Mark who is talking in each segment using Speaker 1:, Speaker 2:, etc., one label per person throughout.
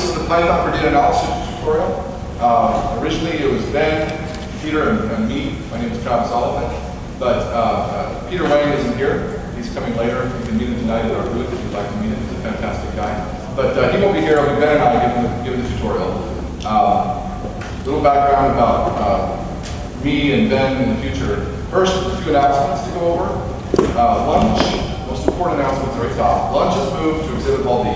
Speaker 1: this is the Python for data analysis tutorial. Originally it was Ben, Peter, and me. My name is Travis Oliphant. But Peter Wang isn't here. He's coming later. You can meet him tonight at our booth if you'd like to meet him. He's a fantastic guy. But he won't be here. It'll be Ben and I giving the tutorial. Little background about me and Ben in the future. First, a few announcements to go over. Lunch, most important announcement at the very top. Lunch is moved to Exhibit Hall D.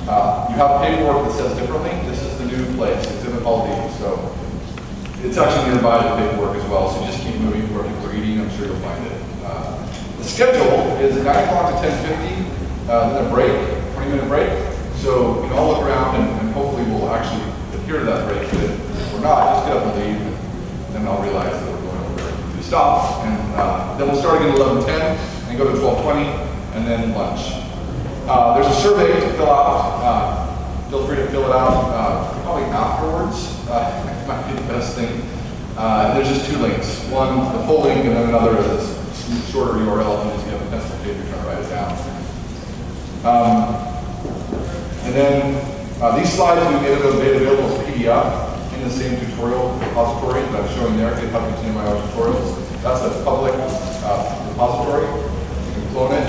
Speaker 1: You have paperwork that says differently. This is the new place, Exhibit Hall D. So it's actually nearby the paperwork as well. So just keep moving where people are eating. I'm sure you'll find it. The schedule is 9 o'clock to 10:50. Then a break, 20-minute break. So you can all look around and hopefully we'll actually adhere to that break. But if we're not, just get up and leave, and then I'll realize that we're going over to stop. And then we'll start again at 11:10 and go to 12:20 and then lunch. There's a survey to fill out. Feel free to fill it out probably afterwards. It might be the best thing. There's just two links. One, the full link, and then another is a shorter URL. And just get a pencil paper, you're trying to write it down. And then these slides we made available as PDF in the same tutorial repository that I'm showing there. GitHub Continue My Own Tutorials. That's a public repository. You can clone it.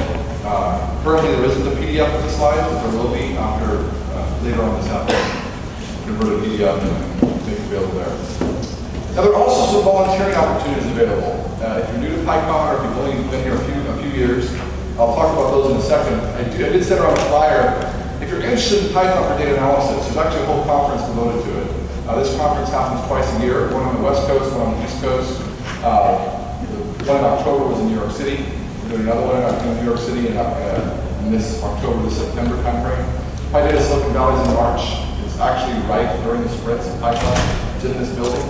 Speaker 1: Currently there isn't a PDF of the slides, but there will be after later on this afternoon. Convert a PDF and make it available there. Now there are also some volunteering opportunities available. If you're new to PyCon or if you've only been here a few years, I'll talk about those in a second. I did send around a flyer. If you're interested in Python for data analysis, there's actually a whole conference devoted to it. This conference happens twice a year, one on the West Coast, one on the East Coast. The one in October was in New York City. We're doing another one in New York City in this October to September timeframe. PyData Silicon Valley is in March. It's actually right during the sprints of Python. It's in this building,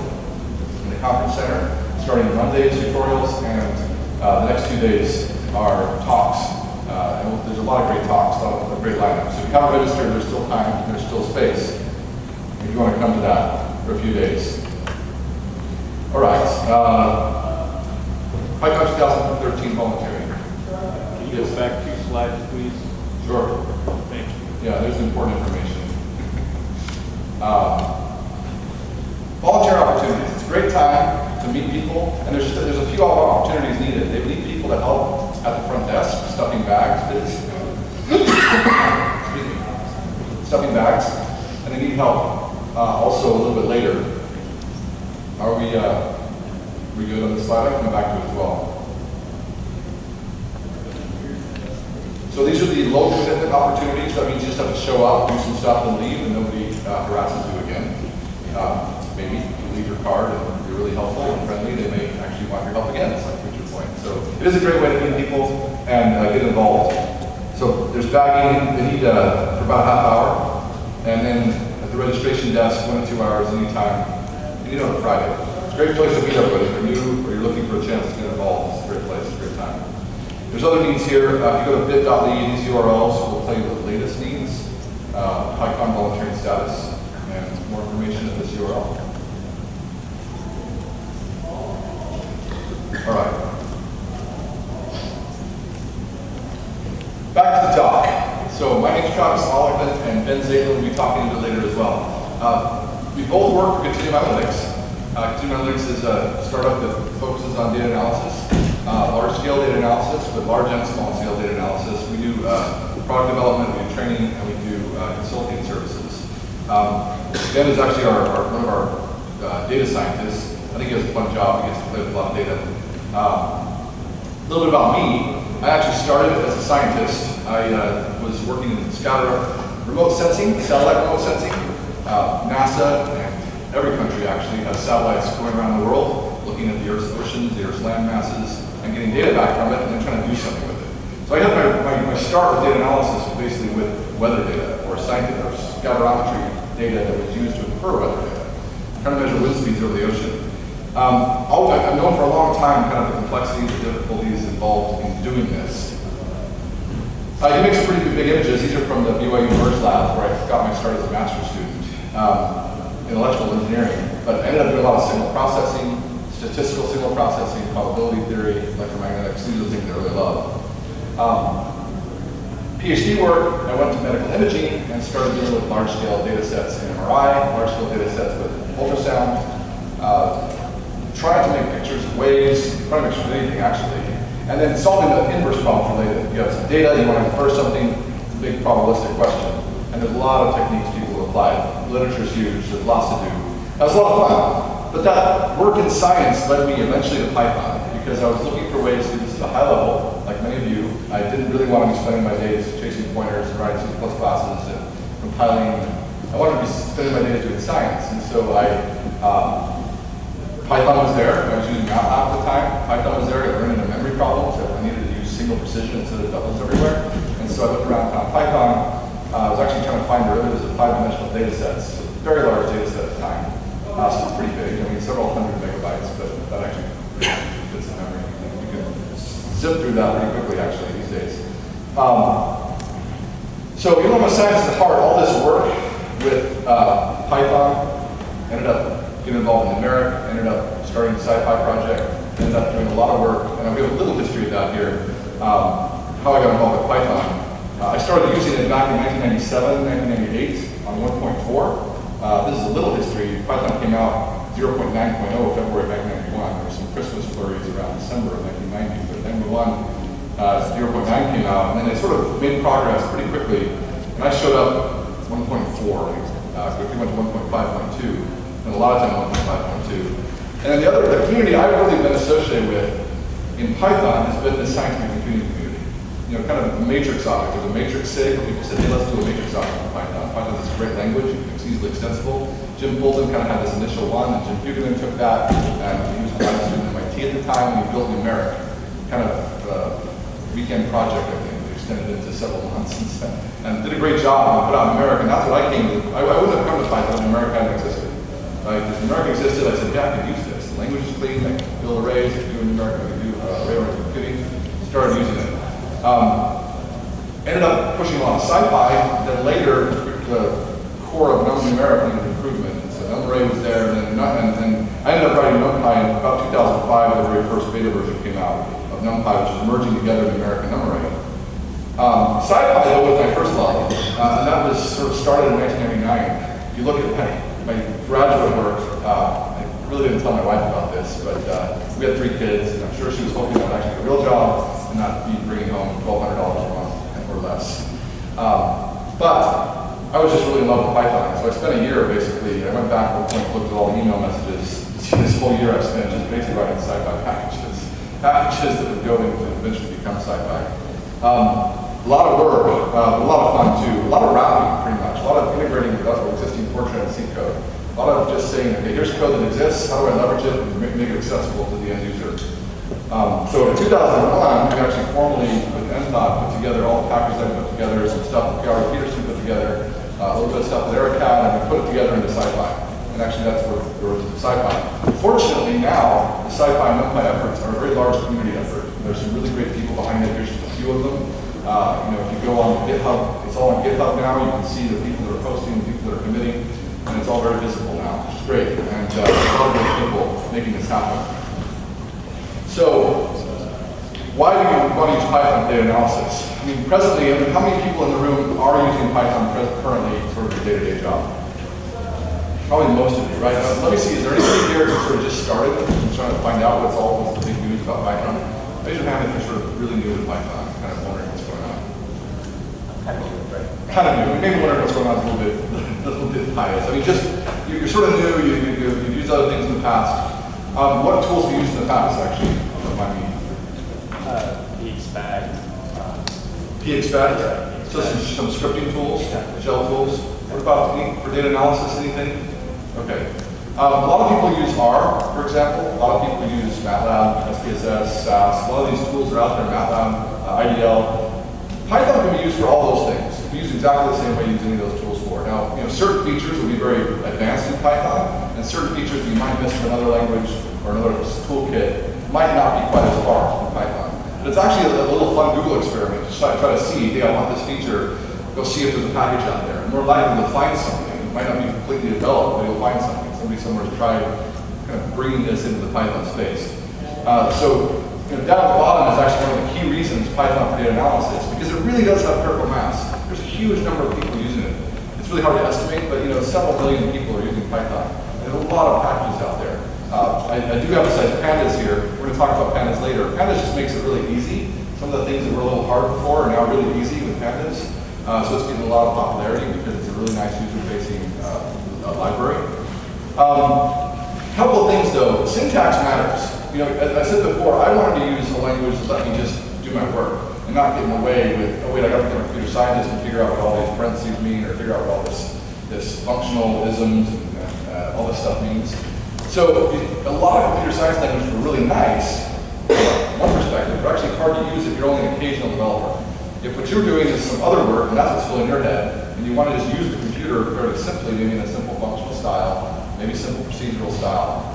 Speaker 1: in the conference center, starting Monday's tutorials, and the next 2 days are talks. And there's a lot of great talks, a lot of great lineups. So if you haven't registered, there's still time, there's still space if you want to come to that for a few days. All right. PyCon 2013 volunteering.
Speaker 2: Can you go back 2 slides, please?
Speaker 1: Sure.
Speaker 2: Thank you.
Speaker 1: Yeah, there's important information. Volunteer opportunities. It's a great time to meet people, and there's a few opportunities needed. They need people to help at the front desk, stuffing bags. Excuse me. Stuffing bags, and they need help also a little bit later. Are we good on this slide? I can come back to it as well. So these are the low commitment opportunities. That means you just have to show up, do some stuff, and leave, and nobody harasses you again. Maybe you leave your card and you're really helpful and friendly, they may actually want your help again. It's like Richard Point. So it is a great way to meet people and get involved. So there's bagging. They need for about a half hour, and then at the registration desk, 1 to 2 hours anytime. You need on a Friday. It's a great place to meet everybody. If you're new or you're looking for a chance to get involved, it's a great place. It's a great time. There's other needs here. If you go to bit.ly, these URLs will tell you the latest needs, PyCon volunteering status, and more information at this URL. All right. Back to the talk. So my name's Travis Oliphant, and Ben Zaylor will be talking a bit later as well. We both work for Continuum Analytics. Continuum Analytics is a startup that focuses on data analysis. Large-scale data analysis, but large and small-scale data analysis. We do product development, we do training, and we do consulting services. Ben is actually one of our data scientists. I think he has a fun job. He gets to play with a lot of data. A little bit about me. I actually started as a scientist. I was working in remote sensing, satellite remote sensing. NASA and every country actually has satellites going around the world, looking at the Earth's oceans, the Earth's land masses, and getting data back from it, and then trying to do something with it. So I had my start with data analysis was basically with weather data, or scatterometry data that was used to infer weather data, trying to measure wind speeds over the ocean. I've known for a long time kind of the complexities and difficulties involved in doing this. You make some pretty big images. These are from the BYU Merge Lab, where I got my start as a master's student in electrical engineering. But I ended up doing a lot of signal processing, statistical signal processing, probability theory, electromagnetics. These are the things I really love. PhD work, I went to medical imaging and started dealing with large-scale data sets in MRI, large-scale data sets with ultrasound, trying to make pictures of waves, trying to make pictures of anything actually, and then solving the inverse problems related. You have some data, you want to infer something, it's a big probabilistic question, and there's a lot of techniques people apply. Literature's huge, there's lots to do. That was a lot of fun, but that work in science led me eventually to Python, because I was looking for ways to do this at a high level, like many of you. I didn't really want to be spending my days chasing pointers and writing C++ classes and compiling. I wanted to be spending my days doing science, and so Python was there. I was using MATLAB at the time. Python was there. I learned into memory problems. I needed to use single precision instead of doubles everywhere. And so I looked around and found Python. I was actually trying to find derivatives of 5-dimensional data sets. So very large data set at the time. Still pretty big. I mean, several hundred megabytes, but that actually fits in memory. You can zip through that pretty quickly, actually, these days. So even though my science is at heart, all this work with Python ended up getting involved in numeric, ended up starting the SciPy project, ended up doing a lot of work, and I'll give a little history of that here, how I got involved with Python. I started using it back in 1997, 1998 on 1.4. This is a little history. Python came out 0.9.0 February 1991. There were some Christmas flurries around December of 1990, but then 0.9 came out, and then it sort of made progress pretty quickly. And I showed up 1.4, quickly went to 1.5.2. And a lot of time 1.5.2. And then the community I've really been associated with in Python has been the scientific computing community. You know, kind of a matrix object. There's a matrix sig where people said, hey, let's do a matrix object in Python. Python is a great language, it's easily extensible. Jim Fulton kind of had this initial one, and Jim Buchanan took that, and he was a grad student at MIT at the time, and he built numeric, kind of weekend project, I think, extended into several months since then. And did a great job and put out numeric, and that's what I came to. I wouldn't have come to Python if numeric hadn't existed. Right? If numeric existed, I said, yeah, I can use this. The language is clean, I can build arrays, I can do numeric, I can do array-oriented computing. Started using it. Ended up pushing a lot of SciPy, then later the core of numeric needed improvement. And so NumArray was there, and then I ended up writing NumPy in about 2005, the very first beta version came out of NumPy, which is merging together numeric and NumArray. SciPy, though, was my first love, and that was sort of started in 1999. You look at my graduate work, I really didn't tell my wife about this, but we had 3 kids, and I'm sure she was hoping I would actually get a real job and not be bringing home $1,200 a month or less. But I was just really in love with Python, so I spent a year basically. I went back at one point, looked at all the email messages. This whole year I spent just basically writing SciPy packages that would go into eventually become SciPy. A lot of work, a lot of fun too, a lot of wrapping pretty much, a lot of integrating with existing Fortran and C code. A lot of just saying, okay, here's code that exists, how do I leverage it and make it accessible to the end user? So in 2001, we actually formally, with NThought, put together all the packages I put together, some stuff that Gary Peterson put together, a little bit of stuff with EricCAD, and we put it together into SciPy. And actually that's where the origins of SciPy. Fortunately now, the SciPy and NumPy efforts are a very large community effort. There's some really great people behind it, here's just a few of them. You know, if you go on GitHub, it's all on GitHub now. You can see the people that are posting, the people that are committing, and it's all very visible now, which is great. And there's a lot of great people making this happen. So, why do you want to use Python for data analysis? I mean, presently, how many people in the room are using Python currently sort of a day-to-day job? Probably most of you, right? Let me see, is there anybody here who sort of just started and trying to find out what's the big news about Python? Raise your hand if you're sort of really new to Python, kind of wondering what's going on. Kind of new, right? Kind of new. Maybe wondering what's going on is a little bit pious. I mean, just, you're sort of new, you've used other things in the past. What tools have you used in the past, actually?
Speaker 3: PXPAD.
Speaker 1: PXPAD? So some scripting tools, shell tools. What about for data analysis, anything? Okay. A lot of people use R, for example. A lot of people use MATLAB, SPSS, SAS. A lot of these tools are out there, MATLAB, IDL. Python can be used for all those things. You can use exactly the same way you use any of those tools for. Now, certain features will be very advanced in Python, and certain features that you might miss in another language or another toolkit might not be quite as far from Python. But it's actually a little fun Google experiment to try to see, hey, I want this feature, go see if there's a package out there. And more likely to find something. It might not be completely developed, but you'll find something. Somebody somewhere has tried kind of bringing this into the Python space. So down at the bottom is actually one of the key reasons Python for data analysis, because it really does have critical mass. There's a huge number of people using it. It's really hard to estimate, but several million people are using Python. There's a lot of packages out there. I do emphasize pandas here. We're going to talk about pandas later. Pandas just makes it really easy. Some of the things that were a little hard before are now really easy with pandas. So it's getting a lot of popularity because it's a really nice user-facing library. Couple of things though, syntax matters. As I said before, I wanted to use a language that let me just do my work and not get in the way with, oh wait, I got to become a computer scientist and figure out what all these parentheses mean or figure out what all this functional isms and all this stuff means. So a lot of computer science languages are really nice from one perspective, but actually hard to use if you're only an occasional developer. If what you're doing is some other work and that's what's filling your head, and you want to just use the computer fairly simply, maybe in a simple functional style, maybe simple procedural style,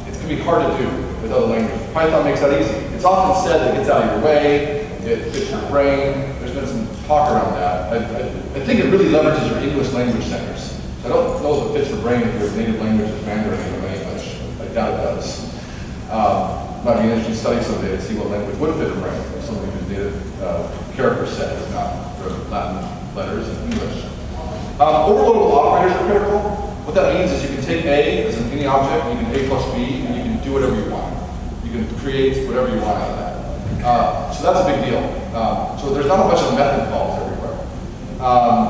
Speaker 1: it's going to be hard to do with other languages. Python makes that easy. It's often said that it gets out of your way, it fits your brain. There's been some talk around that. I think it really leverages your English language centers. So I don't know if it fits your brain if your native language is Mandarin or English. I doubt it does. Might be an interesting study someday to see what language would fit your brain if somebody whose native character set is not Latin letters in English. Overloadable operators are critical. What that means is you can take A as any object, and you can A plus B, and you can do whatever you want. You can create whatever you want out of that. So that's a big deal. So there's not a bunch of method calls everywhere.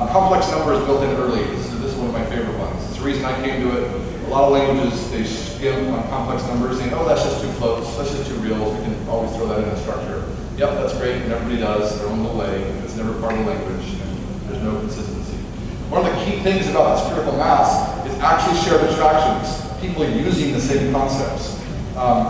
Speaker 1: Complex numbers built in early. This is one of my favorite ones. It's the reason I came to it. A lot of languages, they skim on complex numbers, saying, oh, that's just two floats, that's just two reals. We can always throw that in a structure. Yep, that's great, and everybody does their own little way. It's never part of the language, and there's no consistency. One of the key things about this critical mass is actually shared abstractions, people using the same concepts.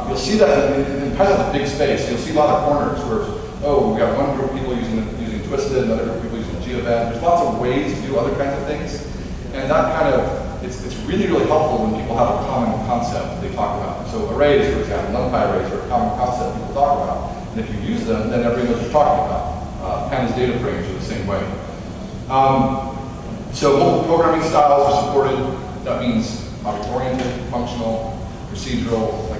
Speaker 1: You'll see that in Python's a big space. You'll see a lot of corners where, oh, we've got one group of people using Twisted, another group of people using Geovan. There's lots of ways to do other kinds of things. And that kind of, it's really, really helpful when people have a common concept they talk about. So arrays, for example, NumPy arrays are a common concept people talk about. And if you use them, then everybody knows what you're talking about. Pandas data frames are the same way. So multiple programming styles are supported. That means object-oriented, functional, procedural.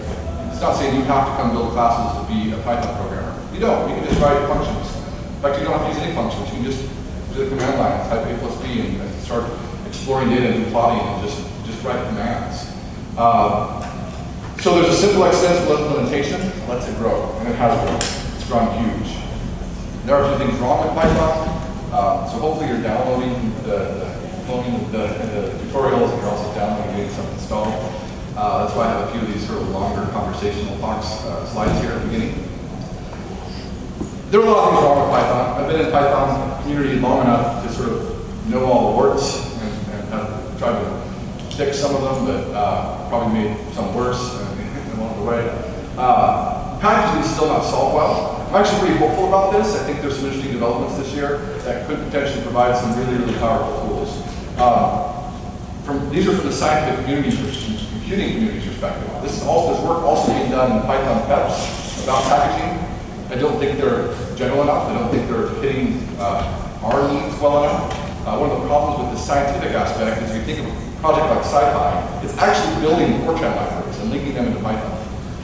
Speaker 1: It's not saying you have to come build classes to be a Python programmer. You don't. You can just write functions. In fact, you don't have to use any functions. You can just do the command line, type A plus B, and start exploring data and plotting, and just write commands. So there's a simple, extensible implementation. Lets it grow, and it has grown. It's grown huge. There are a few things wrong with Python. So hopefully you're downloading the tutorials, and you're also downloading and getting stuff installed. That's why I have a few of these sort of longer conversational talks, slides here at the beginning. There are a lot of things wrong with Python. I've been in Python community long enough to sort of know all the warts and have tried to fix some of them, but probably made some worse along the way. Packaging is still not solved well. I'm actually pretty hopeful about this. I think there's some interesting developments this year that could potentially provide some really, really powerful tools. These are from the scientific community, computing community's perspective. This work also being done in Python PEPs about packaging. I don't think they're general enough. I don't think they're hitting our needs well enough. One of the problems with the scientific aspect is if you think of a project like SciPy, it's actually building Fortran libraries and linking them into Python.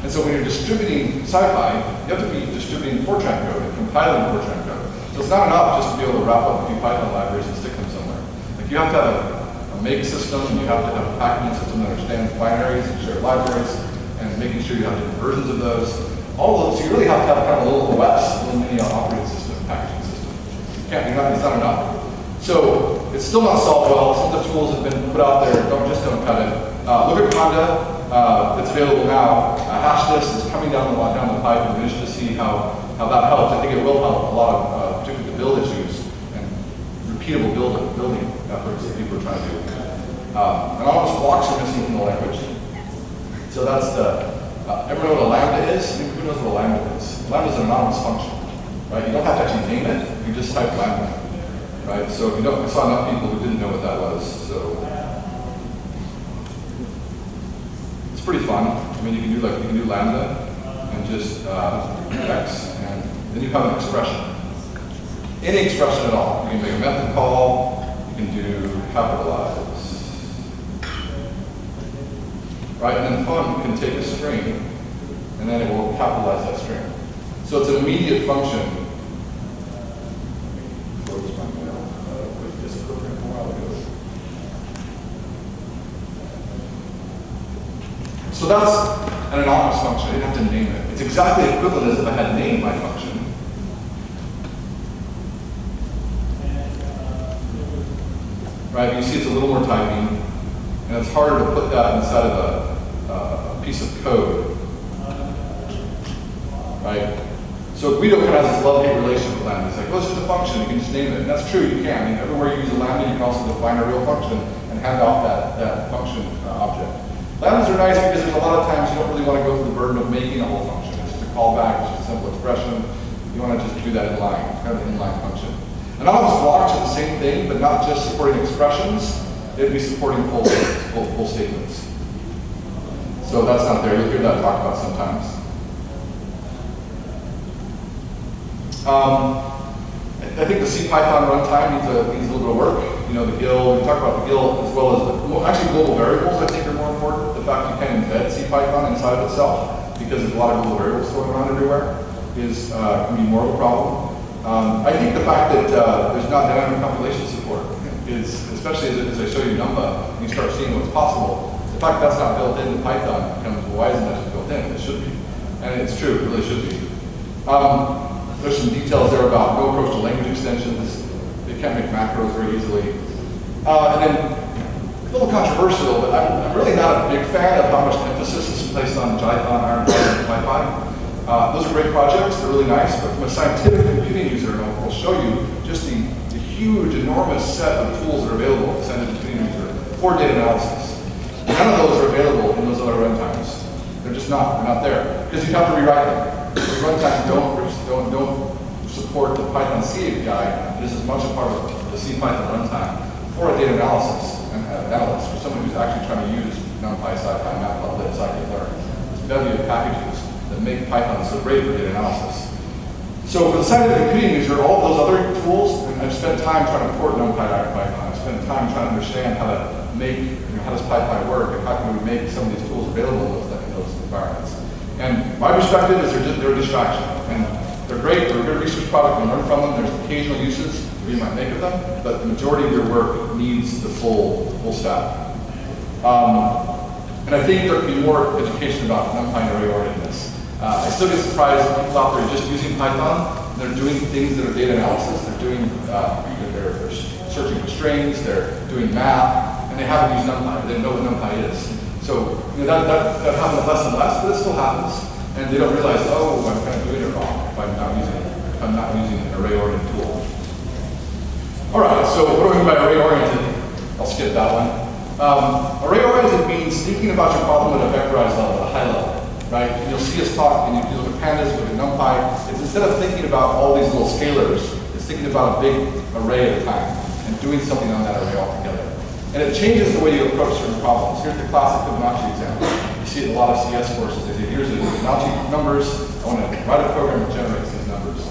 Speaker 1: And so when you're distributing SciPy, you have to be distributing Fortran code and compiling Fortran code. So it's not enough just to be able to wrap up a few Python libraries and stick them somewhere. Like you have to have a make system, and you have to have a packaging system that understands binaries and shared libraries, and making sure you have different versions of those. All of those, so you really have to have kind of a little OS, a little mini operating system, packaging system. It's not enough. So it's still not solved well. Some of the tools have been put out there, don't cut it. Look at Conda, it's available now. Hashdist is coming down the pipe, and we're interested to see how that helps. I think it will help a lot of, particularly the build issues and repeatable building efforts that people are trying to do. Anonymous blocks are missing from the language. So that's everyone know what a lambda is? Who knows what a lambda is? Lambda is an anonymous function, right? You don't have to actually name it, you just type lambda, right? So I saw enough people who didn't know what that was, so. It's pretty fun. I mean, you can do lambda and just x, and then you have an expression. Any expression at all. You can make a method call, you can do capitalize. Right, and then fun can take a string, and then it will capitalize that string. So it's an immediate function So that's an anonymous function. I didn't have to name it. It's exactly equivalent as if I had named my function. Right, you see it's a little more typing, and it's harder to put that inside of a piece of code. Right? So Guido kind of has this love-hate relationship with Lambda. It's like, well, it's just a function, you can just name it. And that's true, you can. I mean, everywhere you use a Lambda, you can also define a real function and hand off that function object. Lambdas are nice because there's a lot of times you don't really want to go through the burden of making a whole function. It's just a callback, it's just a simple expression. You want to just do that in line, kind of an inline function. Anonymous blocks are the same thing, but not just supporting expressions, it'd be supporting full statements. So that's not there, you'll hear that talked about sometimes. I think the CPython runtime needs a little bit of work. You know, the GIL, we talked about the GIL as well as actually global variables I think are more important. The fact you can embed CPython inside of itself, because there's a lot of global variables thrown around everywhere, can be more of a problem. I think the fact that there's not dynamic compilation support is, especially as I show you NumPy, and you start seeing what's possible, the fact that that's not built into Python becomes, well, why isn't that just built in? It should be. And it's true, it really should be. There's some details there about no approach to language extensions. They can't make macros very easily. And then, a little controversial, but I'm really not a big fan of how much emphasis is placed on Jython, IronPy, and PyPy. Those are great projects, they're really nice, but from a scientific computing user, and I'll show you just the huge, enormous set of tools that are available to send to the computing user for data analysis. None of those are available in those other runtimes. They're just not, they're not there. Because you'd have to rewrite them. The runtimes don't support the Python C API. This is much a part of the CPython runtime for a data analysis analyst, for someone who's actually trying to use NumPy, SciPy, Matplotlib, scikit-learn. This bevy of packages that make Python so great for data analysis. So for the scientific computing user, all of those other tools, and I've spent time trying to port NumPy out of Python. I've spent time trying to understand how to make, how does PyPy work, and how can we make some of these tools available in those environments. And my perspective is they're a distraction. And they're great, they're a good research product, you can learn from them. There's occasional uses that you might make of them, but the majority of your work needs the full stack. And I think there could be more education about NumPy and array-orientedness. I still get surprised when people out there just using Python. They're doing things that are data analysis. They're doing, they're searching for strings, they're doing math, and they haven't used NumPy. They don't know what NumPy is. So that happens less and less, but it still happens. And they don't realize, oh, I'm kind of doing it wrong if I'm not using an array-oriented tool. All right, so what do I mean by array-oriented? I'll skip that one. Array-oriented means thinking about your problem at a vectorized level, at a high level, right? And you'll see us talk, and you look at pandas, look at NumPy. It's instead of thinking about all these little scalars, it's thinking about a big array at a time and doing something on that array altogether. And it changes the way you approach certain problems. Here's the classic Fibonacci example. You see it in a lot of CS courses. They say, here's the Fibonacci numbers. I want to write a program that generates these numbers.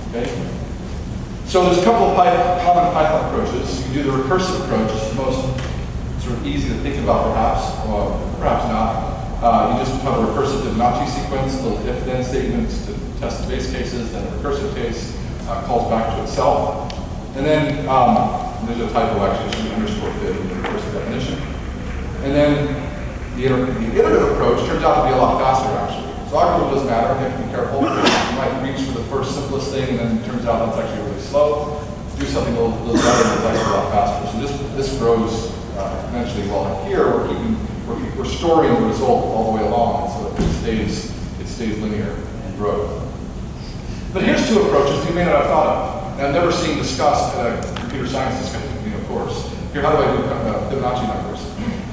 Speaker 1: Okay? So there's a couple of common Python approaches. You can do the recursive approach. It's the most sort of easy to think about, perhaps, or perhaps not. You just have a recursive Fibonacci sequence, little if-then statements to test the base cases, then a recursive case calls back to itself. And then there's a typo actually, it should be underscore fib in the recursive definition. And then the iterative approach turns out to be a lot faster actually. So algorithm doesn't matter, you have to be careful. You might reach for the first simplest thing and then it turns out that's actually really slow. Do something a little better and it's actually a lot faster. So this grows exponentially. While here we're storing the result all the way along so that it stays linear in growth. But here's two approaches you may not have thought of. And I've never seen discussed at a computer science discussion course. Here, how do I do Fibonacci numbers?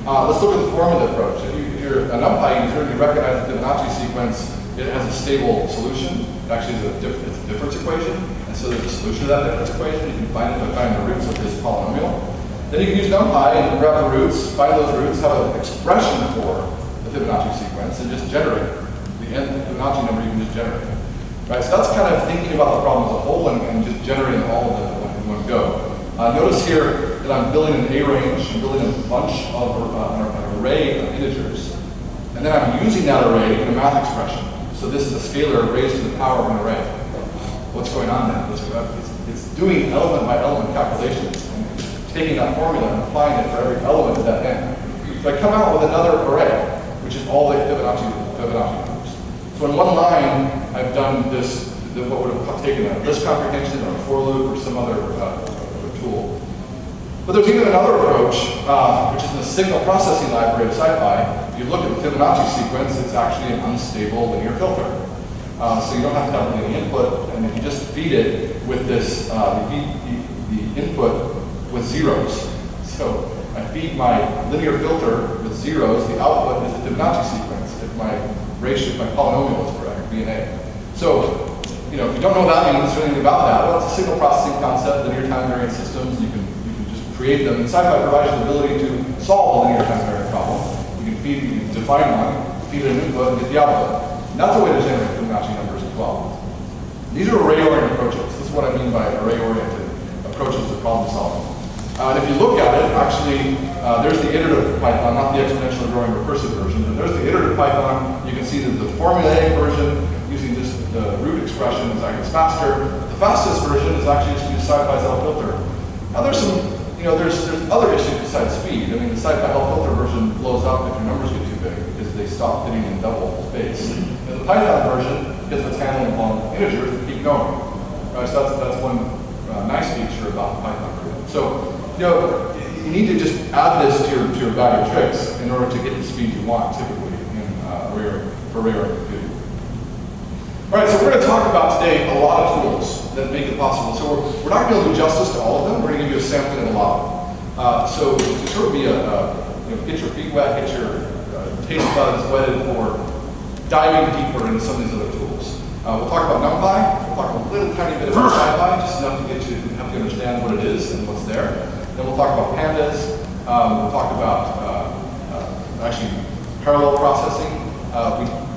Speaker 1: Let's look at the formula approach. If you're a NumPy user and you recognize the Fibonacci sequence, it has a stable solution. It actually is it's a difference equation. And so there's a solution to that difference equation. You can find it by finding the roots of this polynomial. Then you can use NumPy and grab the roots, find those roots, have an expression for the Fibonacci sequence, and just generate the Fibonacci number you can just generate. Right, so that's kind of thinking about the problem as a whole and just generating all of them in one go. Notice here that I'm building an A range, I'm building a bunch of an array of integers, and then I'm using that array in a math expression. So this is a scalar raised to the power of an array. What's going on then? It's doing element by element calculations, and taking that formula and applying it for every element of that n. So I come out with another array. which is all the Fibonacci numbers. So in one line, I've done this, what would have taken a list comprehension or a for loop or some other tool. But there's even another approach, which is in the signal processing library of SciPy. If you look at the Fibonacci sequence, it's actually an unstable linear filter. So you don't have to have any input, and if you just feed it with this, you feed the input with zeros. So I feed my linear filter with zeros, the output is the Fibonacci sequence, if my ratio, if my polynomial is correct, B and A. So, if you don't know what that means or anything about that, well, it's a signal processing concept, linear time variant systems, you can just create them. And SciPy provides you the ability to solve a linear time variant problem. You can define one, feed it an input, and get the output. And that's a way to generate Fibonacci numbers as well. These are array-oriented approaches. This is what I mean by array-oriented approaches to problem solving. And if you look at it, actually, there's the iterative Python, not the exponentially growing recursive version, but there's the iterative Python. You can see that the formulaic version, using just the root expression, is I guess faster. The fastest version is actually just use SciPy's L filter. Now there's some, there's other issues besides speed. I mean, the SciPy L filter version blows up if your numbers get too big because they stop fitting in double space. And the Python version, because it's handling long integers, will keep going. Right, so that's one nice feature about the Python version. So, you need to just add this to your bag of tricks in order to get the speed you want, typically, for array-oriented computing. All right, so we're going to talk about today a lot of tools that make it possible. So we're not going to do justice to all of them. We're going to give you a sampling of a lot of them. So to sort of be get your feet wet, get your taste buds wetted for diving deeper into some of these other tools. We'll talk about NumPy. We'll talk a little tiny bit about SciPy, just enough to help you understand what it is and what's there. Then we'll talk about pandas. We'll talk about actually parallel processing.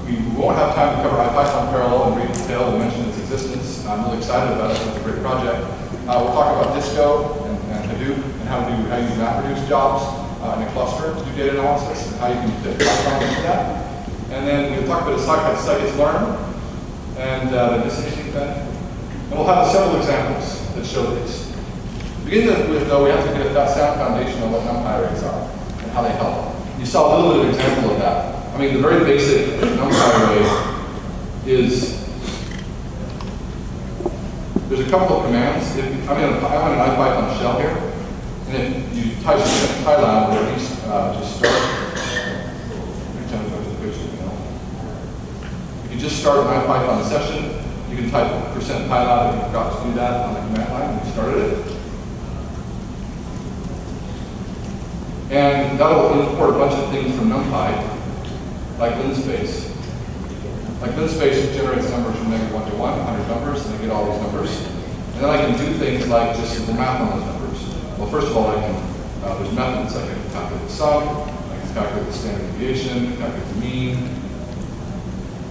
Speaker 1: We won't have time to cover IPython parallel in great detail. We'll mention its existence. I'm really excited about it. It's a great project. We'll talk about Disco and Hadoop and how you do MapReduce jobs in a cluster to do data analysis and how you can fit Python into that. And then we'll talk about scikit-learn and the decisioning thing. And we'll have several examples that show this. To begin with, though, we have to get that sound foundation on what NumPy arrays are and how they help. You saw a little bit of an example of that. I mean, the very basic NumPy array is, there's a couple of commands. I'm in an IPython shell here, and if you type Pylab, or at least just start, if you just start an IPython session, you can type %Pylab if you forgot to do that on the command line when you started it. And that'll import a bunch of things from NumPy, like linspace. Like linspace generates numbers from -1 to 1, 100 numbers, and I get all these numbers. And then I can do things like just simple math on those numbers. Well, first of all, there's methods. I can calculate the sum, I can calculate the standard deviation, calculate the mean.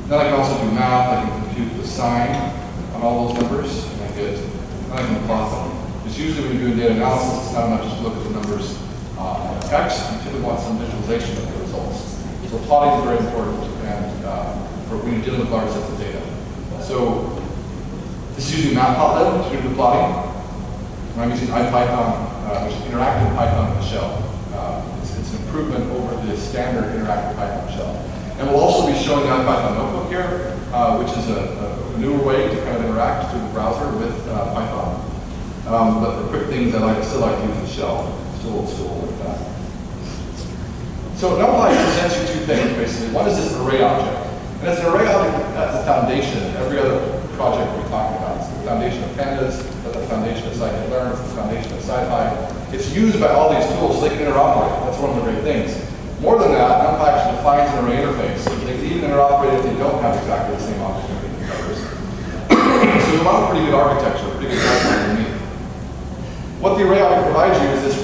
Speaker 1: Then I can also do math. I can compute the sign on all those numbers, and I can plot them. It's usually when you're doing data analysis, it's not enough just to look at the numbers text. You typically want some visualization of the results. So plotting is very important, and for when you're dealing with large sets of data. So this is using Matplotlib to do the plotting. I'm using IPython, which is interactive Python in the shell. It's an improvement over the standard interactive Python shell. And we'll also be showing the IPython notebook here, which is a newer way to kind of interact through the browser with Python. But for quick things, I still like to use the shell. Still old school with that. So NumPy presents you two things, basically. One is this array object. And it's an array object that's the foundation of every other project we're talking about. It's the foundation of pandas, it's the foundation of scikit-learn, it's the foundation of SciPy. It's used by all these tools so they can interoperate. That's one of the great things. More than that, NumPy actually defines an array interface. So they can even interoperate if they don't have exactly the same object underneath the covers. So there's a lot of pretty good architecture, pretty good architecture underneath. What the array object provides you is this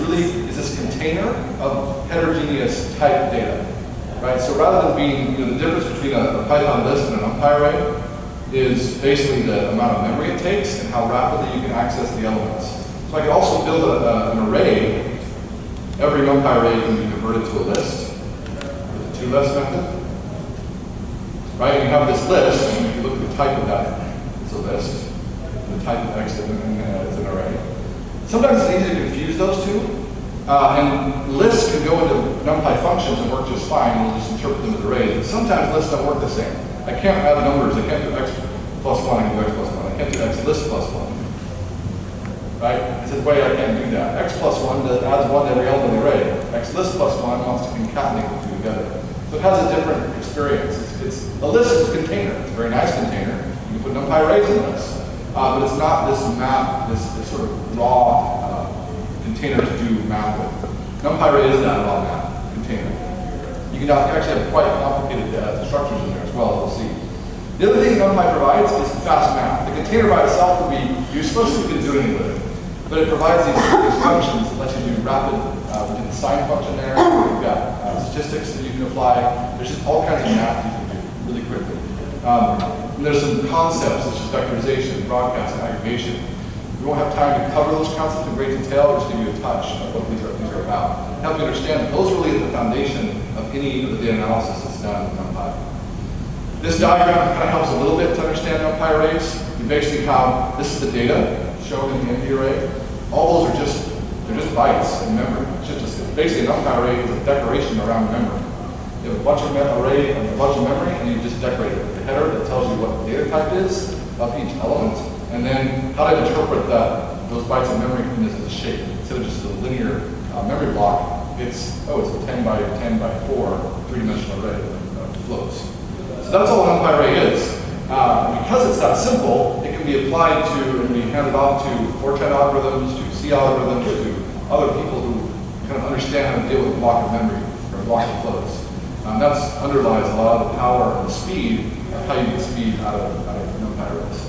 Speaker 1: container of heterogeneous type data, right? So rather than being, the difference between a Python list and an NumPy array is basically the amount of memory it takes and how rapidly you can access the elements. So I can also build an array. Every NumPy array can be converted to a list with the toList method, right? And you have this list, and if you look at the type of that, it's a list. The type of X is an array. Sometimes it's easy to confuse those two. And lists can go into NumPy functions and work just fine, and we'll just interpret them as arrays. But sometimes lists don't work the same. I can't add numbers. I can't do x plus 1, I can do x plus 1. I can't do x list plus 1. Right? It's a way I can't do that. X plus 1 adds 1 to every element of the array. X list plus 1 wants to concatenate the two together. So it has a different experience. A list is a container. It's a very nice container. You can put NumPy arrays in this. But it's not this map, this sort of raw container to do math with. NumPy array is that raw map container. You can actually have quite complicated structures in there as well, we'll see. The other thing NumPy provides is fast math. The container by itself would be useless if you couldn't do anything with it. But it provides these functions that let you do rapid, we did the sign function there, we've got statistics that you can apply. There's just all kinds of math you can do really quickly. And there's some concepts such as vectorization, broadcast, and aggregation. We won't have time to cover those concepts in great detail. I'll just give you a touch of what these are about. Help you understand that those are really at the foundation of any of the data analysis that's done in NumPy. This diagram kind of helps a little bit to understand NumPy arrays. You basically have, this is the data shown in the NP array. All those are they're just bytes in memory. It's basically an NumPy array is a decoration around memory. You have a bunch of array and a bunch of memory, and you just decorate it with the header that tells you what the data type is of each element, and then how to interpret those bytes of memory in this as a shape. Instead of just a linear memory block, it's a 10 by 10 by 4 three-dimensional array of floats. So that's all an NumPy array is. Because it's that simple, it can be applied to and be handed off to Fortran algorithms, to C algorithms, to other people who kind of understand how to deal with a block of memory or a block of floats. That underlies a lot of the power and the speed of how you get speed out of NumPy arrays.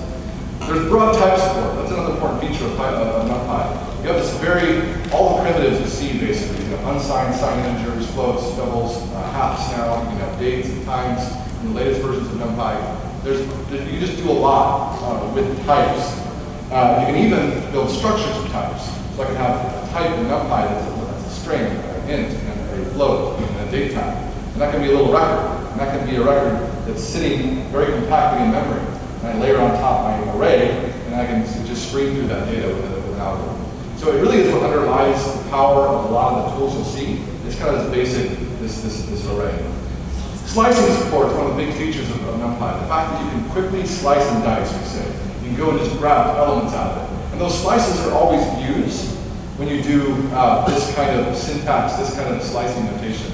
Speaker 1: There's broad type support. That's another important feature of NumPy. You have this all the primitives you see basically. You have unsigned, signed integers, floats, doubles, halves now. You can have dates and times in the latest versions of NumPy. You just do a lot with types. You can even build structures of types. So I can have a type in NumPy that's a string, an int, and a float, and a date time. And that can be a little record. And that can be a record that's sitting very compactly in memory. And I layer on top my array, and I can just stream through that data with an algorithm. So it really is what underlies the power of a lot of the tools you'll see. It's kind of this basic, this array. Slicing support is one of the big features of NumPy. The fact that you can quickly slice and dice, we say. You can go and just grab elements out of it. And those slices are always used when you do this kind of syntax, this kind of slicing notation.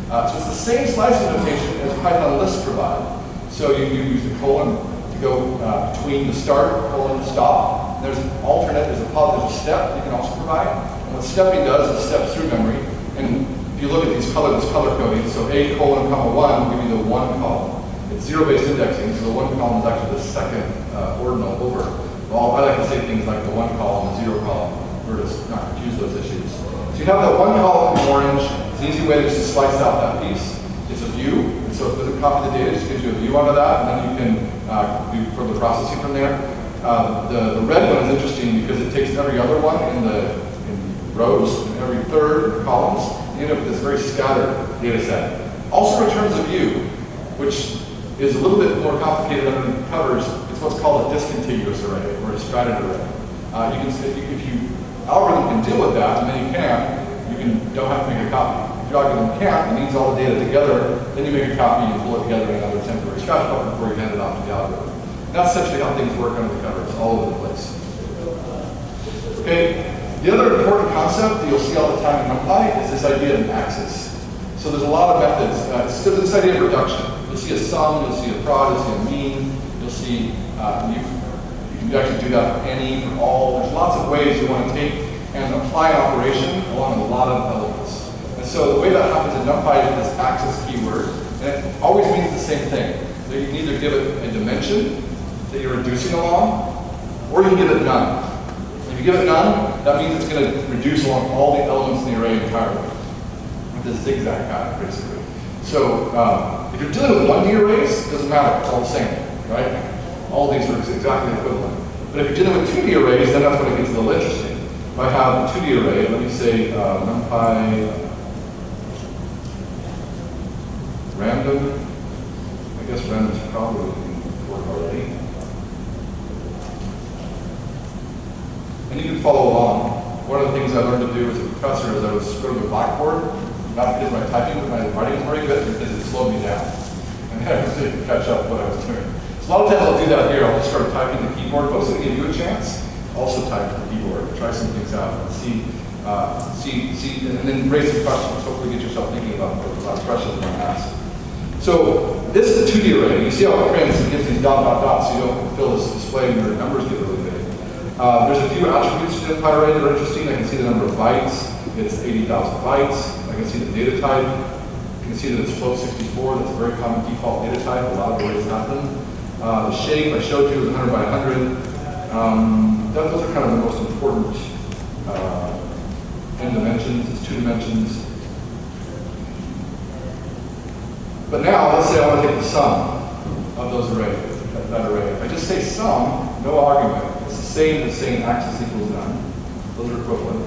Speaker 1: So it's the same slicing notation as Python lists provide. So you use the colon to go between the start, colon, and stop. And there's an alternate, there's a step you can also provide. And what stepping does is steps through memory. And if you look at this color coding, so A:1 will give you the 1 column. It's zero-based indexing, so the 1 column is actually the second ordinal over. Well, I like to say things like the 1 column and 0 column, or to not confuse those issues. So you have that 1 column in orange. It's an easy way to just slice out that piece. It's a view, and so it doesn't copy the data, it just gives you a view onto that, and then you can do further processing from there. The red one is interesting because it takes every other one in rows, and every third in columns. You end up with this very scattered data set. Also returns a view, which is a little bit more complicated under the covers. It's what's called a discontiguous array, or a stratted array. If your algorithm can deal with that, and then you don't have to make a copy. If your algorithm can't, it needs all the data together, then you make a copy and pull it together in another temporary scratch buffer before you hand it off to the algorithm. And that's essentially how things work under the covers, all over the place. Okay. The other important concept that you'll see all the time in NumPy is this idea of an axis. So there's a lot of methods. So this idea of reduction. You'll see a sum, you'll see a prod, you'll see a mean, you'll see, you can actually do that for any, for all. There's lots of ways you want to take and apply an operation along a lot of elements. And so the way that happens in NumPy is this axis keyword, and it always means the same thing. So you can either give it a dimension that you're reducing along, or you can give it none. If you give it none, that means it's going to reduce along all the elements in the array entirely. With this zigzag pattern, basically. So if you're dealing with 1D arrays, it doesn't matter, it's all the same, right? All of these are exactly equivalent. But if you're dealing with 2D arrays, then that's when it gets a little interesting. If I have a 2D array, let me say NumPy random. I guess random is probably work already. And you can follow along. One of the things I learned to do is professor as I was going to the blackboard, not because my typing, my writing was very good, because it slowed me down. And I had to catch up what I was doing. So a lot of times I'll do that here. I'll just start typing the keyboard, mostly to give you a chance. Also type the keyboard, try some things out, and see, and then raise some questions. Hopefully get yourself thinking about the questions you want to ask. So this is the 2D array. You see how it prints and gives these dot, dot, dots so you don't fill this display and your numbers get really big. There's a few attributes to the NumPy array that are interesting. I can see the number of bytes. It's 80,000 bytes. I can see the data type. You can see that it's float 64. That's a very common default data type. A lot of arrays have them. The shape I showed you is 100 by 100. Those are kind of the most important n dimensions. It's 2 dimensions. But now, let's say I want to take the sum of those arrays, that array. If I just say sum, no argument. It's the same as saying axis equals none. Those are equivalent.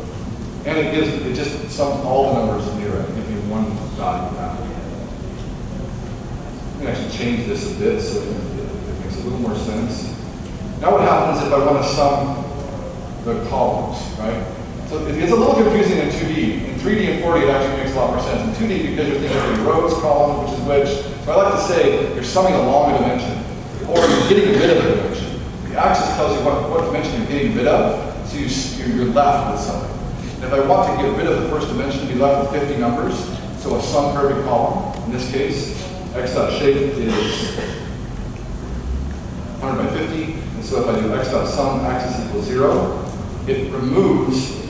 Speaker 1: And it just sums all the numbers in the array, give me one value now. I can actually change this a bit so it makes a little more sense. Now what happens if I want to sum the columns, right? So it gets a little confusing in 2D. In 3D and 4D, it actually makes a lot more sense. In 2D, because you're thinking of rows, columns, which is which. So I like to say you're summing along a dimension, or you're getting rid of a dimension. The axis tells you what dimension you're getting rid of, so you're left with something. And if I want to get rid of the first dimension, be left with 50 numbers, so a sum for every column. In this case, x.shape is 100 by 50, and so if I do x.sum axis equals 0, it removes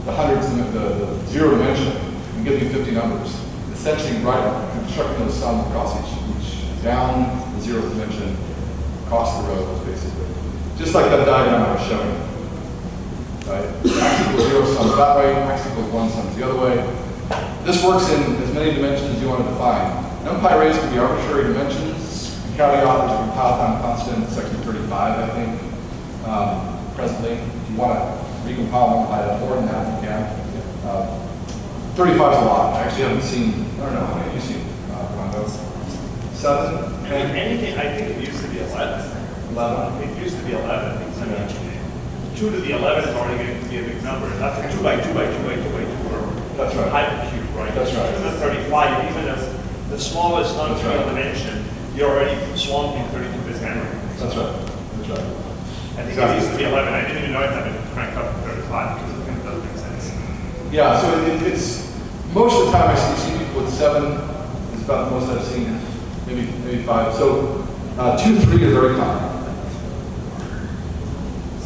Speaker 1: the hundreds, the 0 dimension, and gives me 50 numbers. Essentially, constructing those sums across each down the 0th dimension, across the rows, basically. Just like that diagram I was showing. Right? X equals 0 sums that way, x equals 1 sums the other way. This works in as many dimensions as you want to define. NumPy arrays can be arbitrary dimensions. Caveat, there's a compile time constant, section 35, I think, presently. If you want to recompile NumPy to more than that, you can. 35 is a lot. I actually haven't seen, I don't know, how many have you seen, Rondo? 7?
Speaker 3: Anything, I think it used to be 11.
Speaker 1: 11.
Speaker 3: It used to be 11. I mean, 2 to the 11 is already going to be a big number. That's a 2 by 2 by 2 by 2 by 2 or
Speaker 1: That's right.
Speaker 3: hypercube, right?
Speaker 1: That's right.
Speaker 3: So the 35, even as the smallest non-trivial dimension, you're already swamping 32-bit memory.
Speaker 1: That's right. That's right.
Speaker 3: I think it used to be 11. I didn't even know it had been cranked up to 35 because I think it does make sense.
Speaker 1: Yeah, so it's most of the time I see people with 7. It's about the most I've seen, maybe 5. So 2, 3 is very common.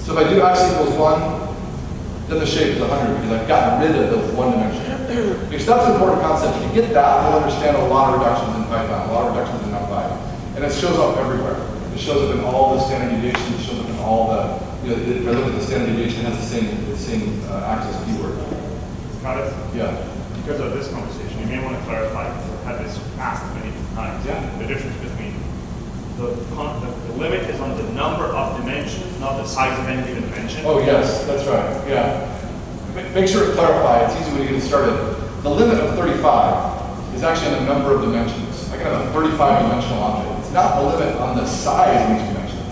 Speaker 1: So if I do x equals 1, then the shape is 100 because I've gotten rid of the 1 dimension. Because that's an important concept. If you get that, you'll understand a lot of reductions in Python, a lot of reductions in NumPy. And it shows up everywhere. It shows up in all the standard deviations. It shows up in all the, if I look at the standard deviation, it has the same axis keyword.
Speaker 3: Got it?
Speaker 1: Yeah.
Speaker 3: Because of this conversation, you may want to clarify, because I've had this asked many times, the difference between the limit is on the number of dimensions, not the size of any given dimension.
Speaker 1: Oh yes, that's right, yeah. Make sure to clarify, it's easy when you get started. The limit of 35 is actually on the number of dimensions. I can have a 35-dimensional object. It's not the limit on the size of each dimension.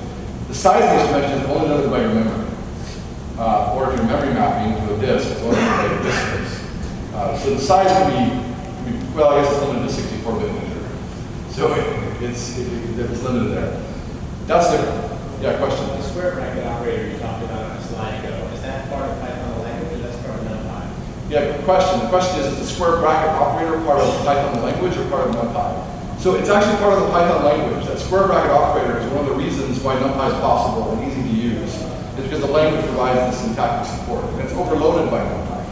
Speaker 1: The size of each dimension is only limited by your memory. Or if you're memory mapping to a disk, it's only limited by your disk space. So the size can be, well, I guess it's limited to 64-bit integer. So it's limited there. That's different. Yeah, question?
Speaker 4: The square bracket operator you talked about on a slide ago, is that part of Python language or that's part of NumPy?
Speaker 1: Yeah, good question. The question is the square bracket operator part of Python language or part of NumPy? So it's actually part of the Python language. That square bracket operator is one of the reasons why NumPy is possible and easy to use. It's because the language provides the syntactic support, and it's overloaded by NumPy.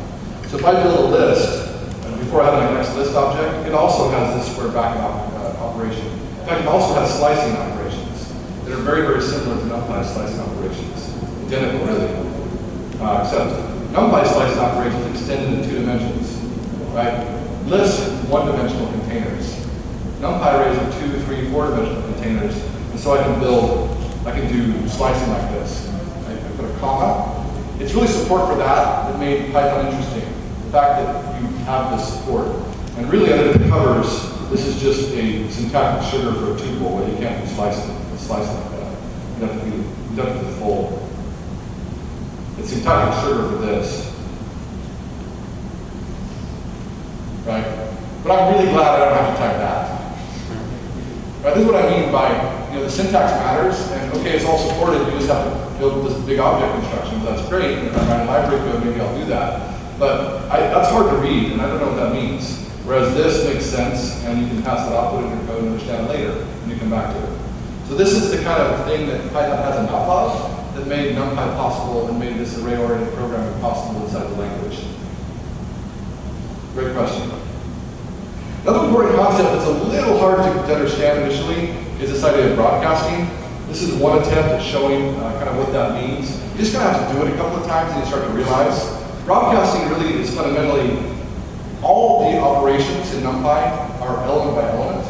Speaker 1: So if I build a list, before I have my next list object, it also has this square bracket operation. In fact, it also has slicing operations that are very, very similar to NumPy's slicing operations. Identical, really. Except NumPy's slicing operations extend into 2 dimensions, right? Lists are 1-dimensional containers. NumPy arrays are 2, 3, 4-dimensional containers, and so I can do slicing like this. I put a comma. It's really support for that made Python interesting. The fact that you have this support. And really under the covers, this is just a syntactic sugar for a tuple where you can't do slicing like that. You have to do the full. It's syntactic sugar for this. right? But I'm really glad I don't have to type that. Right, this is what I mean by, the syntax matters, and okay, it's all supported, you just have to build this big object construction, that's great, and if I'm writing library code, maybe I'll do that. But that's hard to read, and I don't know what that means. Whereas this makes sense, and you can pass that output in your code and understand it later when you come back to it. So this is the kind of thing that Python has enough of that made NumPy possible and made this array-oriented programming possible inside the language. Great question. Another important concept that's a little hard to understand initially is this idea of broadcasting. This is one attempt at showing kind of what that means. You just kind of have to do it a couple of times and you start to realize broadcasting really is fundamentally all the operations in NumPy are element by element.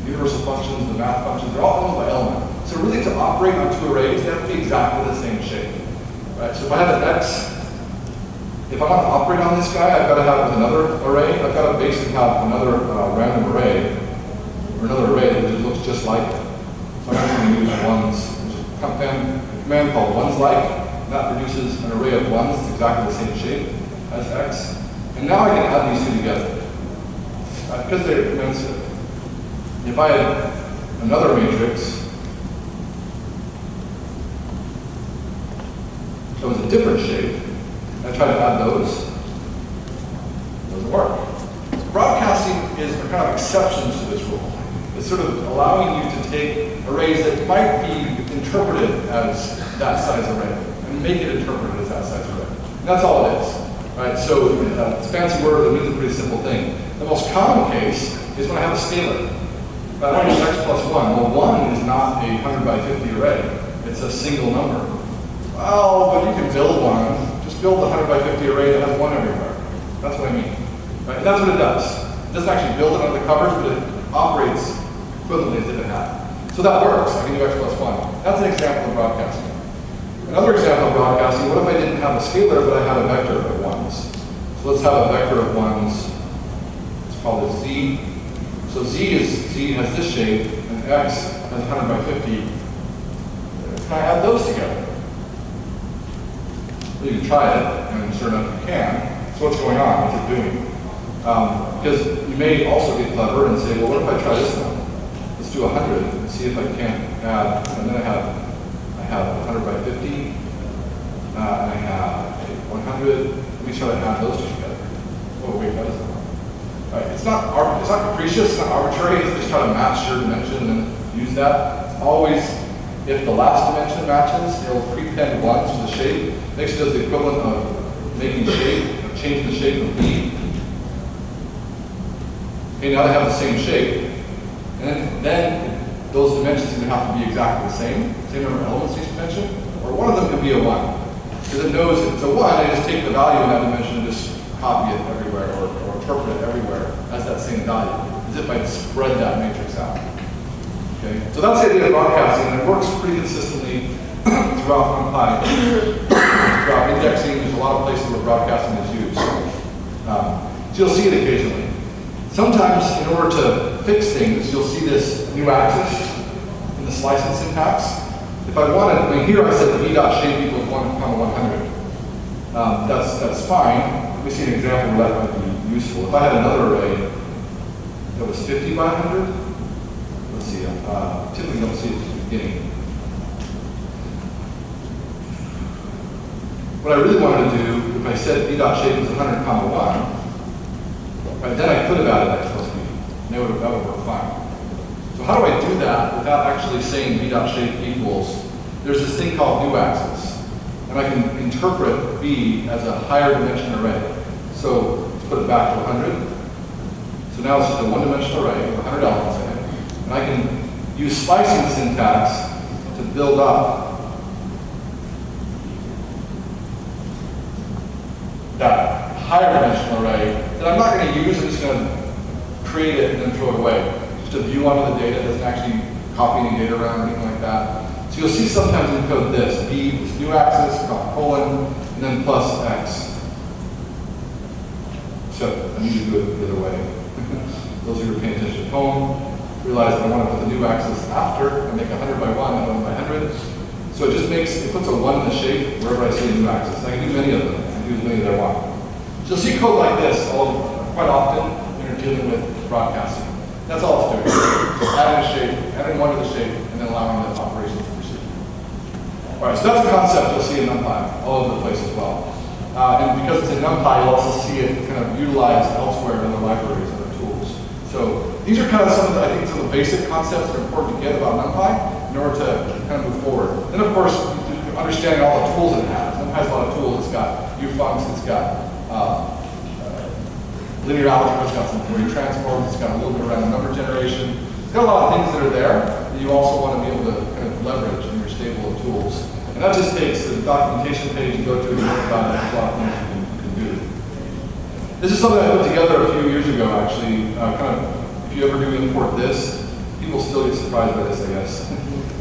Speaker 1: The universal functions, the math functions, they're all element by element. So really to operate on two arrays, they have to be exactly the same shape. Right? So if I have an X, if I want to operate on this guy, I've got to have with another array, I've got to basically have another random array, or another array that looks just like it. So I'm going to use ones. There's a command called oneslike, and that produces an array of ones that's exactly the same shape as X. And now I can add these two together. Because they're commensurate. If I had another matrix that was a different shape, and I try to add those, it doesn't work. So broadcasting is a kind of exceptions to this rule. It's sort of allowing you to take arrays that might be interpreted as that size array, and make it interpreted as that size array. And that's all it is. Right, so it's a fancy word that means a pretty simple thing. The most common case is when I have a scalar. If I want to use x plus 1, well 1 is not a 100 by 50 array. It's a single number. Well, but you can build one. Just build the 100 by 50 array that has 1 everywhere. That's what I mean. Right? And that's what it does. It doesn't actually build it under the covers, but it operates equivalently as if it had. So that works. I can do x plus 1. That's an example of broadcasting. Another example of broadcasting, what if I didn't have a scalar, but I had a vector of 1s? So let's have a vector of 1s. Let's call this z. So z has this shape, and x has 100 by 50. Can I add those together? Well, you can try it, and sure enough you can. So what's going on? What's it doing? Because you may also get clever and say, well, what if I try this one? Let's do 100 and see if I can't add, and then I have 100 by 50, and I have 100. Let me try to add those two together. Oh wait, that doesn't work. Right, it's not capricious, it's not arbitrary. It's just try to match your dimension and use that. It's always, if the last dimension matches, it'll prepend 1 to the shape. Next does the equivalent of making shape, of changing the shape of B. Okay, now they have the same shape, and then those dimensions are going to have to be exactly the same number of elements each dimension, or one of them could be a 1. Because it knows if it's a 1, I just take the value in that dimension and just copy it everywhere, or interpret it everywhere as that same value, as if I'd spread that matrix out. Okay, so that's the idea of broadcasting, and it works pretty consistently throughout NumPy. Throughout indexing, there's a lot of places where broadcasting is used. So you'll see it occasionally. Sometimes, in order to fix things, you'll see this new axis in the slicing syntax. If I wanted, here I said v dot shape equals 1,100. That's fine. Let me see an example where that might be useful. If I had another array that was 50 by 100, let's see. Typically, don't see it at the beginning. What I really wanted to do, if I said v dot shape is 100, 1, right, then I could have added x plus b, and that would work fine. So how do I do that without actually saying v dot shape equals? There's this thing called new axis, and I can interpret b as a higher dimension array. So let's put it back to 100. So now it's just a one-dimensional array with 100 elements in it, and I can use slicing syntax to build up that higher dimensional array that I'm not going to use. I'm just going to create it and then throw it away. Just a view onto the data, doesn't actually copy any data around or anything like that. So you'll see sometimes in code this, b, this new axis, colon, and then plus x. So I need to do it the other way. Those who are paying attention at home realize I want to put the new axis after and make 100 by 1 and 1 by 100. So it just makes, it puts a 1 in the shape wherever I see a new axis. I can do many of them. I can do as many as I want. So you'll see code like this quite often. you're dealing with broadcasting. That's all it's doing. Just adding a shape, adding one to the shape, and then allowing the operations to proceed. All right, so that's a concept you'll see in NumPy all over the place as well. And because it's in NumPy, you'll also see it kind of utilized elsewhere in other libraries and other tools. So these are kind of some of the, I think, some of the basic concepts that are important to get about NumPy in order to kind of move forward. Then, of course, understanding all the tools that it has. NumPy has a lot of tools. It's got ufuncs, it's got linear algebra, it's got some Fourier transforms, it's got a little bit of random number generation. It's got a lot of things that are there that you also want to be able to kind of leverage in your stable of tools. And that just takes the documentation page you go to and look about it. There's a lot of things you can do. This is something I put together a few years ago, actually. If you ever do import this, people still get surprised by this, I guess.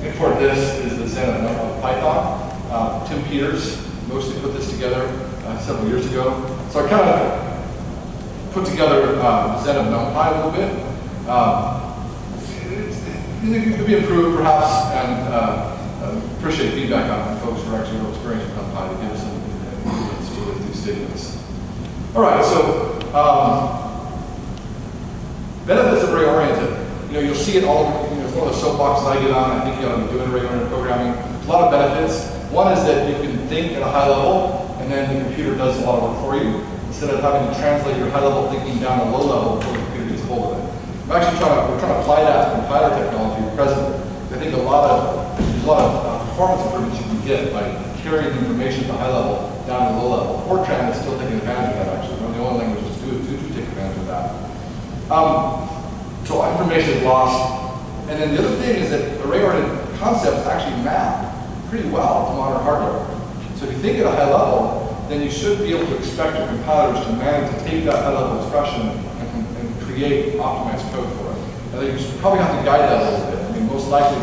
Speaker 1: Import this is the Zen of Python. Tim Peters mostly put this together several years ago. So I kind of put together Zen of NumPy a little bit. It could be improved, perhaps, and appreciate feedback on folks who are actually real experienced with NumPy to give us some improvements to these statements. All right, so benefits of array-oriented. You'll see it all over. It's one of the soapboxes I get on. I think you ought to be doing array-oriented programming. There's a lot of benefits. One is that you can think at a high level, and then the computer does a lot of work for you, instead of having to translate your high-level thinking down to low level before the computer gets hold of it. We're trying to apply that to compiler technology presently. I think there's a lot of performance improvements you can get by carrying the information at the high level down to the low level. Fortran is still taking advantage of that, actually. One of the only languages to take advantage of that. So information is lost. And then the other thing is that array-oriented concepts actually map pretty well to modern hardware. So if you think at a high level, then you should be able to expect your compilers to manage to take that high-level expression and create optimized code for it. Now, you probably have to guide that a little bit. I mean, most likely,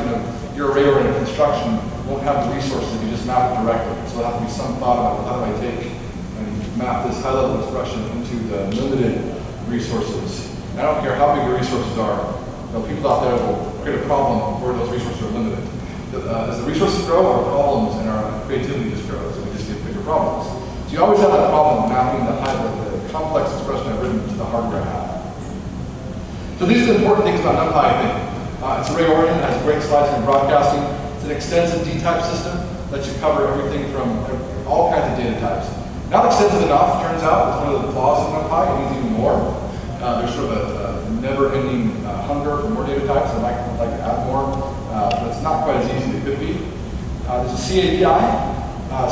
Speaker 1: your array-oriented construction won't have the resources if you just map it directly. So there'll have to be some thought about how do I take and map this high-level expression into the limited resources. And I don't care how big your resources are. People out there will create a problem where those resources are limited. As the resources grow, our problems and our creativity just grows, and we just get bigger problems. So you always have that problem of mapping the complex expression I've written to the hardware I have. So these are the important things about NumPy, I think. It's array-oriented, has great slicing and broadcasting. It's an extensive D-type system that lets you cover everything from all kinds of data types. Not extensive enough, turns out. It's one of the flaws of NumPy. It needs even more. There's sort of a never-ending hunger for more data types. I'd like to add more, but it's not quite as easy as it could be. There's a C API.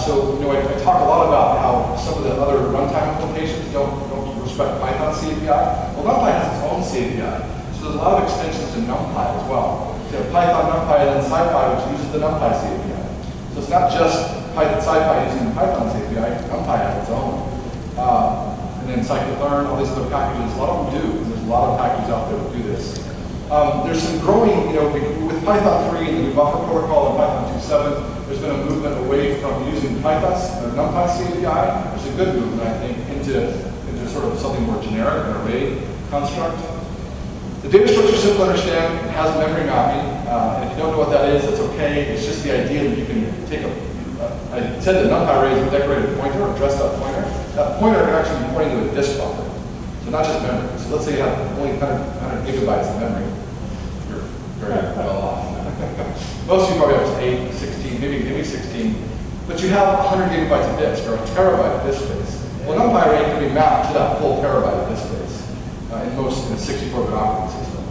Speaker 1: So I talk a lot about how some of the other runtime implementations don't respect Python C API. Well, NumPy has its own C API. So there's a lot of extensions to NumPy as well. So you have Python NumPy and then SciPy, which uses the NumPy C API. So it's not just Python SciPy using the Python C API. NumPy has its own. And then scikit-learn, all these other packages, a lot of them do. There's a lot of packages out there that do this. There's some growing, with Python 3 and the new buffer protocol and Python 2.7, there's been a movement away from using Python or NumPy C API. There's a good movement, I think, into sort of something more generic, an array construct. The data structure is simple to understand. It has memory mapping. And if you don't know what that is, that's okay. It's just the idea that you can take I said that NumPy array is a decorated pointer, a dressed up pointer. That pointer can actually be pointing to a disk buffer. So not just memory. So let's say you have only 100 gigabytes of memory. You're very well off. Most of you probably have 8, 16, maybe 16. But you have 100 gigabytes of disk or a terabyte of disk space. Well, NumPy array can be mapped to that full terabyte of disk space in a 64-bit operating system.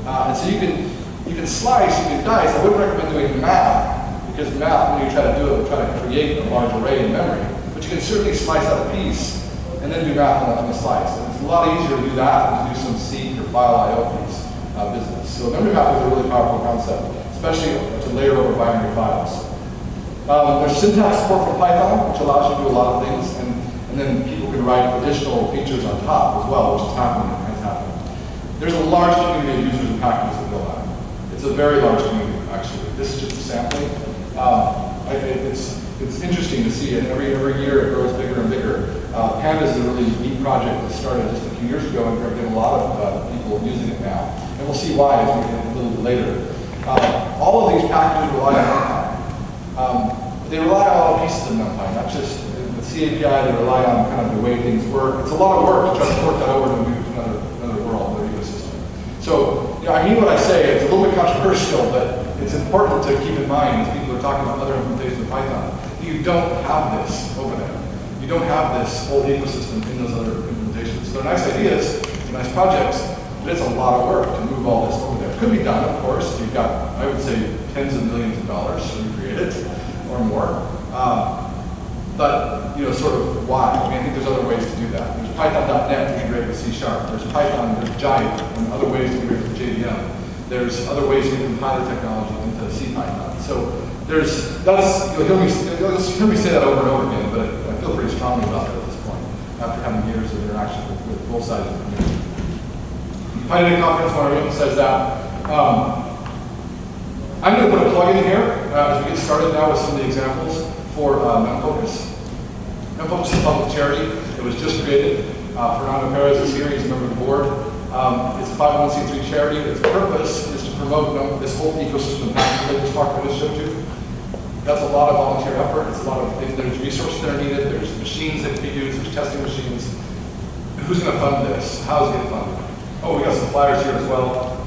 Speaker 1: And so you can slice, you can dice. I wouldn't recommend doing math, because math, when you try to do it, we're trying to create a large array in memory. But you can certainly slice out a piece and then do math on the slice. And it's a lot easier to do that than to do some seek or file I/O piece business. So memory mapping is a really powerful concept, especially to layer over binary files. There's syntax support for Python, which allows you to do a lot of things, and then people can write additional features on top as well, which is happening and has happened. There's a large community of users and packages that build out. It's a very large community, actually. This is just a sampling. It's interesting to see, and every year it grows bigger and bigger. Pandas is a really neat project that started just a few years ago, and we're getting a lot of people using it now. And we'll see why as we get a little bit later. All of these packages rely on NumPy. They rely on all pieces of NumPy, not just the C API. They rely on kind of the way things work. It's a lot of work to try to port that over to another world. say, it's a little bit controversial, but it's important to keep in mind as people are talking about other implementations of Python. You don't have this over there. You don't have this whole ecosystem in those other implementations. They're nice ideas, they're nice projects, but it's a lot of work to move all this over there. It could be done, of course. You've got, I would say, tens of millions of dollars to recreate it, or more. But, sort of why? I mean, I think there's other ways to do that. There's Python.net to integrate with C#. There's Python, there's Giant, and other ways to integrate with JVM. There's other ways to get compiler technology into CPython. So you'll hear me say that over and over again, but I feel pretty strongly about it at this point, after having years of interaction with both sides of the community. Python Conference, I want to emphasize that. I'm going to put a plug in here as we get started now with some of the examples for NumFocus. NumFocus is a public charity. It was just created. Fernando Perez is here. He's a member of the board. It's a 501c3 charity. Its purpose is to promote this whole ecosystem of packages I just talked about, just showed you. That's a lot of volunteer effort. It's a lot of, there's resources that are needed. There's machines that can be used. There's testing machines. Who's going to fund this? How is it getting funded? Oh, we got some flyers here as well.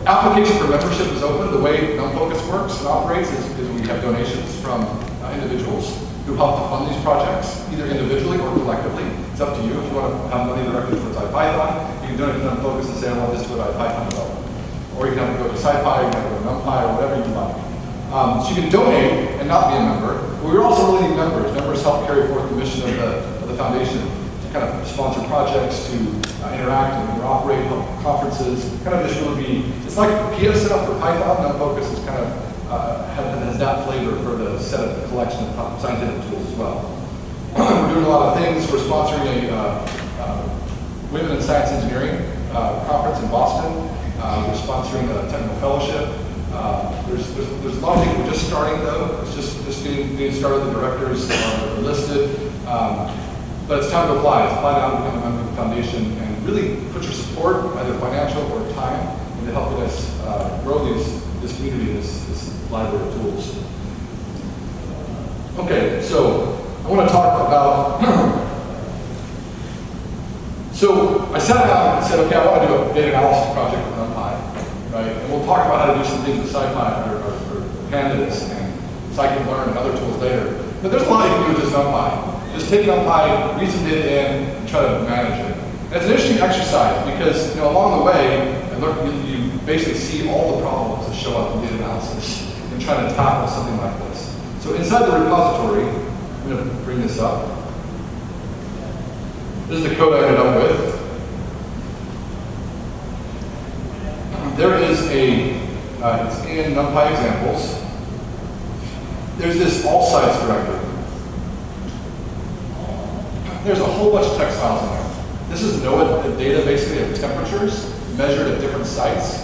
Speaker 1: Application for membership is open. The way NumFocus works and operates is we have donations from individuals who help to fund these projects, either individually or collectively. It's up to you. If you want to have money directly towards IPython, you can donate to NumFocus and say, I want this to IPython development. Or you can have to go to SciPy, or you can go to NumPy, or whatever you like. So you can donate and not be a member. But we also really need members. Members help carry forth the mission of the foundation to kind of sponsor projects, to interact and interoperate, help conferences. Kind of just really be, it's like PIA set up for Python. NumFocus is kind of has that flavor for the set of the collection of scientific tools as well. We're doing a lot of things. We're sponsoring a Women in Science Engineering conference in Boston. We're sponsoring a technical fellowship. There's a lot of things. We're just starting though. It's just getting started. The directors are listed. But it's time to apply. It's apply now to become a member of the foundation and really put your support, either financial or time, into helping us grow this community, this library of tools. Okay, so I want to talk about, so I sat down and said, okay, I want to do a data analysis project with NumPy, right? And we'll talk about how to do some things with SciPy or Pandas and Scikit-learn and other tools later. But there's a lot you can do with this NumPy. Just take NumPy, read some data in, and try to manage it. And it's an interesting exercise because along the way, you basically see all the problems that show up in data analysis and try to tackle something like this. So inside the repository, I'm going to bring this up. This is the code I ended up with. There is it's in NumPy examples. There's this all sites directory. There's a whole bunch of text files in there. This is NOAA data basically of temperatures measured at different sites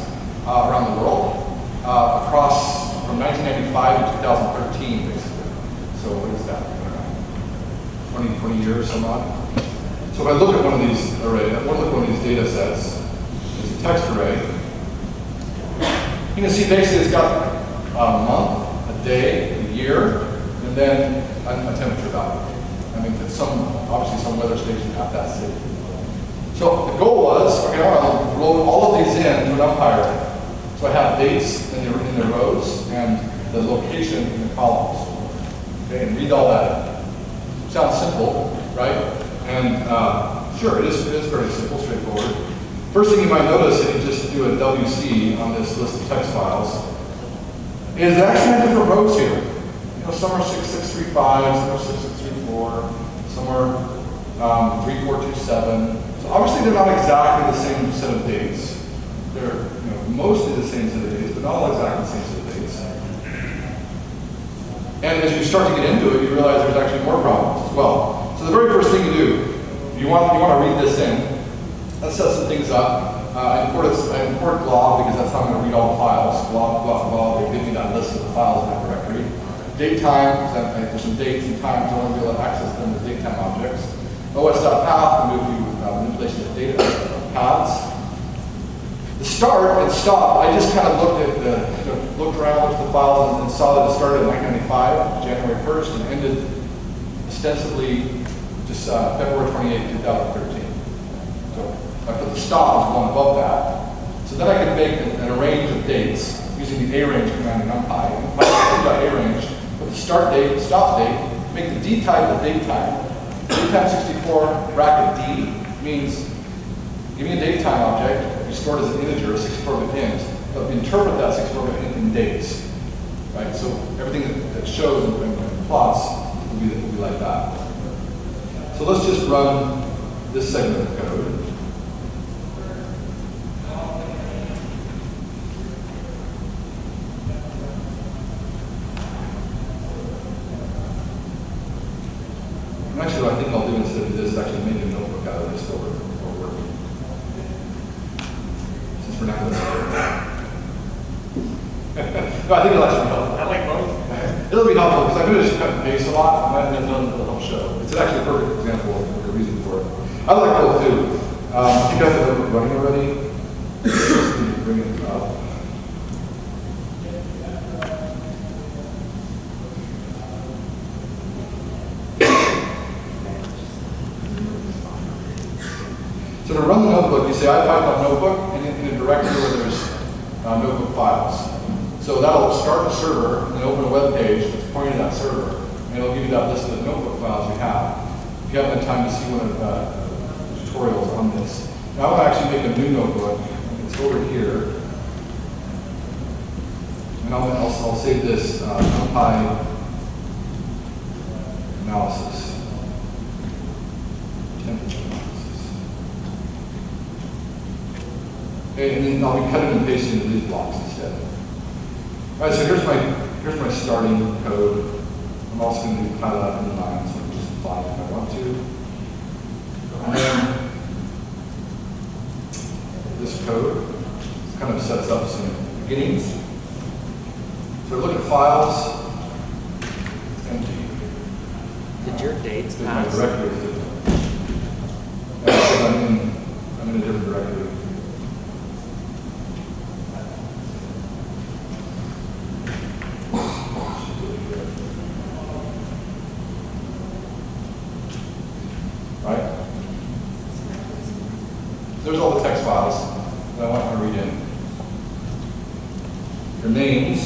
Speaker 1: around the world across from 1995 to 2013 basically. So what is that? 20 years, some odd. So if I look at one of these arrays, I want to look at one of these data sets. It's a text array. You can see basically it's got a month, a day, a year, and then a temperature value. I mean, it's obviously some weather station at that city. So the goal was, okay, I want to roll all of these in to an NumPy array. So I have dates in the rows and the location in the columns. Okay, and read all that. Sounds simple, right? And sure, it is very simple, straightforward. First thing you might notice if you just do a WC on this list of text files is they actually have different rows here. Some are 6635, some are 6634, some are 3427. So obviously they're not exactly the same set of dates. They're mostly the same set of dates, but not all exactly the same set of dates. And as you start to get into it, you realize there's actually more problems as well. So the very first thing you do, you want to read this in. Let's set some things up. I import glob because that's how I'm going to read all the files. Glob, they give me that list of the files in that directory. Date time, because there's some dates and times I want to be able to access them as date time objects. OS.path, I'm going to do manipulation of data paths. The start and stop, I just kind of looked around, looked at the files, and saw that it started in 1995, January 1st, and ended ostensibly just February 28, 2013. So I put the stop as one above that. So then I can make an range of dates using the arange command in NumPy. And if I arange, put the start date, stop date, make the d type the date type. Date type 64 bracket d means give me a date time object, you store it as an integer, a 64-bit int, but interpret that 64-bit int in dates. Right? So everything that shows and plots will be like that. So let's just run this segment of code. And actually, what I think I'll do instead of this is actually make a notebook out of this over working. Since we're not going to no, I think it'll actually be helpful.
Speaker 3: I like both.
Speaker 1: It'll be helpful because I'm going to just cut and paste a lot, and then done the whole show. It's actually a perfect example of the reason for it. I like both too. You guys have it running already. Just bring it up. So to run the notebook, you say IPython notebook, and in a directory where there's notebook files. So that'll start the server and then open a web page that's pointing to that server, and it'll give you that list of notebook files you have. If you haven't had time to see one of the tutorials on this. Now I want to actually make a new notebook. It's over here. And I'll save this NumPy analysis. Okay, and then I'll be cutting and pasting into these blocks instead. All right, so here's my starting code. I'm also going to do pilot in line, so I can just apply it if I want to. And then this code kind of sets up some beginnings. So look at files. It's empty.
Speaker 5: Did your dates
Speaker 1: There's my
Speaker 5: pass?
Speaker 1: directory. I'm in a different directory. Right? There's all the text files that I want to read in. Your names.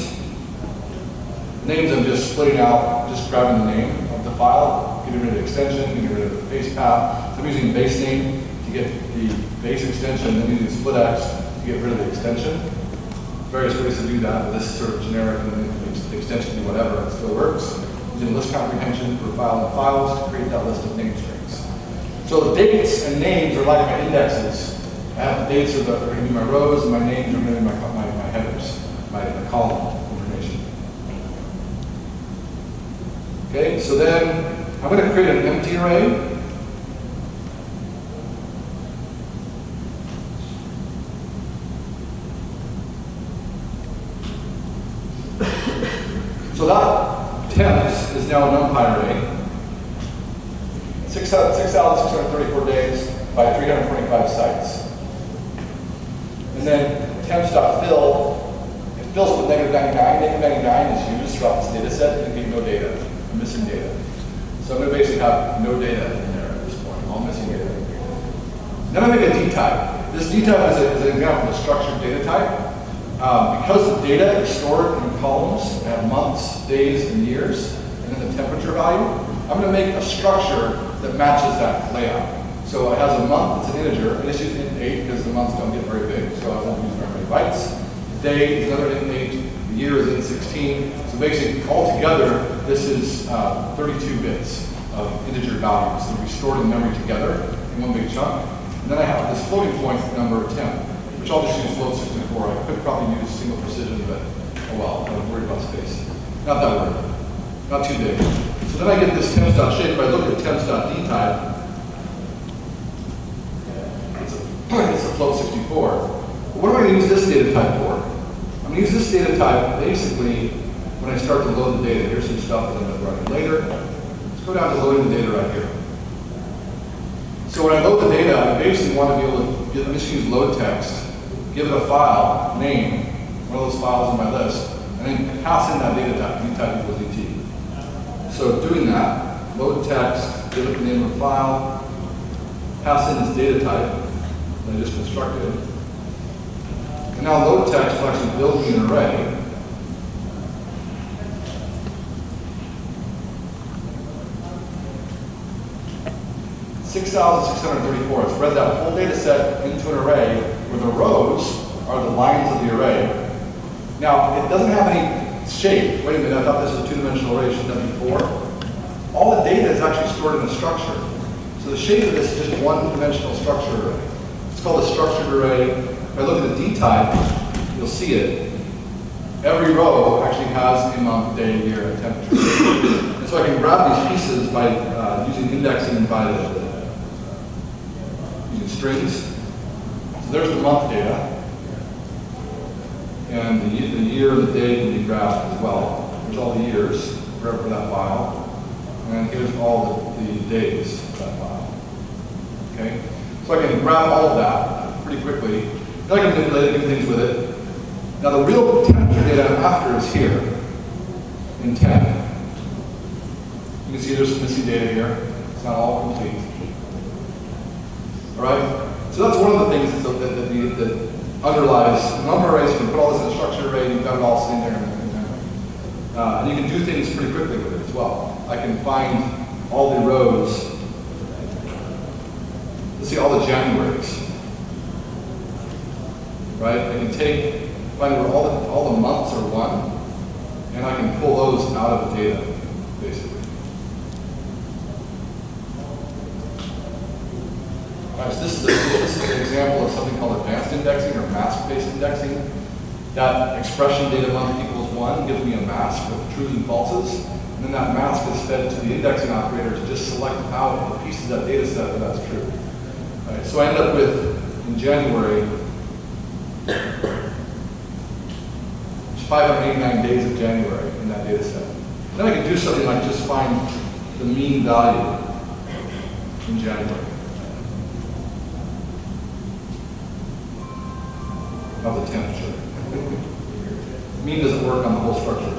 Speaker 1: The names I'm just splitting out, just grabbing the name of the file, getting rid of the extension, getting rid of the base path. So I'm using base name to get the base extension, then using split x to get rid of the extension. Various ways to do that, but this is sort of generic, and then the extension can do whatever, it still works. Using list comprehension for file and files to create that list of name strings. So the dates and names are like my indexes. I have the dates are going to be my rows, and my names are going to be my headers, my column information. Okay, so then I'm going to create an empty array. So that temps is now a NumPy array. 6,634 days by 325 sites. And then temps.fill, it fills with -99. -99 is used throughout this data set and give no data, missing data. So I'm going to basically have no data in there at this point, all missing data. Then I make a D type. This D type is an example of a structured data type. Because the data is stored in columns at months, days, and years, and then the temperature value, I'm going to make a structure that matches that layout. So it has a month, it's an integer, and it's used int 8 because the months don't get very big, so I won't use very many bytes. Day is another int 8, the year is int 16. So basically, altogether, this is 32 bits of integer values that will be stored in memory together in one big chunk. And then I have this floating point number 10, which I'll just use float 64. I could probably use single precision, but oh well, I'm worried about space. Not that worried, not too big. So then I get this temps.shape. If I look at temps.dtype, it's a float 64. What am I going to use this data type for? I'm going to use this data type basically when I start to load the data. Here's some stuff that I'm going to run later. Let's go down to loading the data right here. So when I load the data, I basically want to be able to just use load text, give it a file, name, one of those files on my list, and then pass in that data type, dtype equals DT. So doing that, load text, give it the name of the file, pass in this data type, that I just constructed. And now load text will actually build me an array. (6,634). It's read that whole data set into an array where the rows are the lines of the array. Now, it doesn't have any shape. Wait a minute, I thought this was a two-dimensional array, shouldn't that be 4? All the data is actually stored in a structure. So the shape of this is just one-dimensional structure array. It's called a structured array. If I look at the D type, you'll see it. Every row actually has a month, day, year, and temperature. And so I can grab these pieces by using indexing by using strings. So there's the month data. And the year and the day can be grasped as well. There's all the years for that file. And here's all the days for that file. Okay? So I can grab all of that pretty quickly. Then I can manipulate it, do things with it. Now the real temperature data I'm after is here in 10. You can see there's some missing data here. It's not all complete. All right? So that's one of the things that underlies number arrays. You can put all this in a structured array, and you've got it all sitting there in memory. And you can do things pretty quickly with it as well. I can find all the rows. Let's see all the Januaries. Right? I can find where all the months are one, and I can pull those out of the data, basically. All right, so this is an example of something called advanced indexing or mask-based indexing. That expression data month equals 1 gives me a mask of trues and falses, and then that mask is fed to the indexing operator to just select out the pieces of that data set where that's true. All right, so I end up with, in January, 589 days of January in that data set. Then I can do something like just find the mean value in January of the temperature. Mean doesn't work on the whole structure.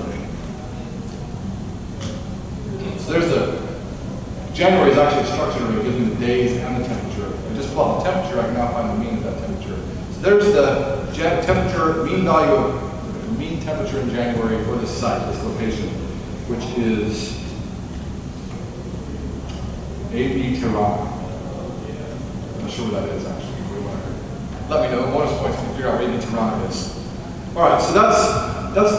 Speaker 1: So there's January is actually a structure array, gives me the days and the temperature. I just pull out the temperature, I can now find the mean of that temperature. So there's the temperature, mean value of mean temperature in January for this site, this location, which is AB Tirana. I'm not sure where that is actually. Let me know. Bonus points if you figure out where AB Tirana is. All right, so that's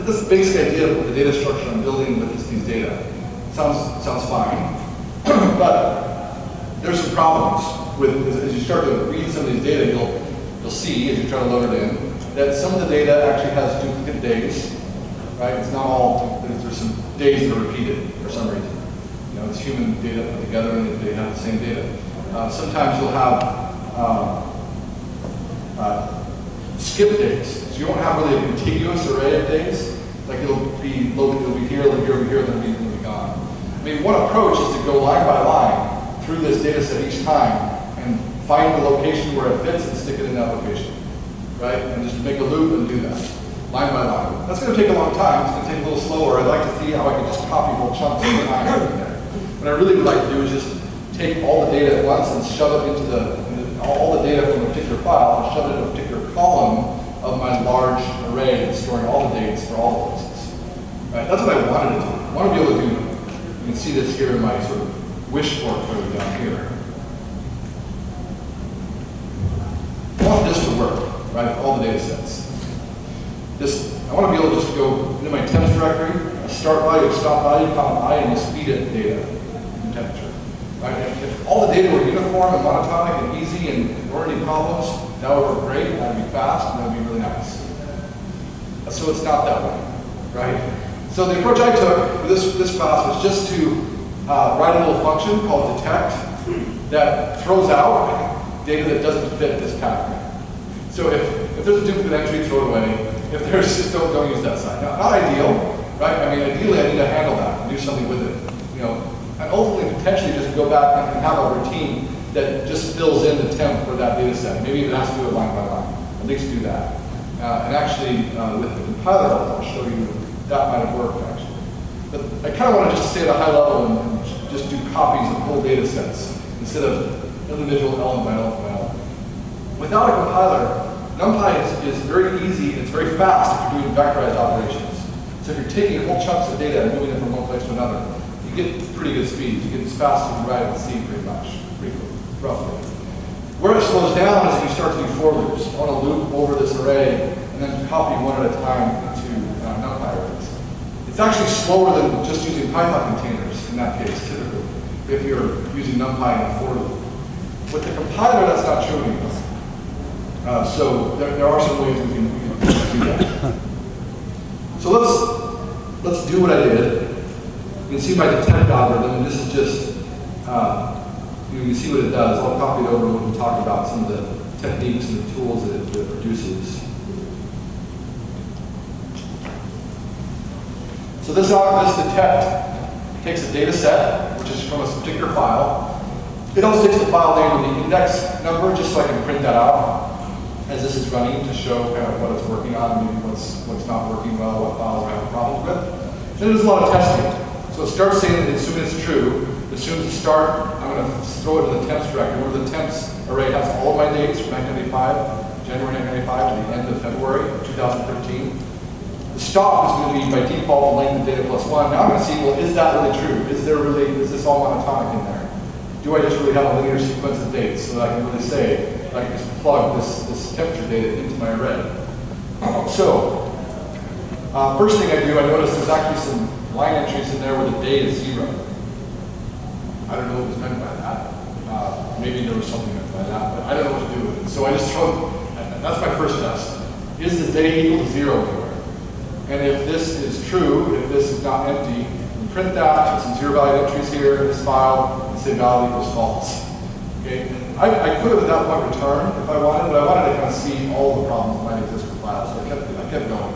Speaker 1: the basic idea of the data structure I'm building with these data. Sounds fine, but there's some problems with as you start to read some of these data. You'll see as you try to load it in that some of the data actually has duplicate days. Right? It's not all. There's some days that are repeated for some reason. You know, it's human data put together and they have the same data. Sometimes you'll have skip days. So you won't have really a contiguous array of days. Like it'll be loaded, it'll be here, it'll be here, it'll be here, then it'll be gone. I mean, one approach is to go line by line through this data set each time and find the location where it fits and stick it in that location. Right? And just make a loop and do that. Line by line. That's going to take a long time. It's going to take a little slower. I'd like to see how I can just copy whole chunks of time in there. What I really would like to do is just take all the data at once and shove it into all the data from a particular file and shove it in a particular column of my large array that's storing all the dates for all the places. Right? That's what I wanted to do. I want to be able to do. You can see this here in my sort of wish for code down here. I want this to work, right? All the data sets. I want to be able to just go into my temps directory, a start value, a stop value, comma I, and just feed it data and temperature. Right? If all the data were uniform and monotonic and easy and there weren't any problems, that would work great, that would be fast, and that would be really nice. So it's not that way, right? So the approach I took for this class was just to write a little function called detect that throws out data that doesn't fit this pattern. So if there's a duplicate entry, throw it away. If there's just don't use that side. Now, not ideal, right? I mean, ideally, I need to handle that and do something with it. You know, and ultimately, potentially, just go back and have a routine that just fills in the temp for that data set. Maybe even has to do it line by line. At least do that. And actually, with the compiler, I'll show you that might have worked actually. But I kind of want to just stay at a high level and just do copies of whole data sets instead of individual element by element by element. without a compiler, NumPy is very easy and it's very fast if you're doing vectorized operations. So if you're taking whole chunks of data and moving them from one place to another, you get pretty good speeds. You get as fast as you can write it in C pretty much, roughly. Where it slows down is if you start to do for loops. I want to loop over this array and then copy one at a time into NumPy arrays. It's actually slower than just using Python containers in that case, typically, if you're using NumPy in a for loop. With the compiler, that's not true anymore. So there are some ways we can do that. So let's do what I did. You can see my detect algorithm. This is just, you can see what it does. I'll copy it over and we can talk about some of the techniques and the tools that it produces. So this detect takes a data set, which is from a particular file. It also takes the file name and the index number, just so I can print that out as this is running to show kind of what it's working on, maybe what's not working well, what files I have problems with. Then there's a lot of testing. So it starts saying that as soon as it's true, as soon as it starts, I'm going to throw it in the temps directory, where the temps array has all of my dates from 1995, January 1995 to the end of February of 2013. The stop is going to be by default length of data plus 1. Now I'm going to see, well, is that really true? Is this all monotonic in there? Do I just really have a linear sequence of dates so that I can really say, I can just plug this temperature data into my array? So, first thing I do, I notice there's actually some line entries in there where the day is 0. I don't know what was meant by that. Maybe there was something meant by that, but I don't know what to do with it. So I just throw, that's my first test. Is the day equal to 0 anywhere? And if this is true, if this is not empty, we print that, put some 0 value entries here in this file, and say value equals false. Okay? And I could have at that point returned if I wanted, but I wanted to kind of see all the problems that might exist with files, so I kept going.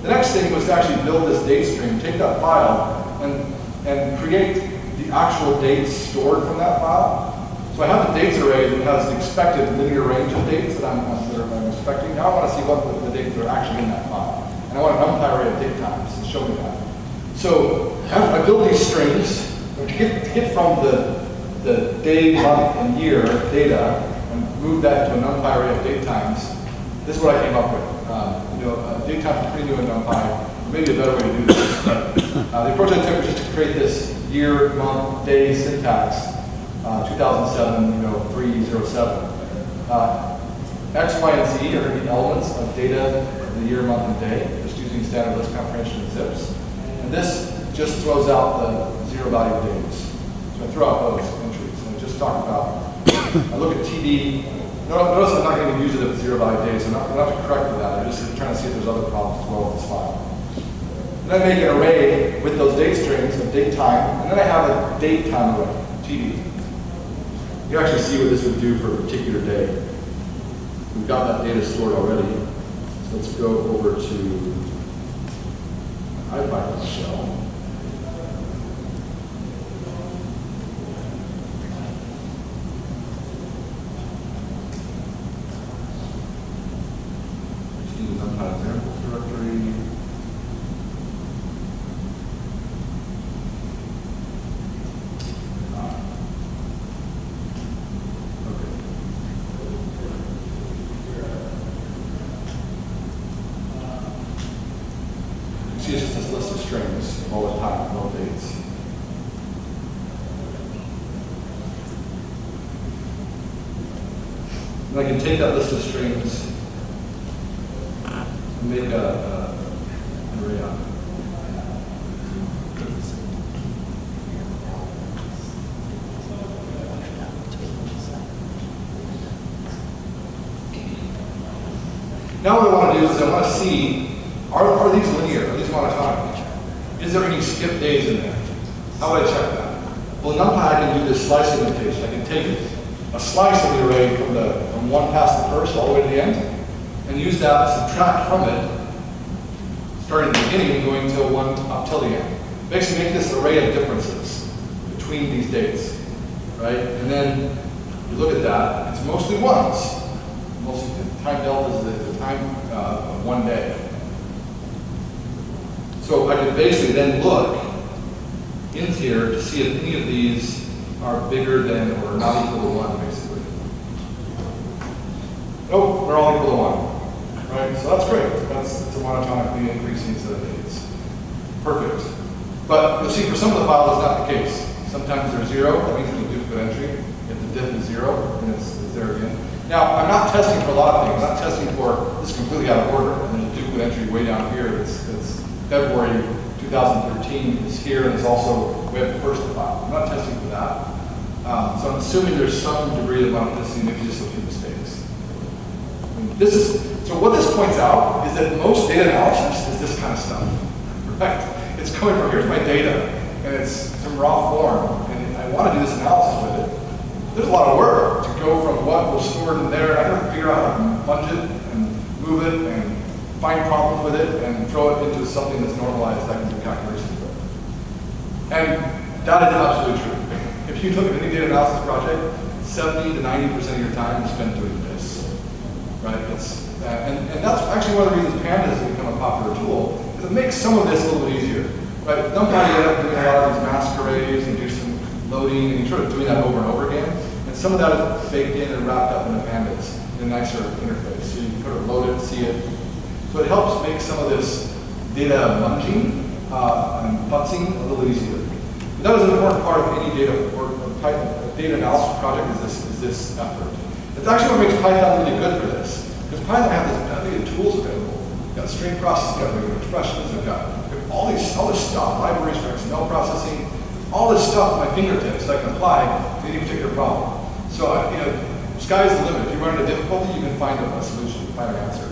Speaker 1: The next thing was to actually build this date stream, take that file, and create the actual dates stored from that file. So I have the dates array that has the expected linear range of dates that I'm expecting. Now I want to see what the dates are actually in that file. And I want a NumPy array of date times to show me that. So I build these strings to get from the day, month, and year data and move that to a NumPy array of date times. This is what I came up with. Date time is pretty new in NumPy. Maybe a better way to do this. The approach I took was just to create this year, month, day syntax. 2007, 307. X, Y, and Z are going to be elements of data of the year, month, and day, just using standard list comprehension and zips. And this just throws out the 0 value days. So I throw out those entries. And I just talk about, I look at TD. Notice I'm not going to use it at 0 value days. I'm not going to correct for that. I'm just trying to see if there's other problems as well with this file. And then I make an array with those date strings of date time. And then I have a date time array, TD. You can actually see what this would do for a particular day. We've got that data stored already. So let's go over to IPython shell. Just use NumPy examples directory. It's just this list of strings all the time, no dates. And I can take that list of strings and make an array out of it. Now what I want to do is I want to see, are these linear? Are these monotonic? Is there any skip days in there? How would I check that? Well, in NumPy I can do this slicing notation. I can take a slice of the array from one past the first all the way to the end, and use that to subtract from it, starting at the beginning and going till one up till the end. Basically make this array of differences between these dates, right? And then you look at that, it's mostly ones. Mostly the time delta is the time of one day. So I can basically then look in here to see if any of these are bigger than or not equal to 1, basically. monotonically increasing instead of dates. Perfect. But you'll see for some of the files, it's not the case. Sometimes they're 0, that means it's a duplicate entry. If the diff is 0, then it's there again. Now, I'm not testing for a lot of things. I'm not testing for this is completely out of order, and there's a duplicate entry way down here that's February 2013 is here, and it's also way up the first file. I'm not testing for that. So I'm assuming there's some degree of monotonicity, maybe just a few mistakes. So what this points out is that most data analysis is this kind of stuff, right? It's coming from, here's my data, and it's some raw form, and I want to do this analysis with it. There's a lot of work to go from what was stored in there. I have to figure out how to plunge it and move it and find problems with it and throw it into something that's normalized that I can do calculations with. And that is absolutely true. If you look at any data analysis project, 70 to 90% of your time is spent doing this, right? And that's actually one of the reasons Pandas has become a popular tool, is it makes some of this a little bit easier, right? NumPy, you end up doing a lot of these mask arrays and do some loading, and you're sort of doing that over and over again. And some of that is baked in and wrapped up in the Pandas in a nicer interface. So you can sort of load it, see it. So it helps make some of this data munging and futzing a little easier. But that is an important part of any data analysis project is this effort. It's actually what makes Python really good for this. Because Python has these tools available. You've got string processing, you've got regular expressions, you've got all this stuff, libraries for XML processing, all this stuff at my fingertips that I can apply to any particular problem. So, sky's the limit. If you run into difficulty, you can find a solution, find an answer.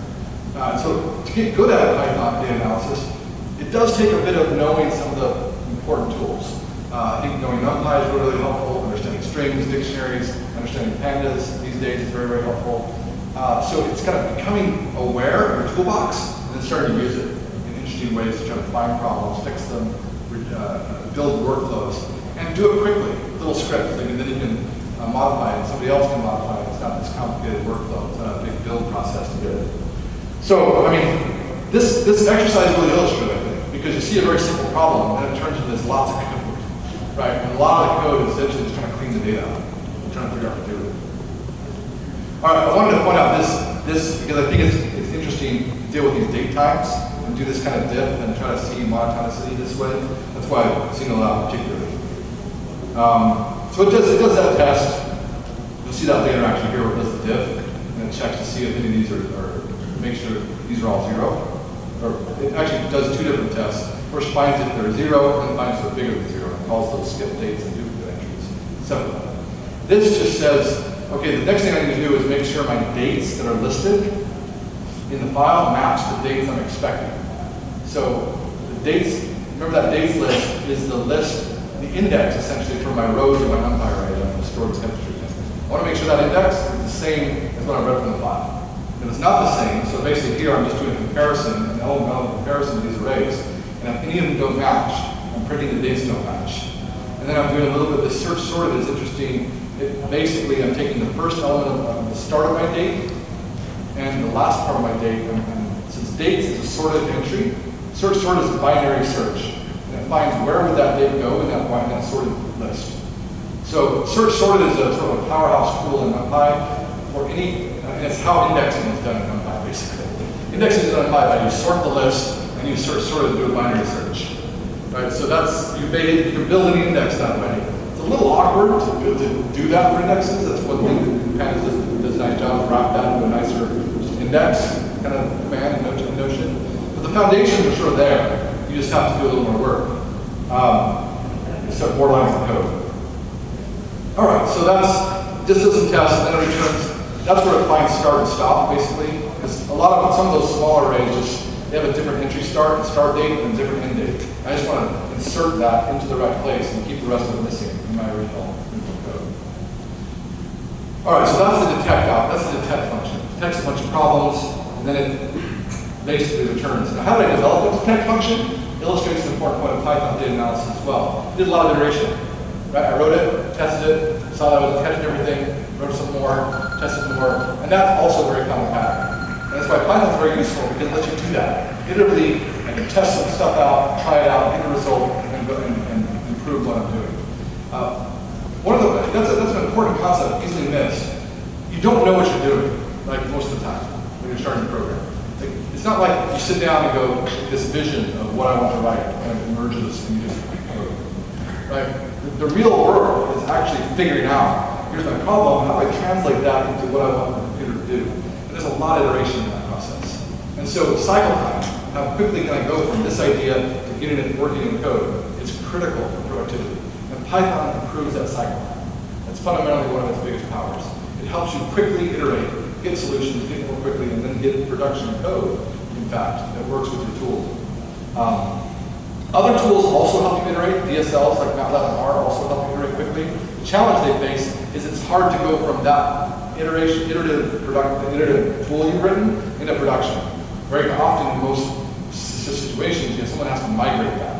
Speaker 1: So to get good at Python data analysis, it does take a bit of knowing some of the important tools. I think knowing NumPy is really helpful, understanding strings, dictionaries, understanding pandas these days is very, very helpful. So it's kind of becoming aware of your toolbox and then starting to use it in interesting ways to try to find problems, fix them, build workflows, and do it quickly, little scripts, and then you can modify it, somebody else can modify it. It's not this complicated workflow, it's not a big build process to get it. So, I mean, this exercise is really illustrative, I think, because you see a very simple problem, and then it turns into this lots of code, right? And a lot of the code is essentially just trying to clean the data out, and trying to figure out what to do with it. All right, I wanted to point out this because I think it's interesting to deal with these date times and do this kind of diff and try to see monotonicity this way. That's why I've seen a lot particularly. So it does that test. You'll see that later actually here where it does the diff, and it checks to see if any of these are make sure these are all 0. Or it actually does two different tests. First finds if they're 0, and then finds if they're bigger than 0, and calls those skip dates and duplicate entries. Separately. This just says, okay, the next thing I need to do is make sure my dates that are listed in the file match the dates I'm expecting. So the dates, remember that dates list is the list, the index essentially for my rows in my NumPy array that I'm stored temperature. I want to make sure that index is the same as what I read from the file. If it's not the same, so basically here I'm just doing a comparison, an element comparison of these arrays, and if any of them don't match, I'm printing the dates don't match. And then I'm doing a little bit of the search sorted is interesting. Basically, I'm taking the first element of the start of my date and the last part of my date, and since dates is a sorted entry, search sorted is a binary search, and it finds where would that date go in that sorted list. So search sorted is a sort of a powerhouse tool in NumPy for any, and it's how indexing is done in NumPy basically. Indexing is done in NumPy by you sort the list and you search sorted to do a binary search. Right? So that's, you can build an index that way. It's a little awkward to do that for indexes. That's one thing that Pandas does a nice job of wrap that into a nicer index kind of command and notion. But the foundations are sort of there. You just have to do a little more work. Except more lines of code. All right, so this does some tests, and then it returns. That's where it finds start and stop, basically. Because some of those smaller arrays they have a different entry start and start date and a different end date. I just want to insert that into the right place and keep the rest of it missing in my original code. All right, so that's the detect out. That's the detect function. It detects a bunch of problems, and then it basically returns. Now, how did I develop the detect function? Illustrates an important point of Python data analysis as well. Did a lot of iteration. Right? I wrote it, tested it, saw that I was catching everything, wrote some more, tested more, and that's also a very common pattern. And that's why Python is very useful because it lets you do that. Iteratively, I can test some stuff out, try it out, get a result, and improve what I'm doing. That's an important concept, easily missed. You don't know what you're doing, like most of the time when you're starting a program. It's not like you sit down and go, this vision of what I want to write kind of emerges and you just code. Right? The real work is actually figuring out, here's my problem, how do I translate that into what I want the computer to do? And there's a lot of iteration in that process. And so cycle time, how quickly can I go from this idea to getting it working in code, is critical for productivity. And Python improves that cycle time. That's fundamentally one of its biggest powers. It helps you quickly iterate, get solutions, get more quickly, and then get production code, in fact, that works with your tools. Other tools also help you iterate. DSLs like MATLAB and R also help you iterate quickly. The challenge they face is it's hard to go from that iterative tool you've written into production. Very often in most situations, someone has to migrate that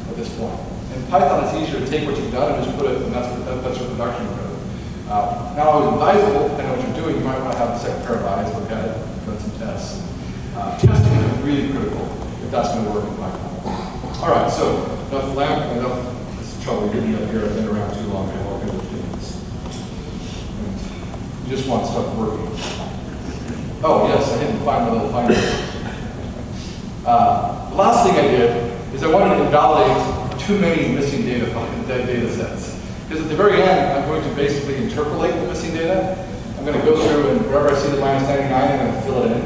Speaker 1: at this point. In Python, it's easier to take what you've done and just put it, and that's your production code. Not always advisable, depending on what you're doing. You might want to have a second pair of eyes, look at it, run some tests. Testing is really critical if that's going to work in Python. All right, so enough lamp, enough trouble getting up here. I've been around too long. I have all kinds of things. You just want stuff working. Oh yes, I didn't find my little finder. The last thing I did is I wanted to invalidate too many missing data sets. Because at the very end, I'm going to basically interpolate the missing data. I'm going to go through and wherever I see the -99, I'm going to fill it in.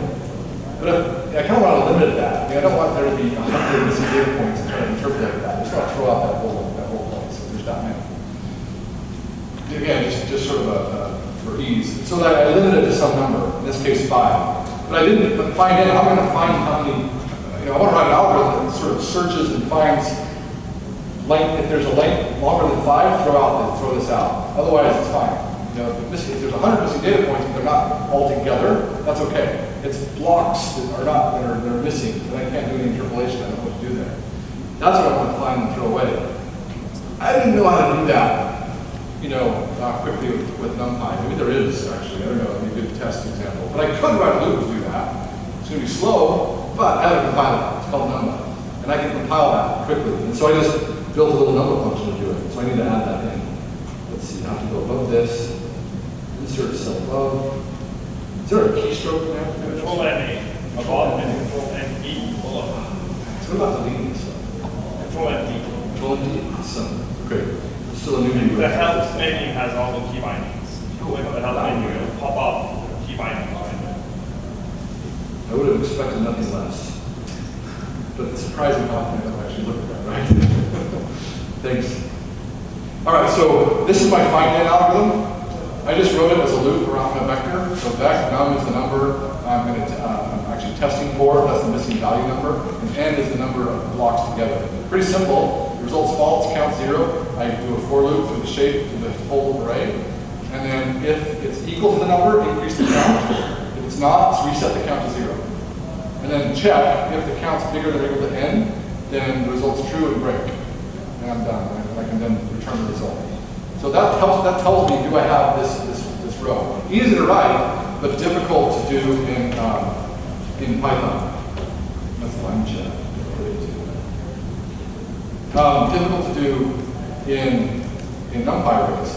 Speaker 1: But I kind of want to limit that. I don't want there to be 100 missing data points and try to interpolate that. I just want to throw out that whole place. So there's that many. Again, just sort of for ease. So that I limited it to some number, in this case 5. But I didn't find in, I'm going to find how many, I want to write an algorithm that sort of searches and finds length. If there's a length longer than 5, throw this out. Otherwise, it's fine. If there's 100 missing data points and they're not all together, that's okay. It's blocks that are missing, and I can't do any interpolation. I don't know what to do there. That's what I want to find and throw away. I didn't know how to do that, quickly with NumPy. Maybe there is actually. I don't know. It'd be a good test example. But I could write a loop to do that. It's going to be slow, but I have to compile it. It's called NumPy, and I can compile that quickly. And so I just built a little number function to do it. So I need to add that in. Let's see. I have to go above this. Insert cell above. Is there a keystroke in there?
Speaker 3: Control N8. Control N, Control N-E.
Speaker 1: So what about deleting stuff?
Speaker 3: Control N-D.
Speaker 1: Control D. Awesome. Great. There's still a new menu.
Speaker 3: The help menu has all the key bindings. Click on the help menu, it'll pop up key bindings.
Speaker 1: I would have expected nothing less. But it's surprising how often I've actually looked at that, right? Thanks. All right, so this is my find-in algorithm. I just wrote it as a loop around a vector. So vec num is the number I'm actually testing for. That's the missing value number. And n is the number of blocks together. Pretty simple. The result's false, count 0. I do a for loop through the shape to the whole array. And then if it's equal to the number, increase the count. If it's not, reset the count to 0. And then check if the count's bigger than or equal to n, then the result's true and break. And I'm done. And I can then return the result. So that tells me, do I have this row? Easy to write, but difficult to do in Python. That's line check. Difficult to do in NumPy arrays.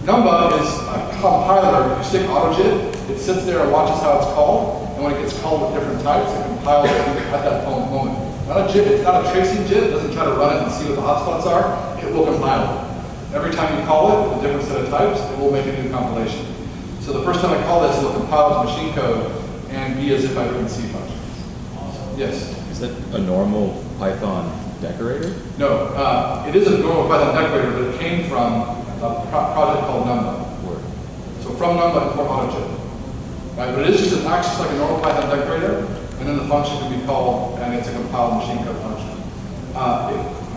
Speaker 1: Numba is a compiler. You stick AutoJIT, it sits there and watches how it's called, and when it gets called with different types, it compiles it at that moment. Not a JIT, it's not a tracing JIT, it doesn't try to run it and see what the hotspots are, it will compile it. Every time you call it, a different set of types, it will make a new compilation. So the first time I call this, it will compile to machine code and be as if I'd written C functions. Yes?
Speaker 6: Is that a normal Python decorator?
Speaker 1: No, it is a normal Python decorator, but it came from a project called Numba. So from Numba, it's more AutoJIT. Right? But it is just acts just like a normal Python decorator, and then the function can be called, and it's a compiled machine code function.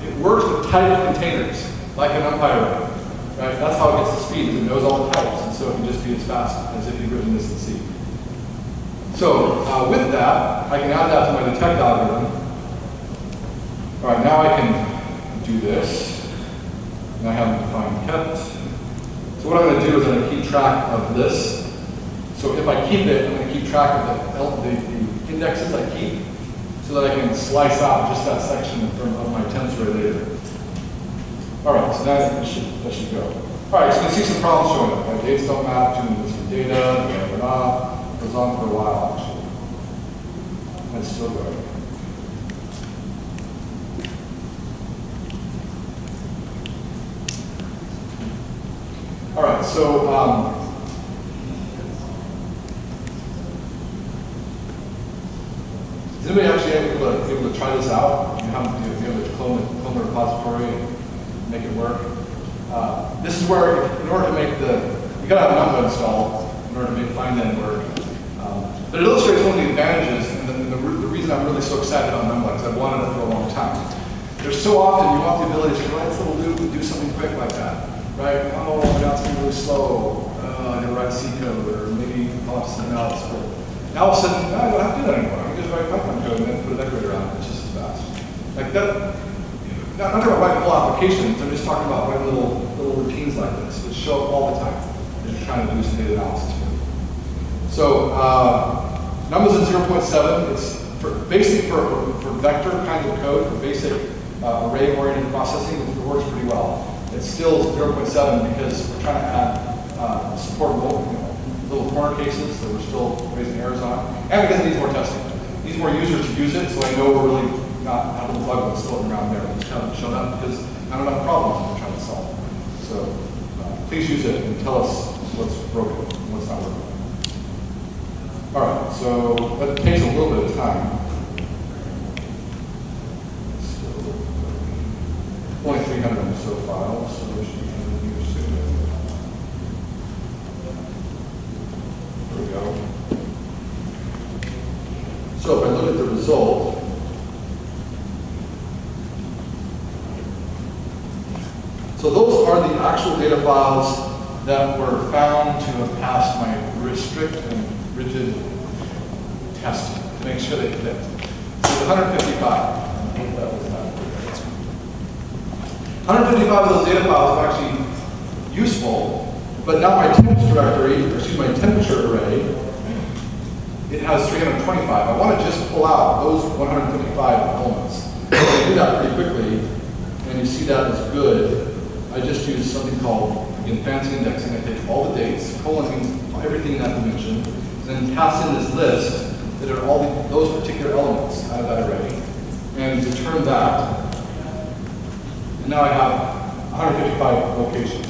Speaker 1: It works with typed containers, like an NumPy array. Right? That's how it gets the speed, it knows all the types, and so it can just be as fast as if you'd written this in C. So with that, I can add that to my detect algorithm. All right, now I can do this. And I haven't defined kept. So what I'm going to do is I'm going to keep track of this. So if I keep it, I'm going to keep track of the indexes I keep, so that I can slice out just that section of my tensor later. All right, so that should go. All right, so you can see some problems showing up. Right? Dates don't map to missing data, blah, blah, blah. It goes on for a while, actually. It's still going. All right, so is anybody actually able to try this out? You have to be able to clone the repository and make it work. This is where, in order to make you gotta have Numba installed in order to make find-then work. But it illustrates one of the advantages, and the reason I'm really so excited about Numba is I've wanted it for a long time. There's so often you want the ability to write this little loop and do something quick like that, right? Oh, now it's really slow. I gotta write C code, or maybe I'll have something else. But now all of a sudden, I don't have to do that anymore. I can just write Python code and then put a decorator on it. It's just as fast. Like that. Not talking about writing whole applications. I'm just talking about writing little routines like this, which show up all the time as you're trying to do some data analysis here. So Numba's in 0.7. It's basically for vector kind of code, for basic array-oriented processing. It works pretty well. It's still 0.7 because we're trying to add support little corner cases that we're still raising errors on, and because it needs more testing. It needs more users to use it, so I know we're really not having a bug that's floating around there. It's kind of shown up because not enough problems we're trying to solve. So please use it and tell us what's broken and what's not working. All right, so that takes a little bit of time. Only 300 or so files, so we should be able to soon. There we go. So if I look at the result, so those are the actual data files that were found to have passed my strict and rigid testing to make sure they fit. So 155. I think that was not 155 of those data files are actually useful, but now my temps directory, or excuse me, my temperature array, it has 325. I want to just pull out those 155 elements. I do that pretty quickly, and you see that is good. I just use something called, again, fancy indexing. I take all the dates, colon means everything in that dimension, then pass in this list that are all those particular elements out of that array, and return that. And now I have 155 locations.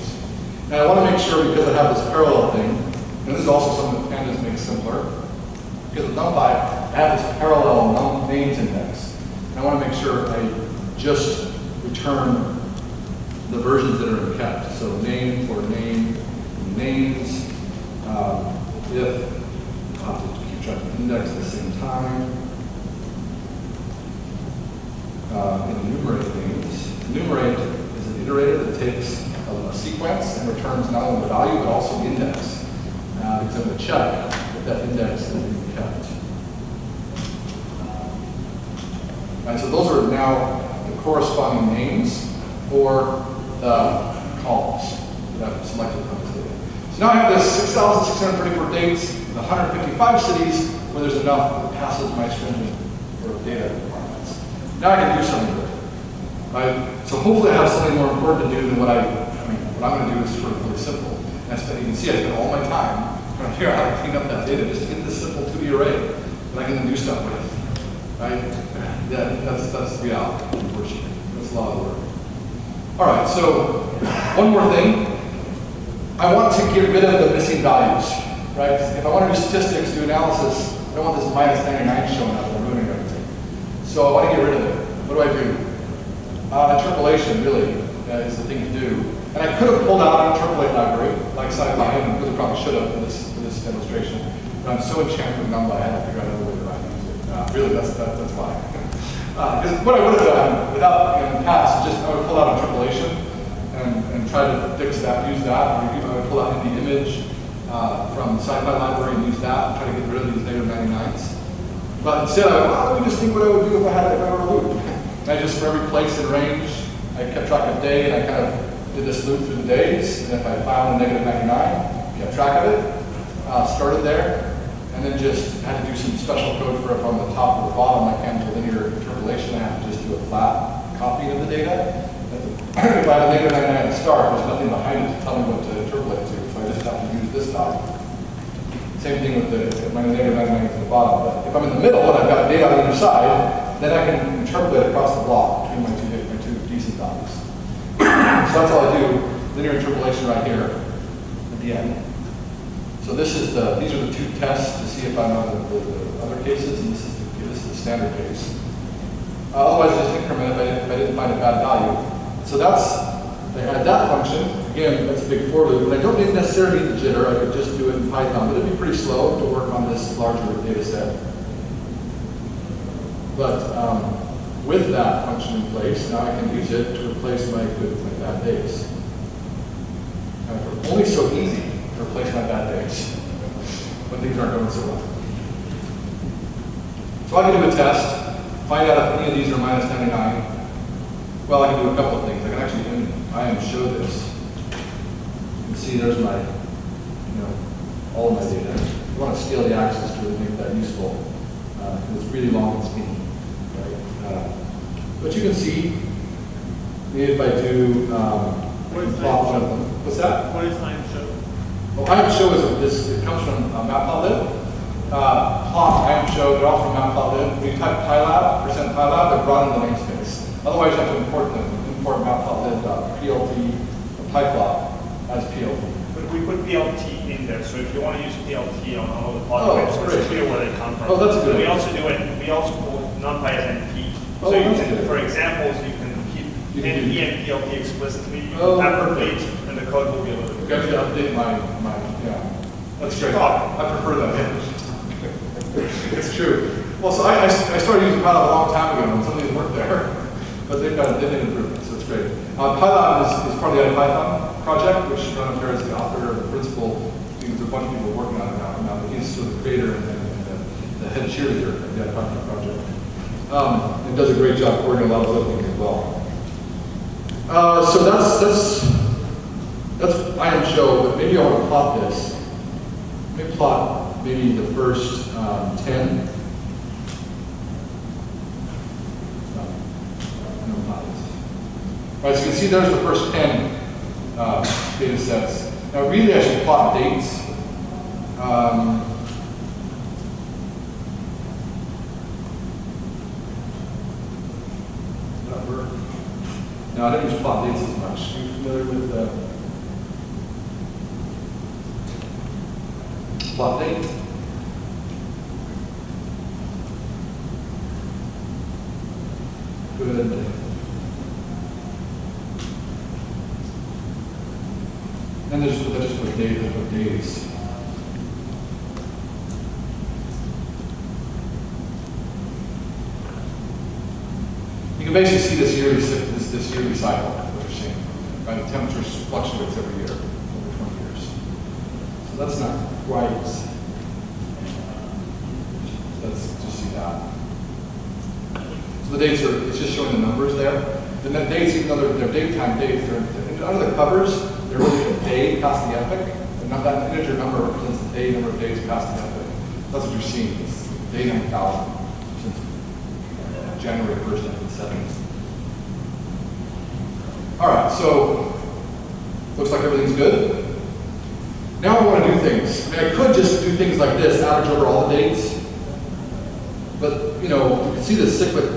Speaker 1: Now I want to make sure, because I have this parallel thing, and this is also something that pandas makes simpler, because with NumPy, I have this parallel names index. And I want to make sure I just return the versions that are kept. So name for name, names, if, I'll have to keep track of index at the same time. Enumerate names. Enumerate is an iterator that takes a sequence and returns not only the value, but also the index. Because I'm going to check if that index is being kept. And so those are now the corresponding names for the columns that I've selected from this data. So now I have this 6,634 dates, the 155 cities where there's enough that passes my stringent data requirements. Now I can do something with it. Right? So hopefully I have something more important to do than what I'm going to do is sort of really simple. And you can see I spent all my time trying to figure out how to clean up that data just to get this simple 2D array that I can do stuff with. Right? Yeah, that's the reality, unfortunately. That's a lot of work. All right, so one more thing. I want to get rid of the missing values, right? If I want to do statistics, do analysis, I don't want this minus 99 showing up and ruining everything. So I want to get rid of it. What do I do? Interpolation, really, is the thing to do. And I could have pulled out an interpolate library, like SciPy, and really probably should have for this demonstration. But I'm so enchanted with NumPy, I had to figure out another way to use it. Really, that's why. Because what I would have done without in the past is just I would pull out interpolation and try to fix that, use that. Or I would pull out the image from the SciPy library and use that and try to get rid of these negative 99s. But instead, let me just think what I would do if I were a loop. And I just, for every place in range, I kept track of day, and I kind of did this loop through the days. And if I found a negative 99, kept track of it, started there, and then just had to do some special code for it from the top or the bottom. I can't do linear interpolation. I have to just do a flat copy of the data. If I have a negative 99 at the start, there's nothing behind it to tell me what to interpolate to, so I just have to use this value. Same thing with the negative 99 at the the bottom. But if I'm in the middle and I've got data on either side, then I can interpolate across the block between my two decent values. So that's all I do. Linear interpolation right here at the end. So these are the two tests to see if I know the other cases, and this is the standard case. Otherwise, just increment if I didn't find a bad value. So they had that function. Again, that's a big for loop. And I don't necessarily need the jitter. I could just do it in Python, but it'd be pretty slow to work on this larger data set. But with that function in place, now I can use it to replace my good with my bad days. And it's only so easy to replace my bad days when things aren't going so well. So I can do a test, find out if any of these are minus 99. Well, I can do a couple of things. I can actually IAM show this. You can see there's my, all of my data. I want to scale the axis to really make that useful. It's really long and skinny. Right? But you can see, maybe if I do plot one of them. What's that?
Speaker 2: What is IAM show?
Speaker 1: Well, IAM show it comes from Matplotlib. Plot, IAM show, they're all from Matplotlib. When you type PyLab, %PyLab, they're brought into the namespace. Otherwise, you have to import matplotlib.plt pyplot as PLT.
Speaker 3: But we put PLT in there, so if you want to use PLT on all the
Speaker 1: Oh,
Speaker 3: plot
Speaker 1: that's
Speaker 3: types,
Speaker 1: great.
Speaker 3: it's clear where they come from.
Speaker 1: Oh, that's a good
Speaker 3: We
Speaker 1: idea.
Speaker 3: also do it. We also call NumPy as NP.
Speaker 1: Oh,
Speaker 3: So you
Speaker 1: that's
Speaker 3: can,
Speaker 1: good.
Speaker 3: for examples, you can keep
Speaker 1: You can
Speaker 3: NP
Speaker 1: do-
Speaker 3: and PLT explicitly. You
Speaker 1: Oh,
Speaker 3: can abrogate, and the code will be a little bit.
Speaker 1: Got to update yeah. That's great.
Speaker 3: Talk.
Speaker 1: I prefer that. It's true. Well, so I started using Pylab a long time ago, and some of these weren't there, but they've improvements, so it's great. Pylab is part of the IPython project, which Ron Ampere is the author and the principal. There's a bunch of people working on it now, but he's sort of the creator and the head cheerleader of the IPython project. And does a great job coordinating a lot of other things as well. So that's IAM show, but maybe I want to plot this. Let me plot maybe the first 10. No, not this. All right, so you can see there's the first 10 data sets. Now, really, I should plot dates. That work? No, I didn't use plot dates as much. Are you familiar with plot date? Good. And I just put days. You can basically see this yearly cycle that we're seeing. Right? The temperature fluctuates every year over 20 years. So that's not quite. Let's just see that. So the dates it's just showing the numbers there. The dates, even though they're daytime dates, they're under the covers, they're really a day past the epoch. And that integer number represents the day number of days past the epoch. That's what you're seeing. It's day number 1,000 since January 1st, 1970. All right, so looks like everything's good. Now I want to do things. I mean, I could just do things like this, average over all the dates. But you can see the cyclic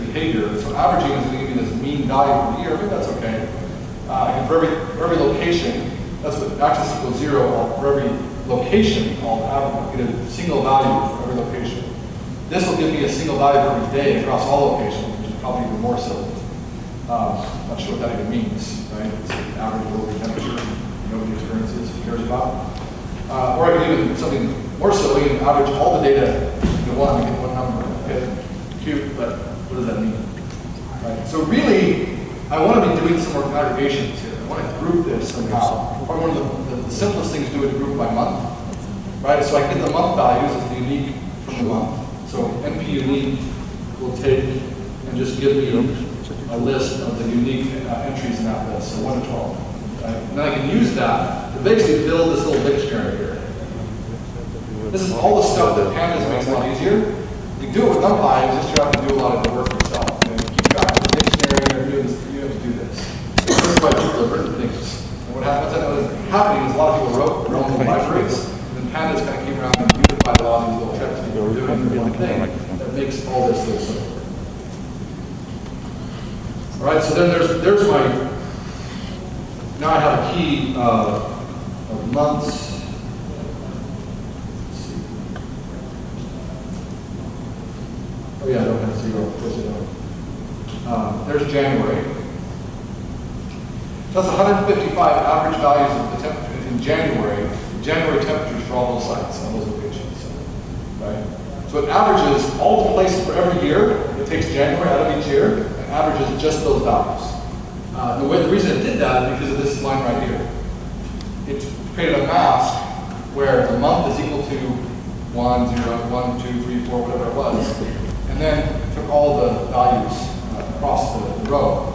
Speaker 1: behavior. So averaging is going to give me this mean value for the year. I think that's okay. And for every location, that's what axis equals 0. For every location, I'll get a single value for every location. This will give me a single value for every day across all locations, which is probably even more so. Not sure what that even means, right? It's an average local temperature nobody experiences, cares about. Or I can even something more so, we can average all the data into one and get one number. Okay, cute, but what does that mean? Right. So really, I want to be doing some more aggregations here. I want to group this somehow. Probably one of the simplest things to do is group by month. Right. So I can get the month values as the unique from the month. So NP unique will take and just give me a list of the unique entries in that list, so 1 to 12. Right? And then I can use that to basically build this little dictionary here. This is all the stuff that Pandas makes a lot easier. You can do it with NumPy, it's just you have to do a lot of the work yourself. And keep track of the dictionary, you have to do this. This is why people have written things. And what's happening is a lot of people wrote their own little libraries, and then Pandas kind of came around and unified a lot of these little tricks. into one thing that makes all this look simple. All right, so then there's my, now I have a key of months. Let's see. Oh yeah, I don't have 0, of course I don't. There's January. So that's 155 average values of the temperature in January temperatures for all those sites, all those locations, right? So it averages all the places for every year. It takes January out of each year and averages just those values. The reason it did that is because of this line right here. It created a mask where the month is equal to 1, 0, 1, 2, 3, 4, whatever it was, and then took all the values across the row.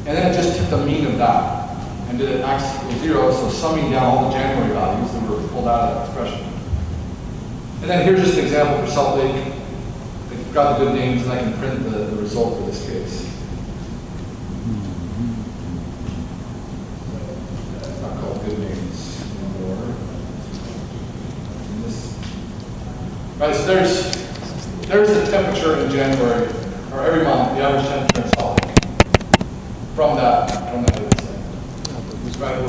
Speaker 1: And then it just took the mean of that and did it x equals 0, so summing down all the January values that were pulled out of that expression. And then here's just an example for Salt Lake. I've got the good names, and I can print the result for this case. It's not called good names anymore. Right, so there's the temperature in January, or every month, the average temperature in Salt Lake. From that data set. Right.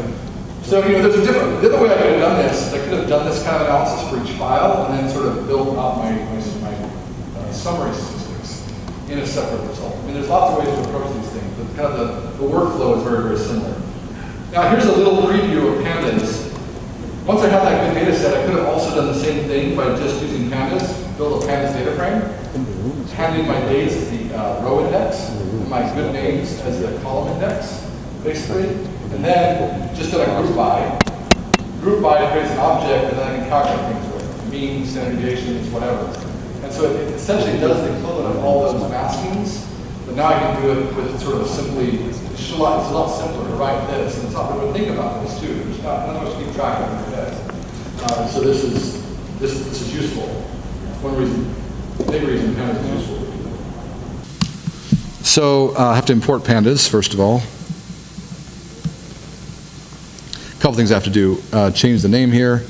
Speaker 1: So, there's a different, the other way I could have done this, I could have done this kind of analysis for each file and then sort of built up my summary statistics in a separate result. I mean, there's lots of ways to approach these things, but kind of the workflow is very, very similar. Now, here's a little preview of pandas. Once I had that good data set, I could have also done the same thing by just using pandas, build a pandas data frame, handing my dates as the row index, and my good names as the column index, basically. And then just done a group by. Group by creates an object, and then I can calculate things with means, standard deviations, whatever. And so it essentially does the equivalent of all those maskings, but now I can do it with sort of simply, it's a lot simpler to write this, and it's not really think about this too. There's not much to keep track of in this. So this is useful. One reason, big reason pandas is useful. So I have to import pandas, first of all. A couple things I have to do. Change the name here.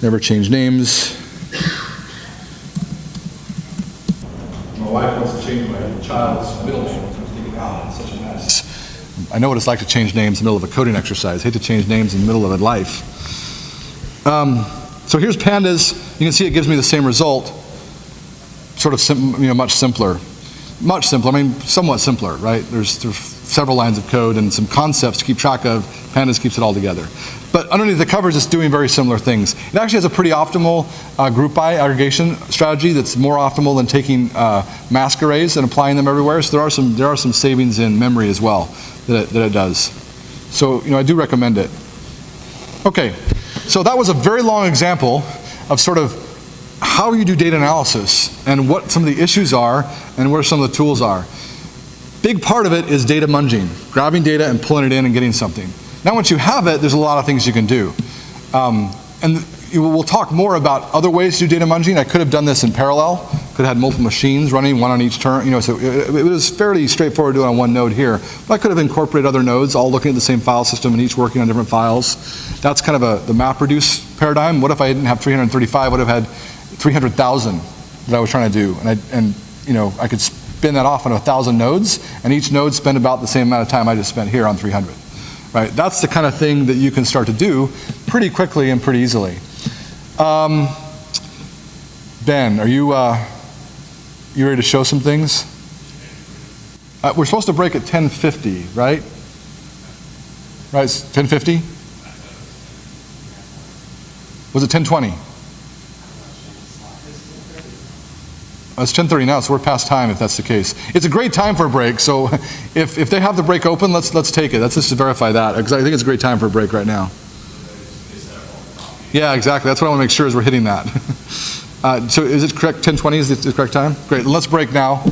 Speaker 1: Never change names. My wife wants to change my child's middle name. I'm thinking, it's such a mess. I know what it's like to change names in the middle of a coding exercise. I hate to change names in the middle of a life. So here's pandas. You can see it gives me the same result. Sort of much simpler. Much simpler, I mean, somewhat simpler, right? There's several lines of code and some concepts to keep track of. Pandas keeps it all together. But underneath the covers, it's doing very similar things. It actually has a pretty optimal group by aggregation strategy that's more optimal than taking mask arrays and applying them everywhere. So there are some savings in memory as well that it does. So I do recommend it. Okay, so that was a very long example of sort of how you do data analysis and what some of the issues are and where some of the tools are. Big part of it is data munging, grabbing data and pulling it in and getting something. Now once you have it, there's a lot of things you can do. And we'll talk more about other ways to do data munging. I could have done this in parallel. Could have had multiple machines running, one on each turn. So it was fairly straightforward doing it on one node here. But I could have incorporated other nodes, all looking at the same file system and each working on different files. That's kind of the MapReduce paradigm. What if I didn't have 335? I would have had 300,000 that I was trying to do. And I could spin that off on 1,000 nodes, and each node spend about the same amount of time I just spent here on 300. Right? That's the kind of thing that you can start to do pretty quickly and pretty easily. Ben, are you ready to show some things? We're supposed to break at 10:50, right? Right, it's 10:50? Was it 10:20? It's 10:30 now, so we're past time if that's the case. It's a great time for a break, so if they have the break open, let's take it. Let's just verify that, because I think it's a great time for a break right now. Yeah, exactly. That's what I want to make sure is we're hitting that. So is it correct? 10:20 is the correct time? Great. Let's break now.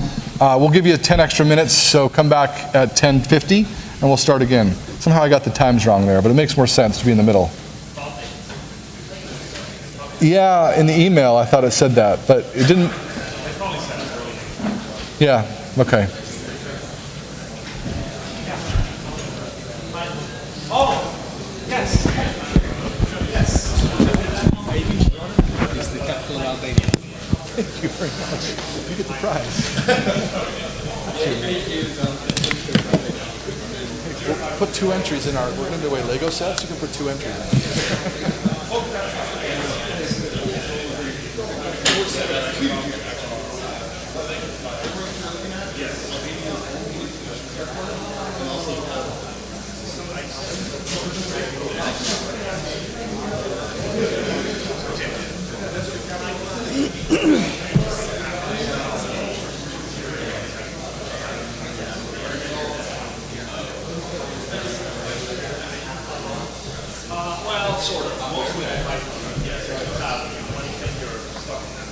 Speaker 1: We'll give you 10 extra minutes, so come back at 10:50, and we'll start again. Somehow I got the times wrong there, but it makes more sense to be in the middle. Yeah, in the email I thought it said that, but it didn't. Yeah, okay.
Speaker 3: Oh, yes. Yes.
Speaker 5: Is the capital Albania?
Speaker 7: Thank you very much. You get the prize. We'll put 2 entries in our, we're going to do away Lego sets. You can put 2 entries in.
Speaker 3: Well, sort of. Mostly I might, yes. When you think you're stuck in that.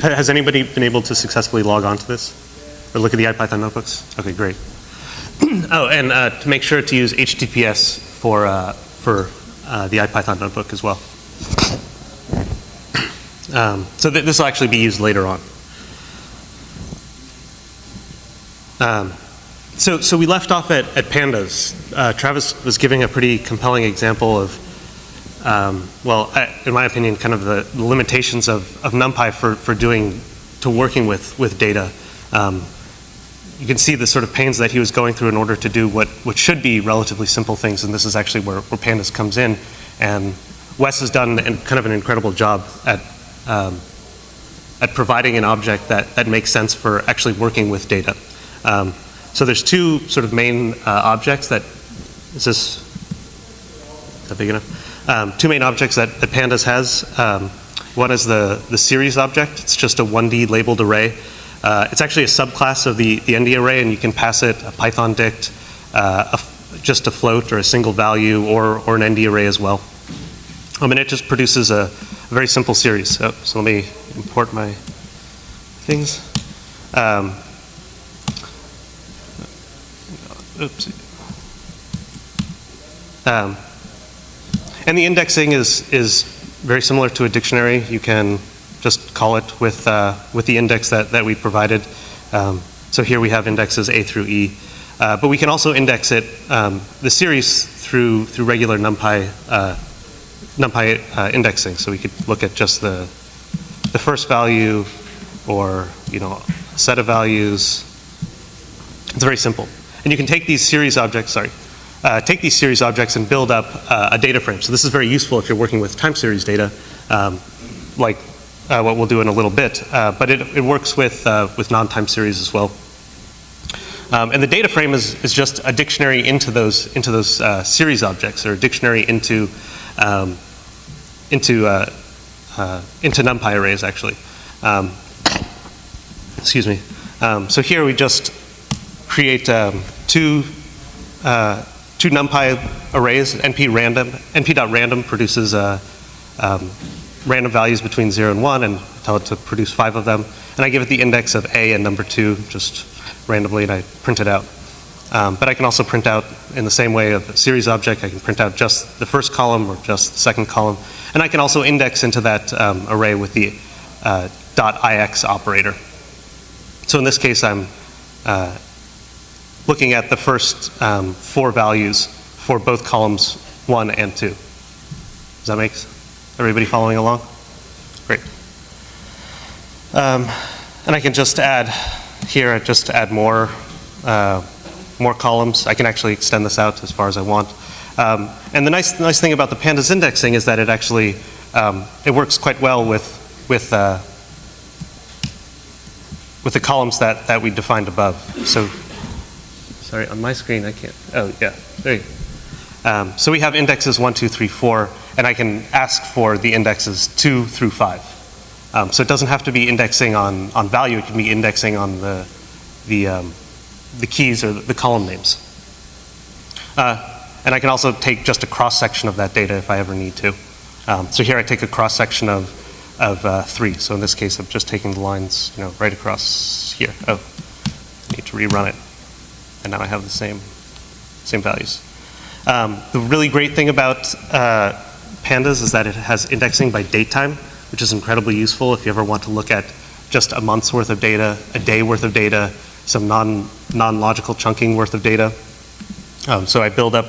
Speaker 8: Has anybody been able to successfully log on to this? Or look at the IPython notebooks? Okay, great. Oh, and to make sure to use HTTPS for the IPython notebook as well. So this will actually be used later on. So we left off at pandas. Travis was giving a pretty compelling example of, in my opinion, kind of the limitations of NumPy for working with data. You can see the sort of pains that he was going through in order to do what should be relatively simple things, and this is actually where pandas comes in. And Wes has done kind of an incredible job at providing an object that makes sense for actually working with data. So there's two sort of main objects that, is that big enough? Two main objects that Pandas has. One is the series object. It's just a 1D labeled array It's actually a subclass of the ND array, and you can pass it a Python dict, just a float or a single value, or an ND array as well. And it just produces a very simple series. So let me import my things. And the indexing is very similar to a dictionary. You can just call it with the index that we provided. So here we have indexes A through E. But we can also index it, the series through regular NumPy indexing. So we could look at just the first value, or a set of values. It's very simple. And you can take these series objects, and build up a data frame. So this is very useful if you're working with time series data, like what we'll do in a little bit. But it works with non-time series as well. And the data frame is just a dictionary into those series objects, or a dictionary into NumPy arrays, actually. Excuse me. So here we just create two NumPy arrays. np.random produces random values between 0 and 1, and tell it to produce 5 of them. And I give it the index of A and number 2, just randomly, and I print it out. But I can also print out, in the same way of a series object, I can print out just the first column or just the second column. And I can also index into that array with the .ix operator. So in this case, I'm looking at the first 4 values for both columns 1 and 2. Does that make sense? Everybody following along? Great. And I can just add here, more columns. I can actually extend this out as far as I want. And the nice thing about the pandas indexing is that it actually it works quite well with the columns that we defined above. So, sorry, on my screen I can't. Oh yeah, there you go. So we have indexes 1, 2, 3, 4, and I can ask for the indexes 2 through 5. So it doesn't have to be indexing on value. It can be indexing on the keys or the column names. And I can also take just a cross section of that data if I ever need to. So here I take a cross section of 3. So in this case, I'm just taking the lines, right across here. Oh, I need to rerun it, and now I have the same values. The really great thing about pandas is that it has indexing by date time, which is incredibly useful if you ever want to look at just a month's worth of data, a day worth of data, some non-logical chunking worth of data. So I build up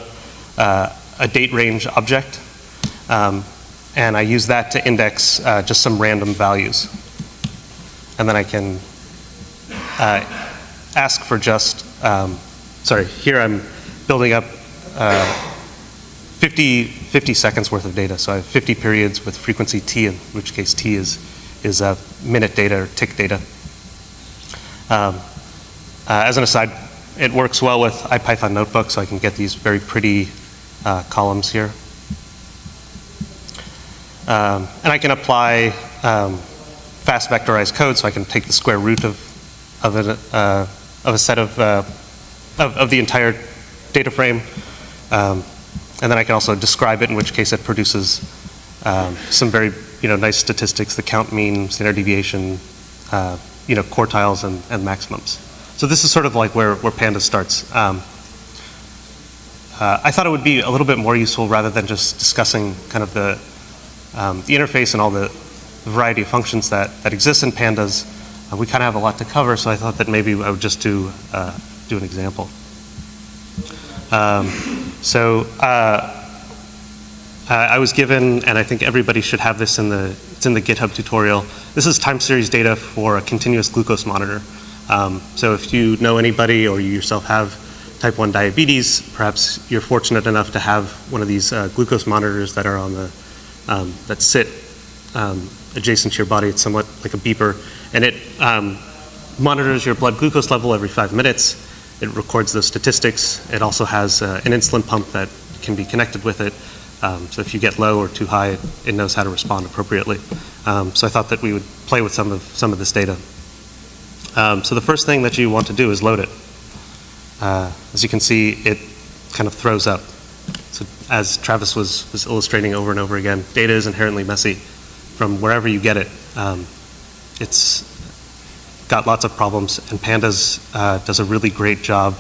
Speaker 8: a date range object, and I use that to index just some random values. And then I can ask for just, here I'm building up 50 seconds worth of data. So I have 50 periods with frequency t, in which case t is minute data or tick data. As an aside, it works well with IPython Notebook, so I can get these very pretty columns here. And I can apply fast vectorized code, so I can take the square root of a set of the entire data frame. And then I can also describe it, in which case it produces some very nice statistics, the count, mean, standard deviation, quartiles and maximums. So this is sort of like where Pandas starts. I thought it would be a little bit more useful rather than just discussing kind of the interface and all the variety of functions that exist in Pandas. We kind of have a lot to cover, so I thought that maybe I would just do an example. I was given, and I think everybody should have this it's in the GitHub tutorial. This is time series data for a continuous glucose monitor. So if you know anybody or you yourself have type 1 diabetes, perhaps you're fortunate enough to have one of these glucose monitors that are on that sit adjacent to your body. It's somewhat like a beeper, and it monitors your blood glucose level every 5 minutes. It records those statistics. It also has an insulin pump that can be connected with it. So if you get low or too high, it knows how to respond appropriately. So I thought that we would play with some of this data. So the first thing that you want to do is load it. As you can see, it kind of throws up. So as Travis was illustrating over and over again, data is inherently messy. From wherever you get it, it's got lots of problems, and Pandas does a really great job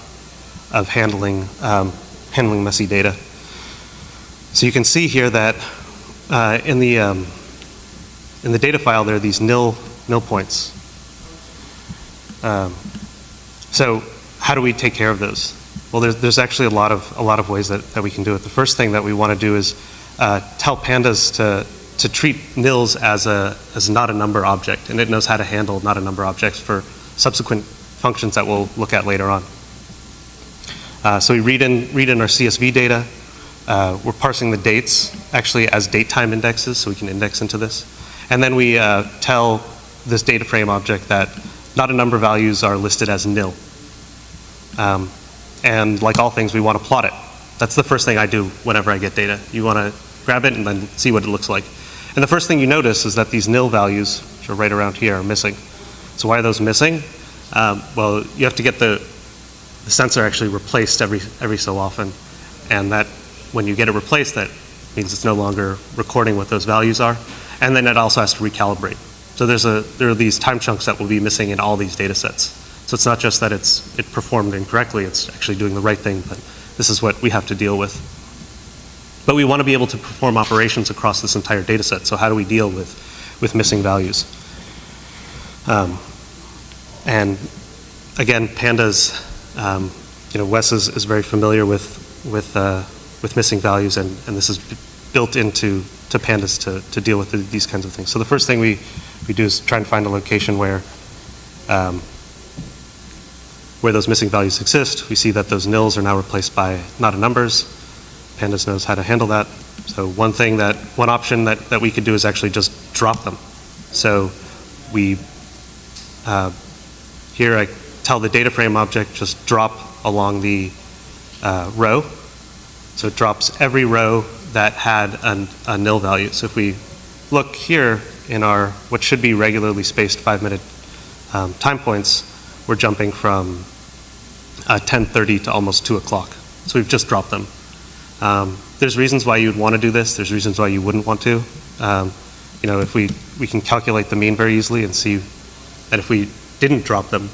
Speaker 8: of handling messy data. So you can see here that in the data file there are these nil points. So how do we take care of those? Well, there's actually a lot of ways that we can do it. The first thing that we want to do is tell Pandas to treat nils as not a number object, and it knows how to handle not a number objects for subsequent functions that we'll look at later on. So we read in our CSV data. We're parsing the dates actually as date time indexes, so we can index into this. And then we tell this data frame object that not a number values are listed as nil. And like all things, we want to plot it. That's the first thing I do whenever I get data. You want to grab it and then see what it looks like. And the first thing you notice is that these nil values, which are right around here, are missing. So why are those missing? Well, you have to get the sensor actually replaced every so often. And that when you get it replaced, that means it's no longer recording what those values are. And then it also has to recalibrate. So there are these time chunks that will be missing in all these data sets. So it's not just that it performed incorrectly, it's actually doing the right thing, but this is what we have to deal with. But we want to be able to perform operations across this entire data set. So how do we deal with missing values? And again, Pandas, Wes is very familiar with missing values, and this is built into Pandas to deal with these kinds of things. So the first thing we do is try and find a location where those missing values exist. We see that those nils are now replaced by not a numbers. Pandas knows how to handle that. So one option that we could do is actually just drop them. So we, here I tell the data frame object just drop along the row. So it drops every row that had a nil value. So if we look here in our, what should be regularly spaced 5-minute time points, we're jumping from 10:30 to almost 2 o'clock. So we've just dropped them. There's reasons why you'd want to do this. There's reasons why you wouldn't want to. If we can calculate the mean very easily and see that if we didn't drop them,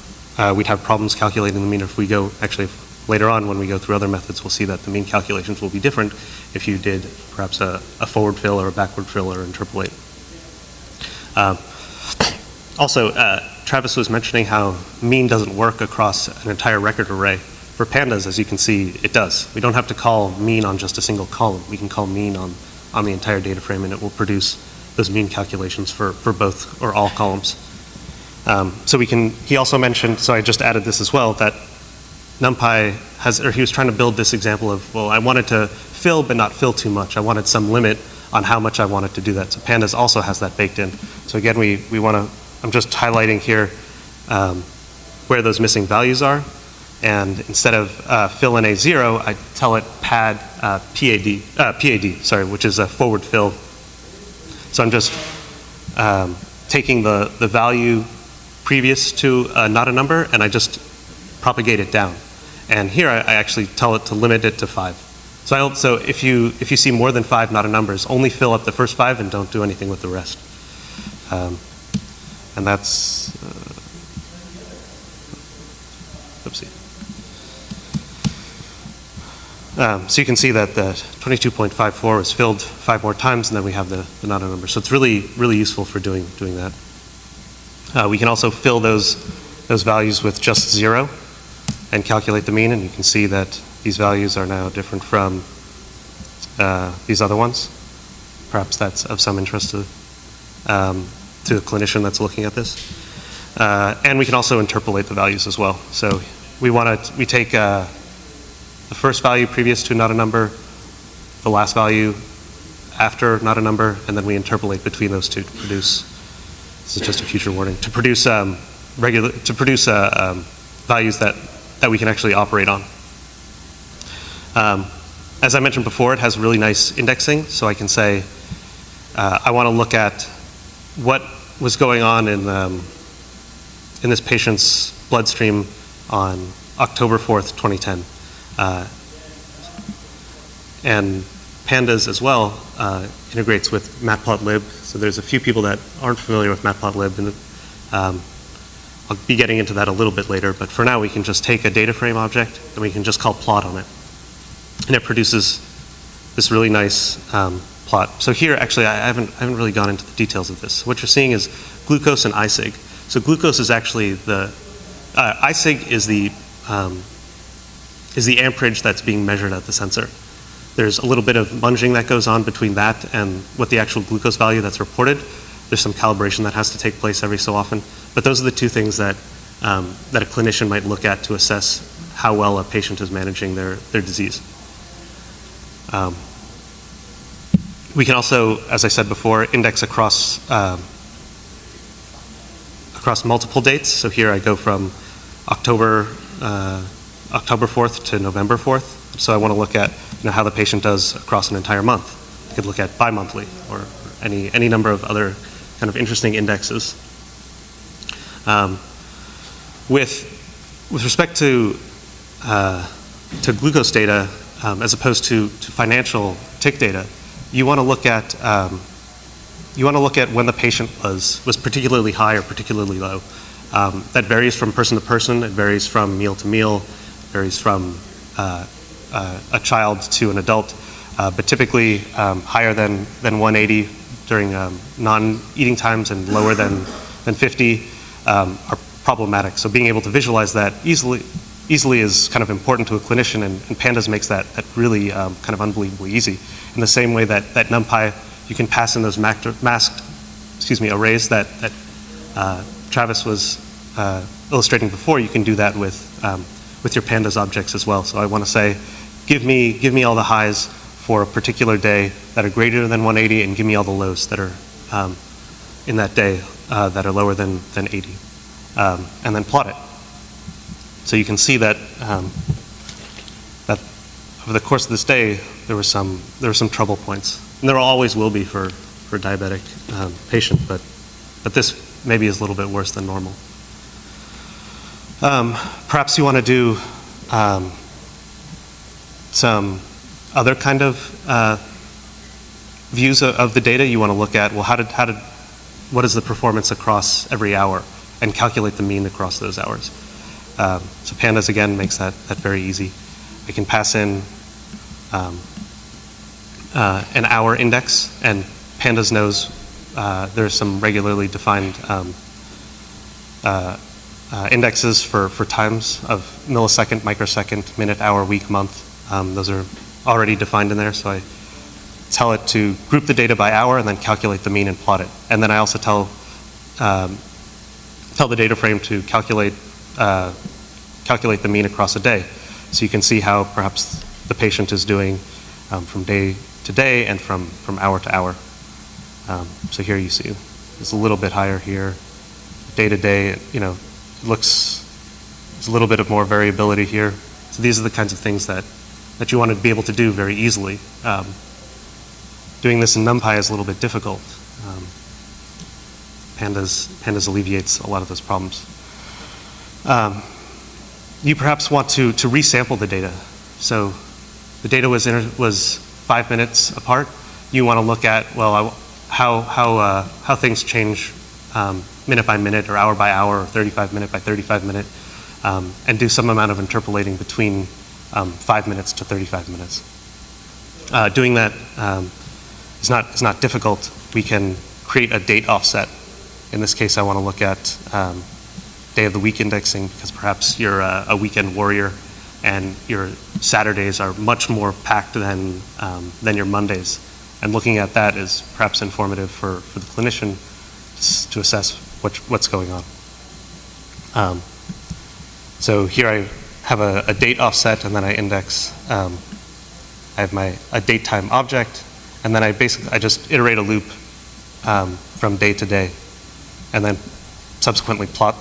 Speaker 8: we'd have problems calculating the mean. If we go, actually, later on when we go through other methods, we'll see that the mean calculations will be different if you did perhaps a forward fill or a backward fill or interpolate. Also, Travis was mentioning how mean doesn't work across an entire record array. For Pandas, as you can see, it does. We don't have to call mean on just a single column. We can call mean on the entire data frame, and it will produce those mean calculations for both or all columns. He also mentioned, so I just added this as well, that NumPy he was trying to build this example of, well, I wanted to fill but not fill too much. I wanted some limit on how much I wanted to do that. So Pandas also has that baked in. So again, we want to, I'm just highlighting here where those missing values are. And instead of fill in A0, I tell it PAD, which is a forward fill. So I'm just taking the value previous to not a number, and I just propagate it down. And here I actually tell it to limit it to 5. So if you see more than 5 not a numbers, only fill up the first 5 and don't do anything with the rest. And that's, oopsie. So you can see that the 22.54 is filled 5 more times, and then we have the not a number. So it's really, really useful for doing that. We can also fill those values with just 0 and calculate the mean, and you can see that these values are now different from these other ones. Perhaps that's of some interest to a clinician that's looking at this. And we can also interpolate the values as well. So we take the first value previous to not a number, the last value after not a number, and then we interpolate between those two to produce, this is just a future warning, to produce values that we can actually operate on. As I mentioned before, it has really nice indexing, so I can say, I want to look at what was going on in this patient's bloodstream on October 4th, 2010. And Pandas as well integrates with Matplotlib. So there's a few people that aren't familiar with Matplotlib, and I'll be getting into that a little bit later, but for now we can just take a data frame object and we can just call plot on it. And it produces this really nice plot. So here, actually, I haven't really gone into the details of this. What you're seeing is glucose and ISIG. So glucose is actually the, ISIG is the amperage that's being measured at the sensor. There's a little bit of munging that goes on between that and what the actual glucose value that's reported. There's some calibration that has to take place every so often. But those are the two things that, that a clinician might look at to assess how well a patient is managing their disease. We can also, as I said before, index across, across multiple dates. So here I go from October 4th to November 4th. So I want to look at how the patient does across an entire month. I could look at bi-monthly or any number of other kind of interesting indexes. With respect to glucose data, as opposed to financial tick data, you want to look at when the patient was particularly high or particularly low. That varies from person to person. It varies from meal to meal. It varies from a child to an adult, but typically higher than 180 during non-eating times and lower than 50 are problematic. So being able to visualize that easily is kind of important to a clinician, and Pandas makes that really kind of unbelievably easy. In the same way that NumPy, you can pass in those masked arrays that Travis was illustrating before, you can do that with your Pandas objects as well. So I want to say, give me all the highs for a particular day that are greater than 180, and give me all the lows that are in that day that are lower than 80, and then plot it. So you can see that that over the course of this day there were some trouble points, and there always will be for a diabetic patient, but this maybe is a little bit worse than normal. Perhaps you want to do some other kind of views of the data. You want to look at, well, what is the performance across every hour, and calculate the mean across those hours. So Pandas again makes that very easy. I can pass in an hour index, and Pandas knows there's some regularly defined indexes for times of millisecond, microsecond, minute, hour, week, month. Those are already defined in there, so I tell it to group the data by hour and then calculate the mean and plot it. And then I also tell the data frame to calculate the mean across a day. So you can see how perhaps the patient is doing from day to day and from hour to hour. So here you see it's a little bit higher here. Day to day, there's a little bit of more variability here. So these are the kinds of things that you want to be able to do very easily. Doing this in NumPy is a little bit difficult. Pandas alleviates a lot of those problems. You perhaps want to resample the data. So the data was 5 minutes apart. You want to look at, well, how things change minute by minute, or hour by hour, or 35 minute by 35 minute, and do some amount of interpolating between 5 minutes to 35 minutes. Doing that is not difficult. We can create a date offset. In this case, I want to look at day of the week indexing, because perhaps you're a weekend warrior and your Saturdays are much more packed than your Mondays. And looking at that is perhaps informative for the clinician to assess what's going on. So here I have a date offset, and then I index. I have a date time object, and then I just iterate a loop from day to day, and then subsequently plot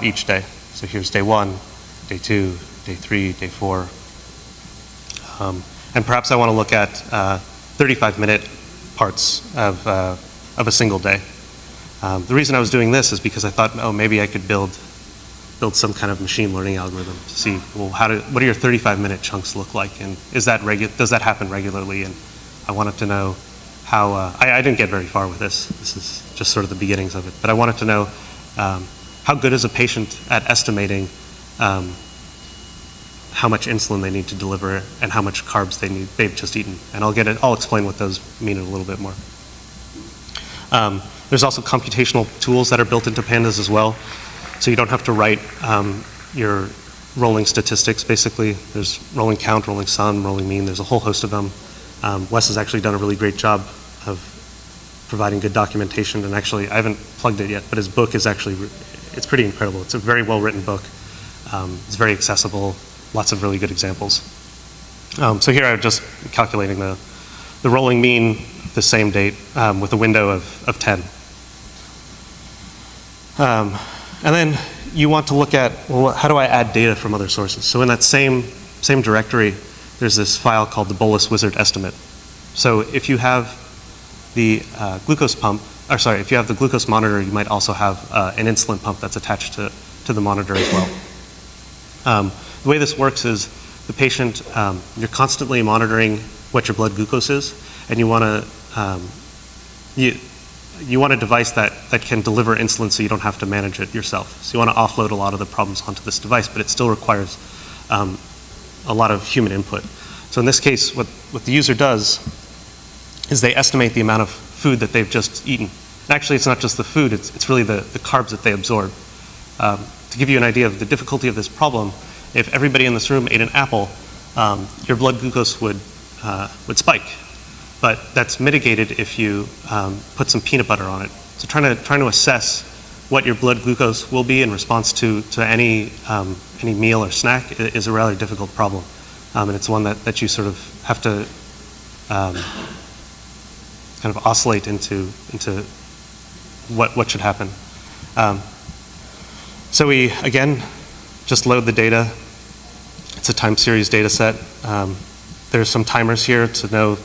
Speaker 8: each day. So here's day 1, day 2, day 3, day 4, and perhaps I want to look at 35-minute parts of a single day. The reason I was doing this is because I thought, oh, maybe I could build build some kind of machine learning algorithm to see, well, what do your 35-minute chunks look like, and does that happen regularly? And I wanted to know how, I didn't get very far with this. This is just sort of the beginnings of it. But I wanted to know how good is a patient at estimating how much insulin they need to deliver and how much carbs they've just eaten. And I'll explain what those mean in a little bit more. There's also computational tools that are built into pandas as well. So you don't have to write your rolling statistics, basically. There's rolling count, rolling sum, rolling mean. There's a whole host of them. Wes has actually done a really great job of providing good documentation. And actually, I haven't plugged it yet, but his book is actually, it's pretty incredible. It's a very well-written book. It's very accessible, lots of really good examples. So here I'm just calculating the rolling mean the same date with a window of 10. And then you want to look at, well, how do I add data from other sources? So in that same directory, there's this file called the Bolus Wizard Estimate. So if you have the glucose pump, or sorry, if you have the glucose monitor, you might also have an insulin pump that's attached to the monitor as well. The way this works is the patient, you're constantly monitoring what your blood glucose is, and you want a device that can deliver insulin so you don't have to manage it yourself. So you want to offload a lot of the problems onto this device, but it still requires a lot of human input. So in this case, what the user does is they estimate the amount of food that they've just eaten. And actually, it's not just the food, it's really the carbs that they absorb. To give you an idea of the difficulty of this problem, if everybody in this room ate an apple, your blood glucose would spike. But that's mitigated if you put some peanut butter on it. So trying to assess what your blood glucose will be in response to any meal or snack is a rather difficult problem. And it's one that you sort of have to kind of oscillate into what should happen. So we, again, just load the data. It's a time series data set. There's some timers here to know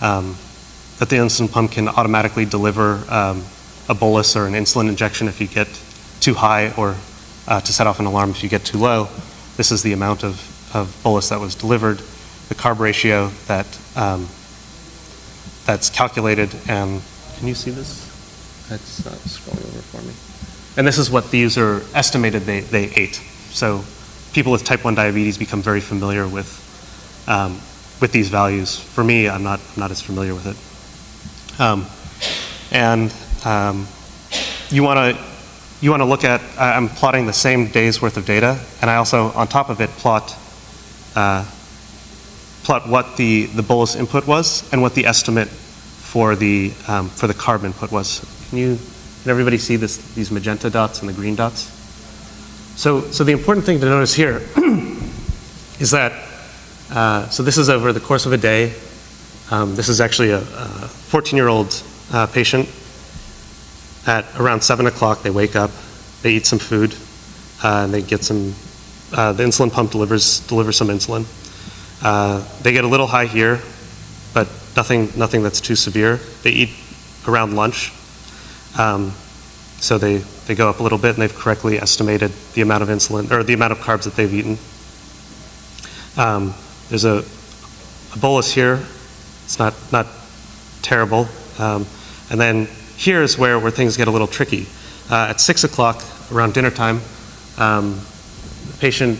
Speaker 8: that the insulin pump can automatically deliver a bolus or an insulin injection if you get too high, or to set off an alarm if you get too low. This is the amount of bolus that was delivered, the carb ratio that's calculated, and can you see this?
Speaker 6: That's not scrolling over for me.
Speaker 8: And this is what the user estimated they ate. So people with type 1 diabetes become very familiar with these values. For me, I'm not as familiar with it. You want to look at, I'm plotting the same day's worth of data, and I also, on top of it, plot what the bolus input was and what the estimate for the carb input was. Can everybody see these magenta dots and the green dots? So the important thing to notice here is that, so this is over the course of a day. This is actually a 14-year-old patient. At around 7 o'clock, they wake up, they eat some food, and they get some, the insulin pump delivers some insulin. They get a little high here, but nothing that's too severe. They eat around lunch. So they go up a little bit, and they've correctly estimated the amount of insulin, or the amount of carbs that they've eaten. There's a bolus here. It's not terrible. And then here's where things get a little tricky. At 6 o'clock, around dinner time, the patient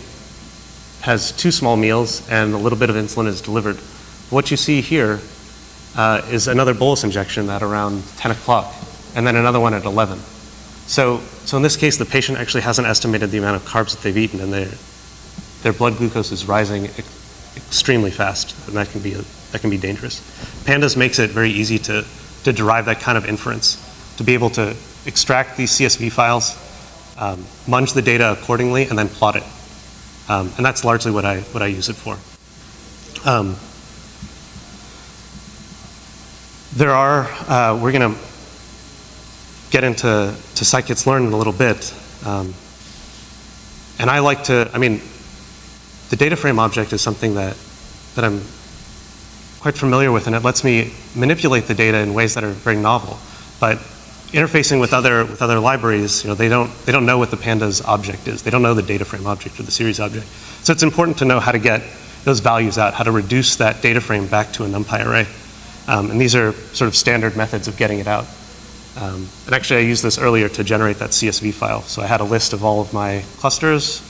Speaker 8: has 2 small meals and a little bit of insulin is delivered. What you see here is another bolus injection at around 10 o'clock, and then another one at 11. So in this case, the patient actually hasn't estimated the amount of carbs that they've eaten, and their blood glucose is rising extremely fast, and that can be dangerous. Pandas makes it very easy to derive that kind of inference, to be able to extract these CSV files, munge the data accordingly, and then plot it. And that's largely what I use it for. We're going to get into scikit-learn in a little bit. And I like to, the data frame object is something that I'm quite familiar with, and it lets me manipulate the data in ways that are very novel. But interfacing with other libraries, they don't know what the pandas object is. They don't know the data frame object or the series object. So it's important to know how to get those values out, how to reduce that data frame back to a NumPy array. And these are sort of standard methods of getting it out. And actually, I used this earlier to generate that CSV file. So I had a list of all of my clusters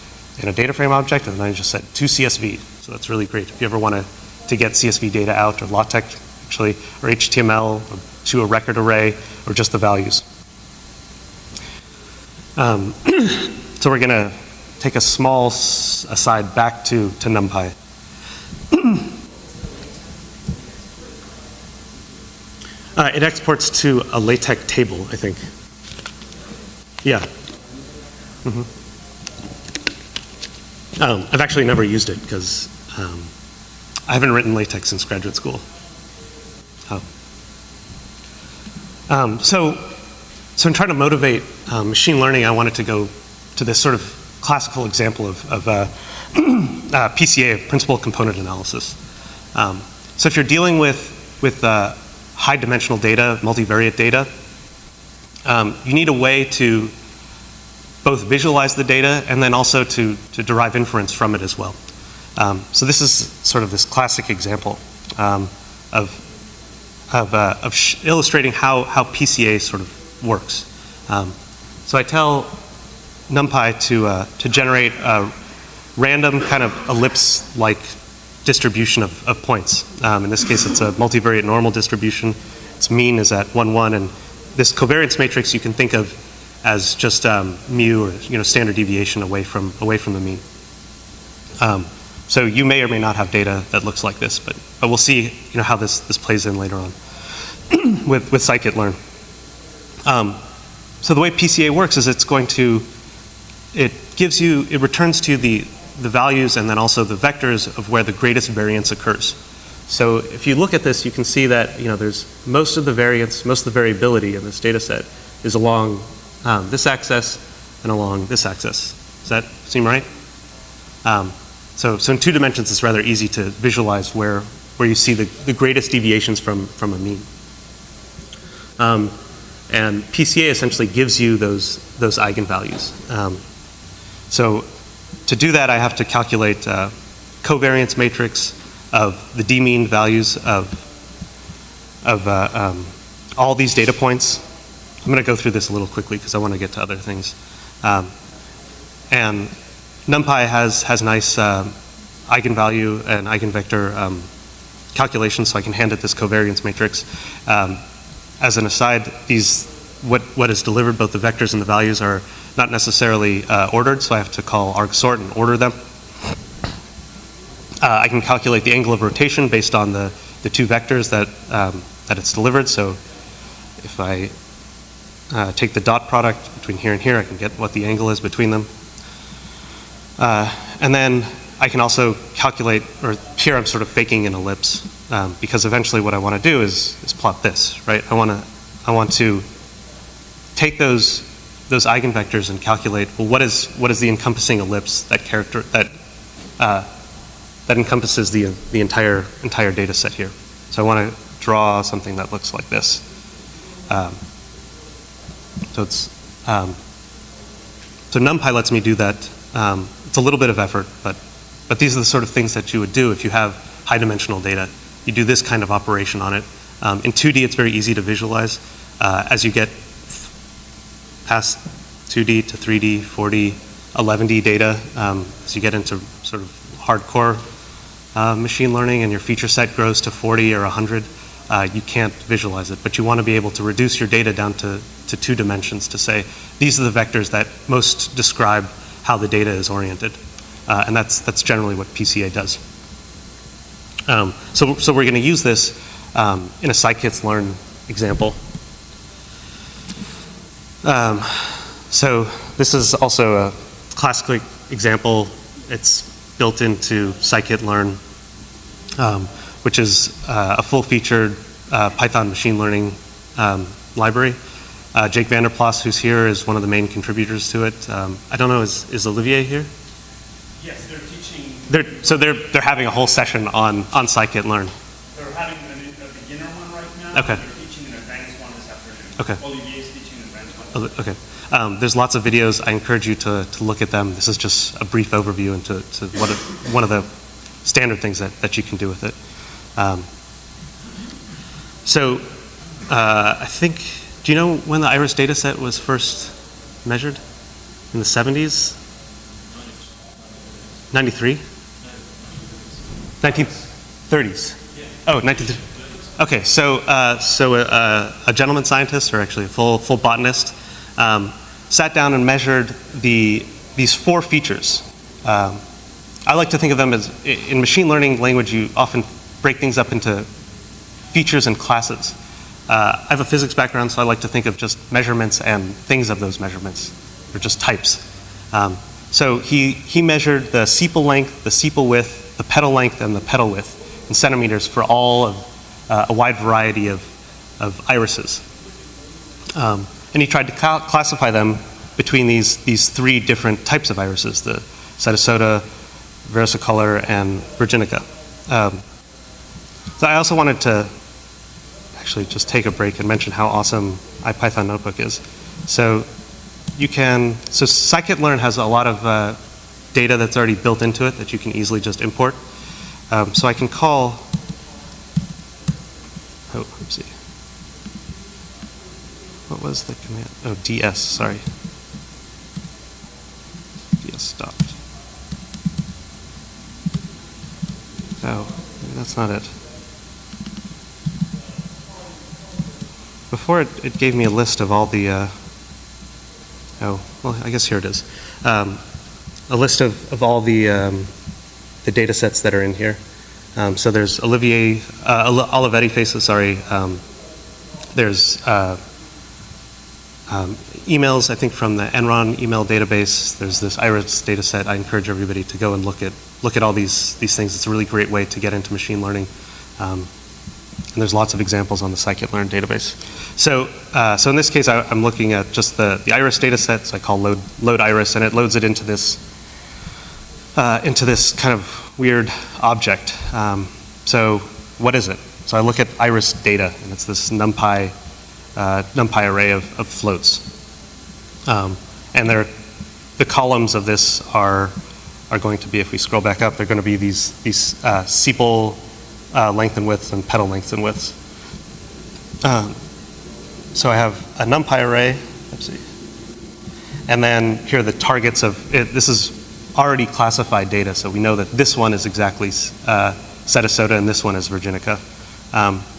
Speaker 8: in a data frame object, and then I just said to CSV. So that's really great. If you ever want to get CSV data out, or LaTeX, actually, or HTML, or to a record array, or just the values. So we're going to take a small aside back to NumPy. It exports to a LaTeX table, I think. Yeah. I've actually never used it because I haven't written LaTeX since graduate school. So in trying to motivate machine learning, I wanted to go to this sort of classical example of PCA, principal component analysis. So if you're dealing with high dimensional data, multivariate data, you need a way to both visualize the data and then also to derive inference from it as well. So this is sort of this classic example of illustrating how PCA sort of works. So I tell NumPy to generate a random kind of ellipse-like distribution of points. In this case, it's a multivariate normal distribution. Its mean is at 1, 1, and this covariance matrix you can think of as just mu, or standard deviation away from the mean. So you may or may not have data that looks like this, but we'll see how this plays in later on with scikit-learn. So the way PCA works is it returns to the values and then also the vectors of where the greatest variance occurs. So if you look at this, you can see that there's most of the variance, most of the variability in this data set is along this axis and along this axis. Does that seem right? So in 2 dimensions, it's rather easy to visualize where you see the greatest deviations from a mean. And PCA essentially gives you those eigenvalues. So to do that, I have to calculate covariance matrix of the d-mean values of all these data points. I'm going to go through this a little quickly because I want to get to other things. And NumPy has nice eigenvalue and eigenvector calculations, so I can hand it this covariance matrix. As an aside, what is delivered, both the vectors and the values, are not necessarily ordered, so I have to call argsort and order them. I can calculate the angle of rotation based on the 2 vectors that it's delivered. So if I take the dot product between here and here, I can get what the angle is between them. And then I can also calculate, or here I'm sort of faking an ellipse, because eventually what I want to do is plot this, right? I want to take those eigenvectors and calculate, well, what is the encompassing ellipse that encompasses the entire data set here. So I want to draw something that looks like this. So NumPy lets me do that. It's a little bit of effort, but these are the sort of things that you would do if you have high dimensional data. You do this kind of operation on it. In 2D, it's very easy to visualize. As you get past 2D to 3D, 4D, 11D data, as you get into sort of hardcore machine learning and your feature set grows to 40 or 100, you can't visualize it. But you want to be able to reduce your data down to 2 dimensions to say, these are the vectors that most describe how the data is oriented. And that's generally what PCA does. So we're going to use this in a scikit-learn example. So this is also a classic example. It's built into scikit-learn, which is a full-featured Python machine learning library. Jake Vanderplas, who's here, is one of the main contributors to it. I don't know, is Olivier here?
Speaker 3: Yes, they're teaching.
Speaker 8: They're having a whole session on scikit-learn.
Speaker 3: They're having a beginner one right now.
Speaker 8: Okay.
Speaker 3: They're teaching an advanced one this afternoon.
Speaker 8: Okay.
Speaker 3: Olivier is teaching an
Speaker 8: Okay. There's lots of videos. I encourage you to look at them. This is just a brief overview into one of the standard things that you can do with it. I think, do you know when the IRIS data set was first measured? In the 70s? 93? 1930s? Oh, 1930s. Okay, so a gentleman scientist, or actually a full botanist, sat down and measured these 4 features. I like to think of them as, in machine learning language, you often break things up into features and classes. I have a physics background, so I like to think of just measurements and things of those measurements, or just types. So he measured the sepal length, the sepal width, the petal length, and the petal width in centimeters for all of a wide variety of irises. And he tried to classify them between these 3 different types of irises, the Cetosota, versicolor, and virginica. So I also wanted to actually just take a break and mention how awesome IPython Notebook is. So scikit-learn has a lot of data that's already built into it that you can easily just import. So I can call, let's see. What was the command? Oh, ds, sorry. ds stopped. Oh, maybe that's not it. Before it gave me a list of all the, oh, well, I guess here it is. A list of all the data sets that are in here. So there's Olivetti faces, sorry. There's emails, I think, from the Enron email database. There's this IRIS data set. I encourage everybody to go and look at all these things. It's a really great way to get into machine learning. And there's lots of examples on the scikit-learn database. So in this case, I'm looking at just the IRIS data set. So I call load IRIS, and it loads it into this kind of weird object. So what is it? So I look at IRIS data, and it's this NumPy array of floats. And the columns of this are going to be, if we scroll back up, they're going to be these sepal length and widths and petal lengths and widths. So I have a NumPy array, let's see. And then here are the targets of it. This is already classified data, so we know that this one is exactly Cetosota and this one is Virginica.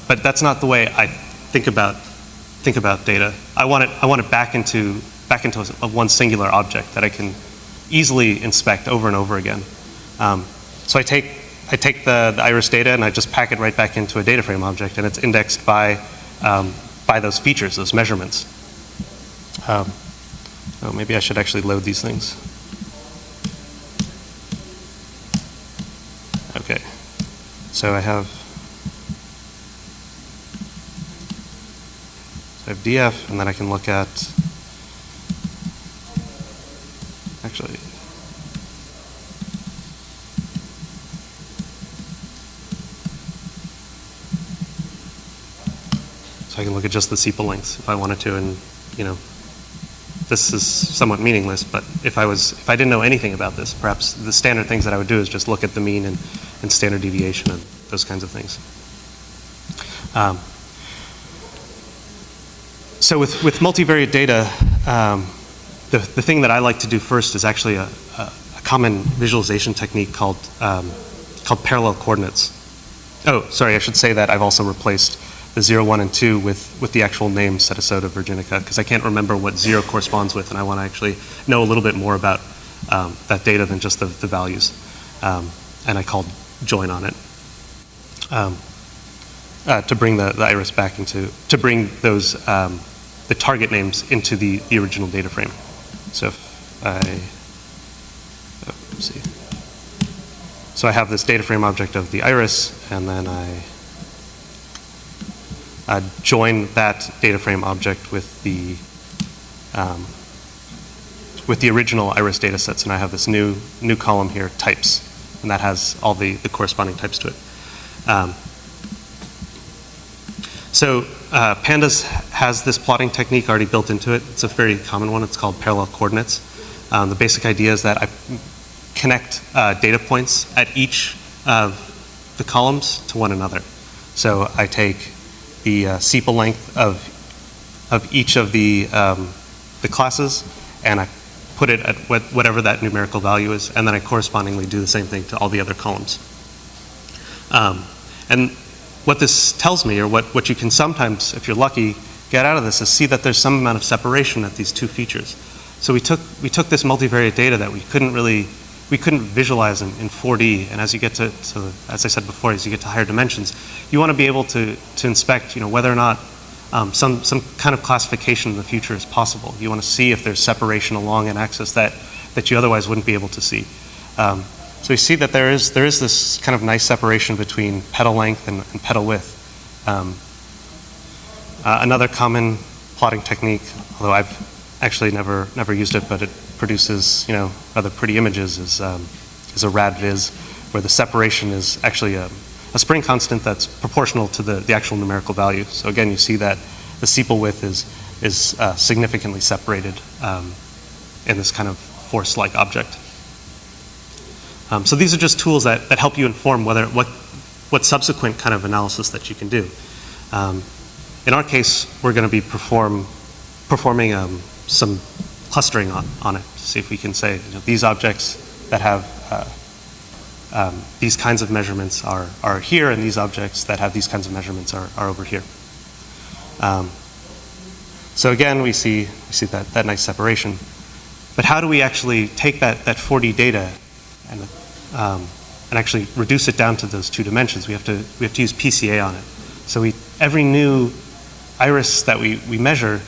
Speaker 8: But that's not the way I think about data. I want it back into one singular object that I can easily inspect over and over again. So I take the IRIS data and I just pack it right back into a data frame object, and it's indexed by those features, those measurements. Oh, maybe I should actually load these things. Okay, so I have df, and then I can look at, actually, so I can look at just the sepal lengths if I wanted to, and this is somewhat meaningless, but if I didn't know anything about this, perhaps the standard things that I would do is just look at the mean and standard deviation and those kinds of things. So with multivariate data, the thing that I like to do first is actually a common visualization technique called parallel coordinates. Oh, sorry, I should say that I've also replaced the 0, 1, and 2 with the actual name Cetosota virginica, because I can't remember what 0 corresponds with, and I want to actually know a little bit more about that data than just the values. And I called join on it to bring the IRIS back to bring those the target names into the original data frame. So if let's see. So I have this data frame object of the IRIS, and then I join that data frame object with the original IRIS data sets, and I have this new column here, types, and that has all the corresponding types to it. So Pandas has this plotting technique already built into it. It's a very common one. It's called parallel coordinates. The basic idea is that I connect data points at each of the columns to one another. So I take the sepal length of each of the classes, and I put it at whatever that numerical value is, and then I correspondingly do the same thing to all the other columns. And what this tells me, or what you can sometimes, if you're lucky, get out of this is see that there's some amount of separation at these two features. So we took this multivariate data that we couldn't visualize in 4D, and as you get to as I said before, as you get to higher dimensions, you want to be able to inspect, whether or not some kind of classification in the future is possible. You want to see if there's separation along an axis that you otherwise wouldn't be able to see. So you see that there is this kind of nice separation between petal length and petal width. Another common plotting technique, although I've actually never used it, but it produces rather pretty images, is a rad-viz, where the separation is actually a spring constant that's proportional to the actual numerical value. So again, you see that the sepal width is significantly separated in this kind of force-like object. So these are just tools that help you inform what subsequent kind of analysis that you can do. In our case, we're going to be performing some clustering on it to see if we can say these objects that have these kinds of measurements are here, and these objects that have these kinds of measurements are over here. So again, we see that nice separation. But how do we actually take that 4D data and actually reduce it down to those two dimensions? We have to use PCA on it. So every new iris that we measure,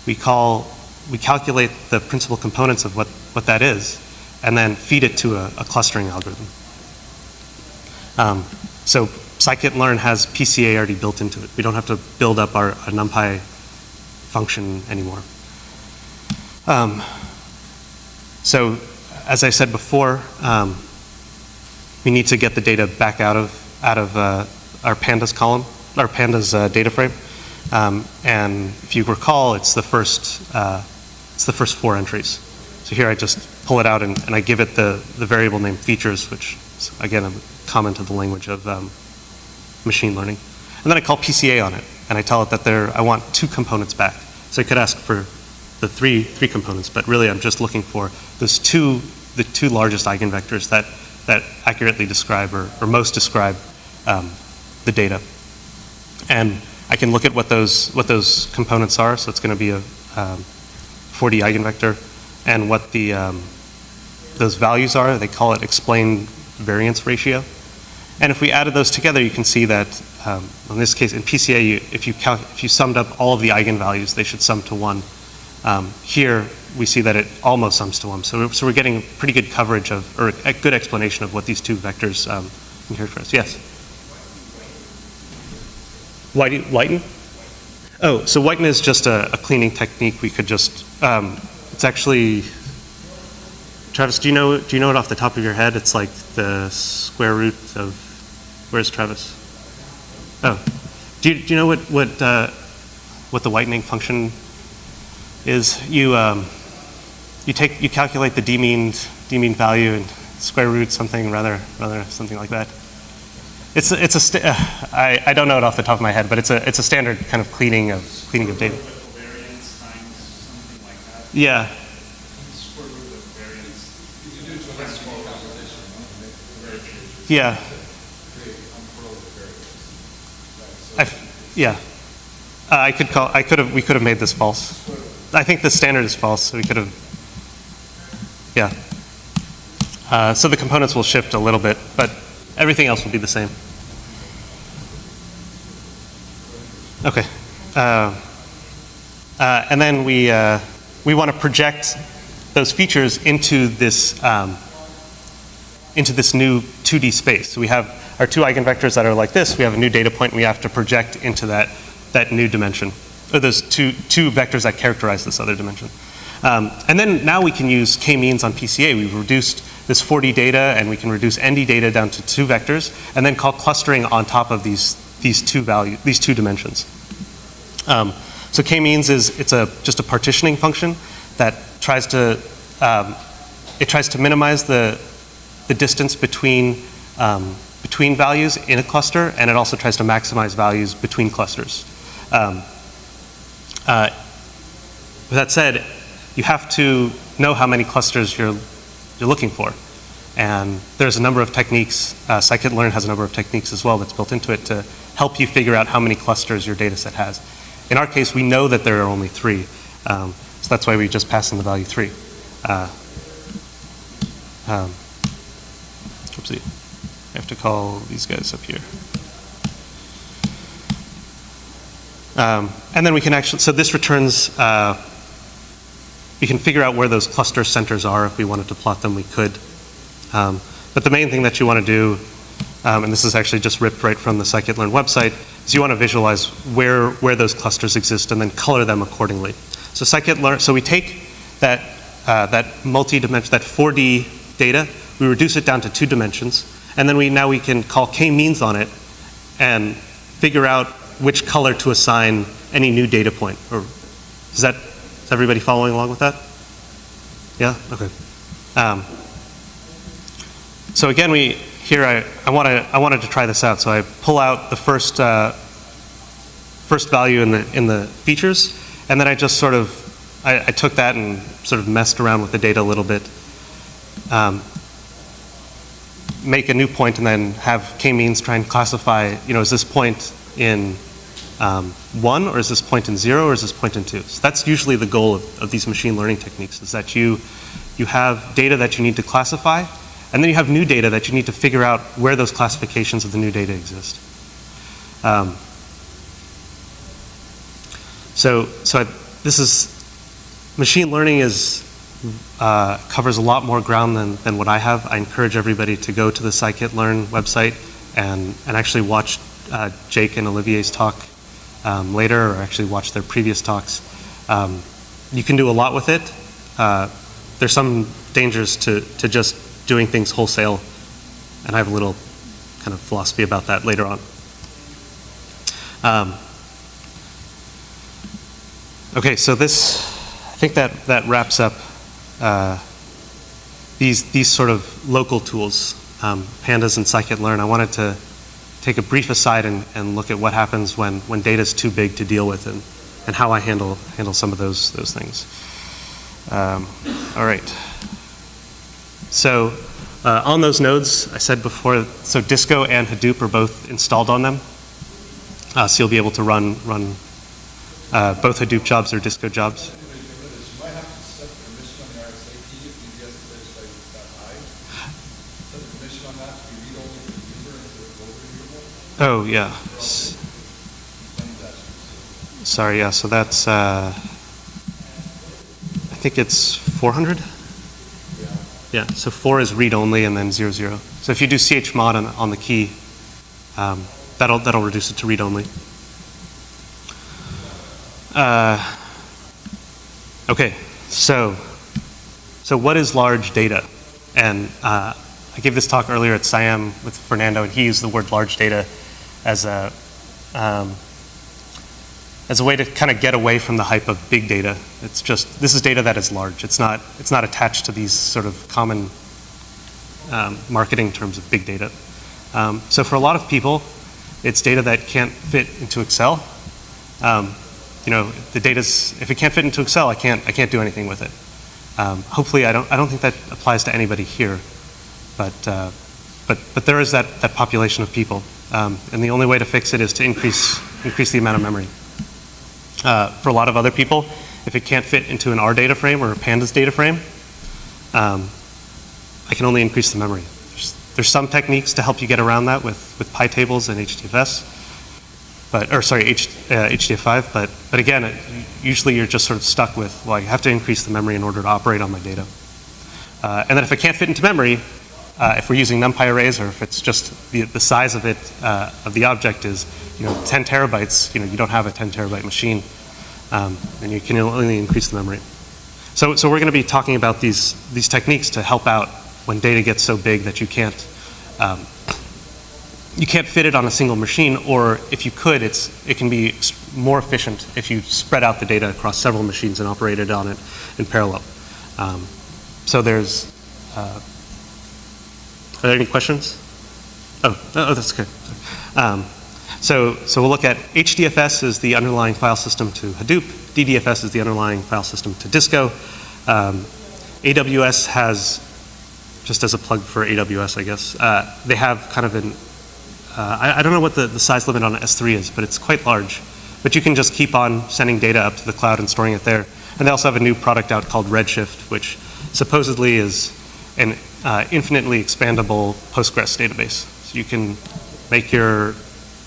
Speaker 8: we calculate the principal components of what that is, and then feed it to a clustering algorithm. So scikit-learn has PCA already built into it. We don't have to build up our NumPy function anymore. So as I said before, we need to get the data back out of our pandas column, our pandas data frame. And if you recall, it's the first 4 entries. So here I just pull it out and I give it the variable name features, which is, again, a common to the language of machine learning. And then I call PCA on it, and I tell it that I want 2 components back. So I could ask for the three components, but really I'm just looking for the 2 largest eigenvectors that accurately describe or most describe the data. And I can look at what those components are. So it's going to be a 4D eigenvector, and what those values are. They call it explained variance ratio. And if we added those together, you can see that in this case, in PCA, if you summed up all of the eigenvalues, they should sum to 1. Here, we see that it almost sums to 1. So we're getting pretty good coverage or a good explanation of what these 2 vectors can characterize. Yes? Whiten? Oh, so whiten is just a cleaning technique. We could just, it's actually, Travis, do you know it off the top of your head? It's like the square root of, where's Travis? Oh, do you know what the whitening function is? You calculate the d-mean value and square root something rather something like that. I don't know it off the top of my head, but it's a standard kind of cleaning of data.
Speaker 3: Variance times something like that.
Speaker 8: Yeah.
Speaker 3: Square root of variance.
Speaker 1: You do to a small composition.
Speaker 8: Yeah. Yeah. We could have made this false. I think the standard is false, so we could have. Yeah. So the components will shift a little bit, but everything else will be the same. Okay. And then we want to project those features into this new 2D space. So we have our 2 eigenvectors that are like this. We have a new data point, and we have to project into that new dimension, or those two vectors that characterize this other dimension. And then now we can use k-means on PCA. We've reduced this 4D data, and we can reduce ND data down to 2 vectors, and then call clustering on top of these two dimensions. So k-means it's just a partitioning function that tries to minimize the distance between values in a cluster, and it also tries to maximize values between clusters. With that said, you have to know how many clusters you're looking for. And there's a number of techniques, scikit-learn has a number of techniques as well that's built into it to help you figure out how many clusters your data set has. In our case, we know that there are only 3. So that's why we just pass in the value 3. Oopsie. I have to call these guys up here. And then we can actually, so this returns, we can figure out where those cluster centers are. If we wanted to plot them, we could. But the main thing that you want to do, and this is actually just ripped right from the scikit-learn website, is you want to visualize where those clusters exist and then color them accordingly. So scikit-learn, so we take that multi-dimension, that 4D data, we reduce it down to 2 dimensions, and then now we can call k-means on it and figure out which color to assign any new data point. Or is everybody following along with that? Yeah? Okay. So again, I wanted to try this out. So I pull out the first value in the features, and then I just sort of I took that and sort of messed around with the data a little bit. Make a new point and then have k-means try and classify, is this point in 1, or is this point in 0, or is this point in 2? So that's usually the goal of these machine learning techniques, is that you have data that you need to classify, and then you have new data that you need to figure out where those classifications of the new data exist. This is, machine learning covers a lot more ground than what I have. I encourage everybody to go to the scikit-learn website and actually watch Jake and Olivier's talk later, or actually watch their previous talks. You can do a lot with it. There's some dangers to just doing things wholesale, and I have a little kind of philosophy about that later on. Okay, so this, I think that wraps up these sort of local tools, pandas and scikit-learn. I wanted to take a brief aside and look at what happens when data is too big to deal with, and how I handle some of those things. All right. So on those nodes, I said before, so Disco and Hadoop are both installed on them. So you'll be able to run both Hadoop jobs or Disco jobs.
Speaker 1: You might have to set permission on the RSA key if UBS is that high. Set the permission on that to be read-only for the user instead of globally readable.
Speaker 8: Oh, yeah. Sorry, yeah, so that's, I think it's 400? Yeah, so 4 is read-only and then 00. So if you do chmod on the key, that'll reduce it to read-only. Okay, so what is large data? And I gave this talk earlier at SIAM with Fernando, and he used the word large data as a way to kind of get away from the hype of big data. It's just, this is data that is large. It's not attached to these sort of common marketing terms of big data. So for a lot of people, it's data that can't fit into Excel. The data's, if it can't fit into Excel, I can't do anything with it. Hopefully, I don't think that applies to anybody here, but there is that population of people, and the only way to fix it is to increase the amount of memory. For a lot of other people, if it can't fit into an R data frame or a Pandas data frame, I can only increase the memory. There's some techniques to help you get around that with PyTables and HDFS. HDF5, but again, usually you're just sort of stuck with, well, I have to increase the memory in order to operate on my data. And then if it can't fit into memory, if we're using NumPy arrays, or if it's just the size of it, of the object is 10 terabytes, you don't have a 10 terabyte machine, and you can only increase the memory. So we're going to be talking about these techniques to help out when data gets so big that you can't fit it on a single machine, or if you could, it can be more efficient if you spread out the data across several machines and operated on it in parallel. So there's, are there any questions? Oh, that's good. So we'll look at HDFS is the underlying file system to Hadoop. DDFS is the underlying file system to Disco. AWS has, just as a plug for AWS, I guess, they have kind of an, I don't know what the size limit on S3 is, but it's quite large. But you can just keep on sending data up to the cloud and storing it there. And they also have a new product out called Redshift, which supposedly is an infinitely expandable Postgres database. So you can make your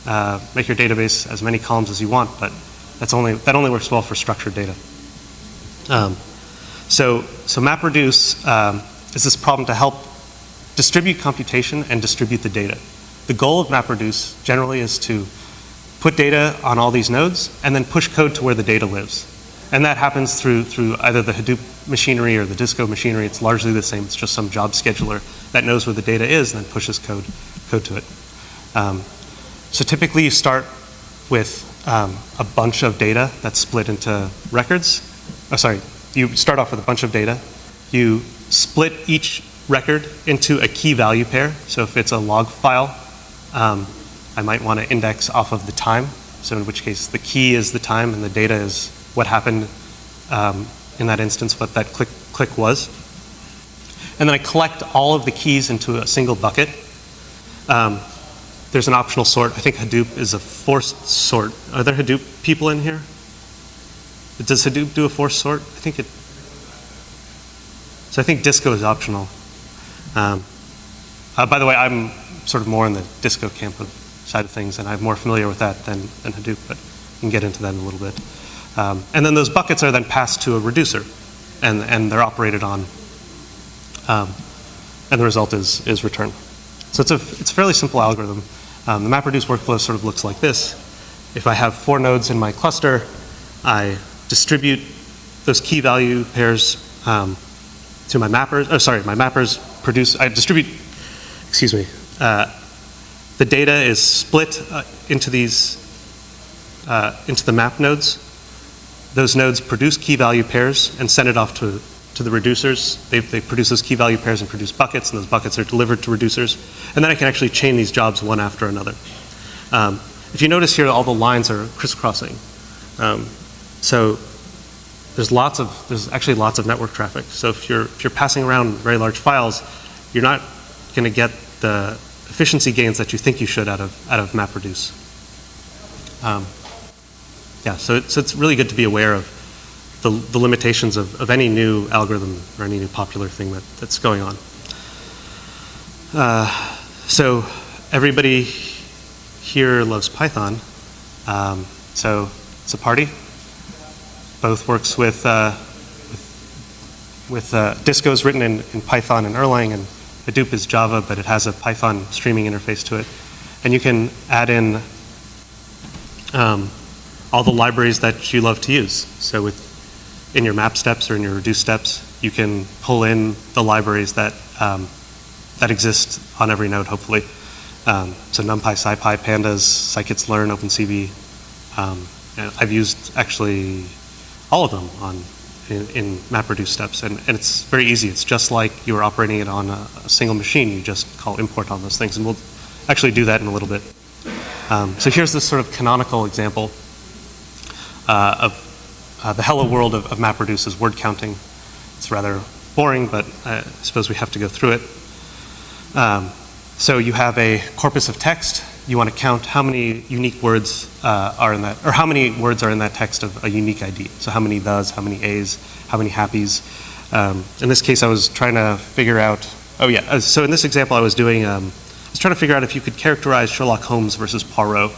Speaker 8: database as many columns as you want, but that only works well for structured data. So MapReduce is this problem to help distribute computation and distribute the data. The goal of MapReduce generally is to put data on all these nodes and then push code to where the data lives. And that happens through either the Hadoop machinery or the Disco machinery. It's largely the same. It's just some job scheduler that knows where the data is and then pushes code to it. So typically you start with a bunch of data that's split into records. Oh, sorry. You start off with a bunch of data. You split each record into a key value pair. So if it's a log file, I might want to index off of the time. So in which case the key is the time and the data is what happened in that instance, what that click was. And then I collect all of the keys into a single bucket. There's an optional sort. I think Hadoop is a forced sort. Are there Hadoop people in here? Does Hadoop do a forced sort? I think it. So I think Disco is optional. By the way, I'm sort of more in the Disco camp side of things, and I'm more familiar with that than Hadoop, but we can get into that in a little bit. And then those buckets are then passed to a reducer, and they're operated on, and the result is returned. So it's a fairly simple algorithm. The MapReduce workflow sort of looks like this. If I have 4 nodes in my cluster, I distribute those key value pairs to my mappers. Oh, sorry, my mappers produce. I distribute. Excuse me. The data is split into these into the map nodes. Those nodes produce key value pairs and send it off to the reducers. They produce those key value pairs and produce buckets, and those buckets are delivered to reducers. And then I can actually chain these jobs one after another. If you notice here, all the lines are crisscrossing. So there's actually lots of network traffic. So if you're passing around very large files, you're not going to get the efficiency gains that you think you should out of MapReduce. Yeah, so it's really good to be aware of the limitations of any new algorithm or any new popular thing that's going on. So everybody here loves Python. So it's a party. Both works with Disco is written in Python and Erlang, and Hadoop is Java, but it has a Python streaming interface to it. And you can add in all the libraries that you love to use. So in your map steps or in your reduce steps, you can pull in the libraries that exist on every node, hopefully. So NumPy, SciPy, Pandas, scikit-learn, OpenCV. And I've used actually all of them in MapReduce steps, and it's very easy. It's just like you were operating it on a single machine. You just call import on those things, and we'll actually do that in a little bit. So here's this sort of canonical example of the hello world of MapReduce's word counting. It's rather boring, but I suppose we have to go through it. So you have a corpus of text. You want to count how many unique words are in that, or how many words are in that text of a unique ID. So how many thes, how many a's, how many happies. In this case, I was trying to figure out, so in this example I was doing, I was trying to figure out if you could characterize Sherlock Holmes versus Poirot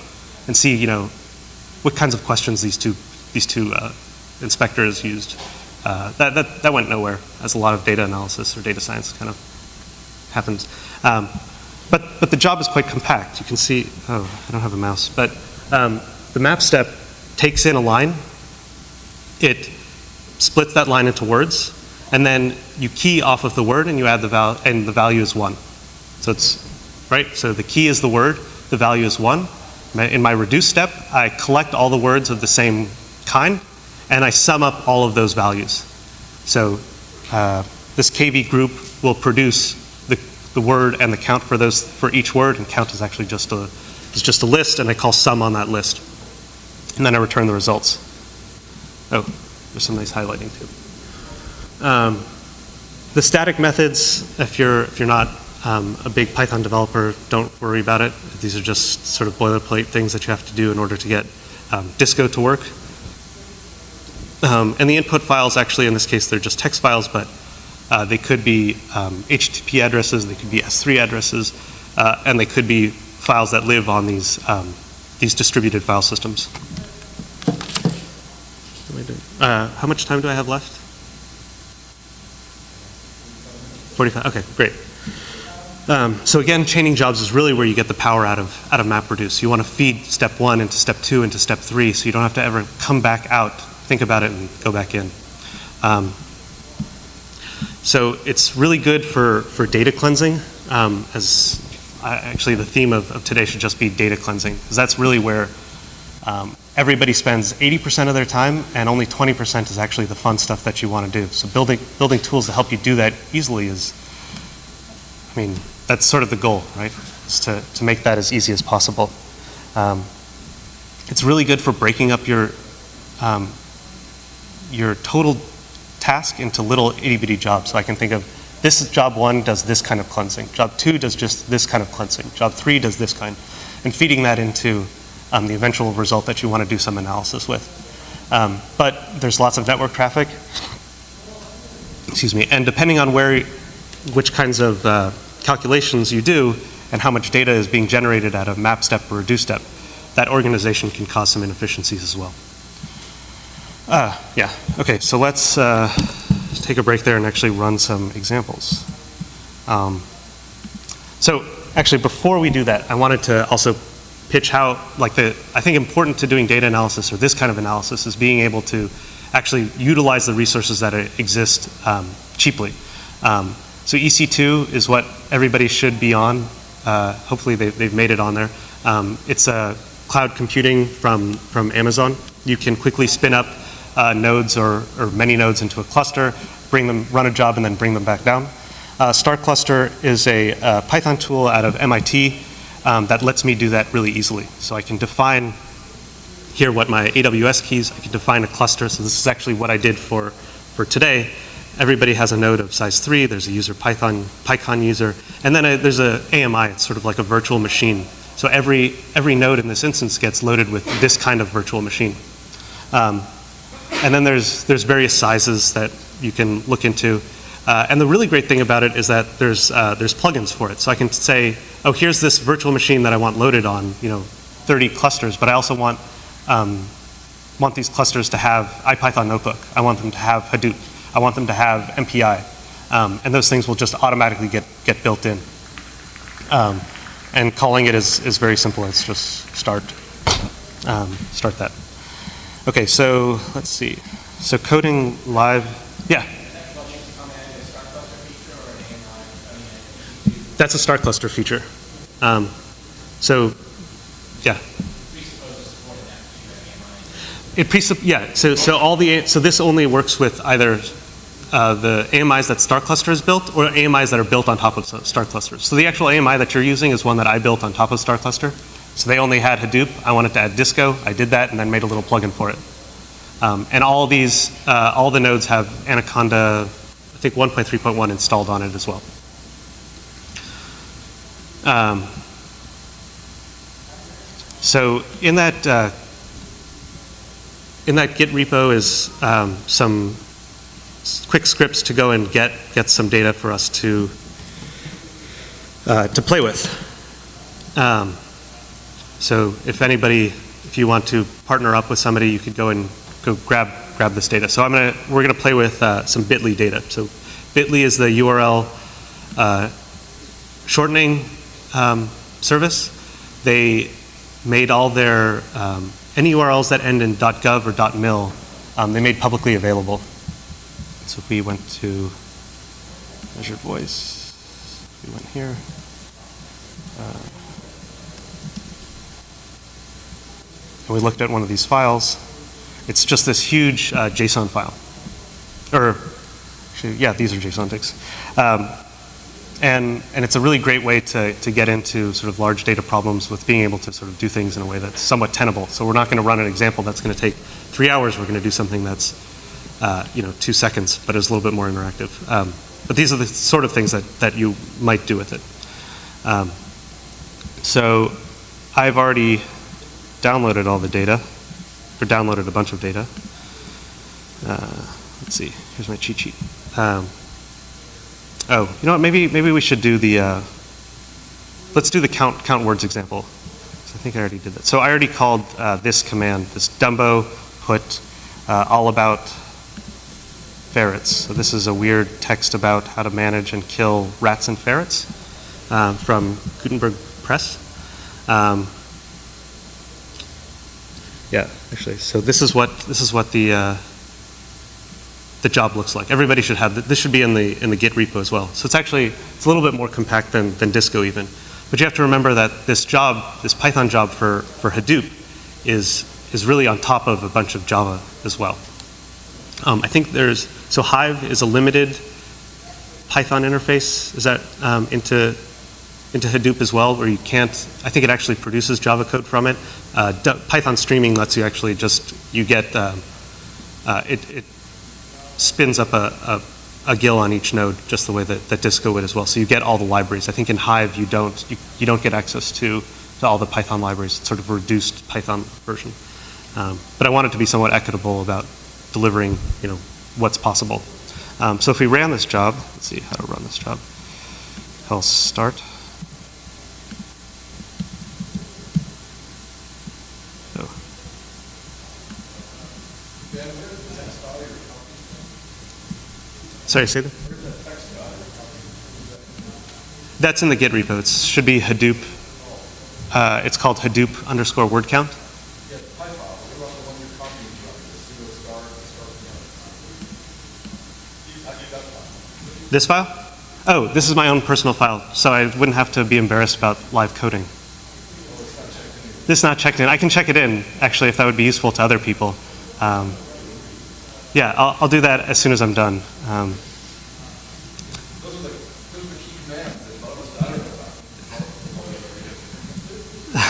Speaker 8: and see, what kinds of questions these two inspectors used. That went nowhere, as a lot of data analysis or data science kind of happens. But the job is quite compact. You can see, I don't have a mouse, but the map step takes in a line, it splits that line into words, and then you key off of the word and you add the value, and the value is 1. So it's, right? So the key is the word, the value is 1. In my reduce step, I collect all the words of the same kind, and I sum up all of those values. So this KV group will produce the word and the count for each word, and count is actually just a list, and I call sum on that list. And then I return the results. Oh, there's some nice highlighting too. The static methods, if you're not a big Python developer, don't worry about it. These are just sort of boilerplate things that you have to do in order to get Disco to work. And the input files, actually, in this case, they're just text files, but they could be HTTP addresses, they could be S3 addresses, and they could be files that live on these distributed file systems. How much time do I have left? 45, okay, great. So again, chaining jobs is really where you get the power out of MapReduce. You want to feed step 1 into step 2 into step 3, so you don't have to ever come back out, think about it, and go back in. So it's really good for data cleansing, actually the theme of today should just be data cleansing, because that's really where everybody spends 80% of their time, and only 20% is actually the fun stuff that you want to do. So building tools to help you do that easily is, I mean, that's sort of the goal, right? Is to make that as easy as possible. It's really good for breaking up your total task into little itty-bitty jobs. So I can think of this is job 1 does this kind of cleansing. Job 2 does just this kind of cleansing. Job 3 does this kind. And feeding that into the eventual result that you want to do some analysis with. But there's lots of network traffic. Excuse me. And depending on which kinds of calculations you do and how much data is being generated at a map step or reduce step, that organization can cause some inefficiencies as well. Yeah, okay, so let's take a break there and actually run some examples. So actually, before we do that, I wanted to also pitch how, I think important to doing data analysis or this kind of analysis is being able to actually utilize the resources that exist cheaply. So EC2 is what everybody should be on. Hopefully they've made it on there. It's cloud computing from Amazon. You can quickly spin up nodes or many nodes into a cluster, run a job, and then bring them back down. StarCluster is a Python tool out of MIT that lets me do that really easily. So I can define here what my AWS keys, I can define a cluster. So this is actually what I did for today. Everybody has a node of size 3. There's a user PyCon user, and then there's a AMI. It's sort of like a virtual machine. So every node in this instance gets loaded with this kind of virtual machine. And then there's various sizes that you can look into. And the really great thing about it is that there's plugins for it. So I can say, oh, here's this virtual machine that I want loaded on 30 clusters, but I also want these clusters to have IPython Notebook. I want them to have Hadoop. I want them to have MPI. And those things will just automatically get built in. And calling it is very simple. It's just start that. Okay, so let's see. So coding live, yeah. That's a StarCluster feature. So, yeah. So this only works with either the AMIs that StarCluster has built or AMIs that are built on top of StarCluster. So the actual AMI that you're using is one that I built on top of StarCluster. So they only had Hadoop. I wanted to add Disco. I did that and then made a little plugin for it. And all the nodes have Anaconda, I think 1.3.1 installed on it as well. So in that Git repo is some quick scripts to go and get some data for us to play with. So if you want to partner up with somebody, you could go grab this data. So we're gonna play with some Bitly data. So Bitly is the URL shortening service. They made all their any URLs that end in .gov or .mil, they made publicly available. So if we went to measured voice, we went here. and we looked at one of these files, it's just this huge JSON file. Or, actually, yeah, these are JSON digs. And it's a really great way to get into sort of large data problems with being able to sort of do things in a way that's somewhat tenable. So we're not going to run an example that's going to take 3 hours. We're going to do something that's 2 seconds, but is a little bit more interactive. But these are the sort of things that you might do with it. So I've already downloaded all the data, or downloaded a bunch of data. Let's see, here's my cheat sheet. Oh, you know what, maybe we should do the, let's do the count words example. So I think I already did that. So I already called this command, this Dumbo put all about ferrets. So this is a weird text about how to manage and kill rats and ferrets from Gutenberg Press. Yeah, actually, so this is what the job looks like. Everybody should have this. Should be in the Git repo as well. So it's a little bit more compact than Disco even. But you have to remember that this Python job for Hadoop is really on top of a bunch of Java as well. I think so Hive is a limited Python interface. Is that into Hadoop as well, where you can't, I think it actually produces Java code from it. Python streaming lets you actually you get, it spins up a GIL on each node just the way that Disco would as well. So you get all the libraries. I think in Hive you don't get access to all the Python libraries. It's sort of a reduced Python version. But I want it to be somewhat equitable about delivering, what's possible. So if we ran this job, let's see how to run this job. I'll start. So. Sorry, say that? That's in the Git repo. It should be Hadoop. It's called Hadoop_word count. This file? Oh, this is my own personal file, so I wouldn't have to be embarrassed about live coding. This is not checked in. I can check it in, actually, if that would be useful to other people. Yeah, I'll do that as soon as I'm done.
Speaker 1: Those are the key commands that most others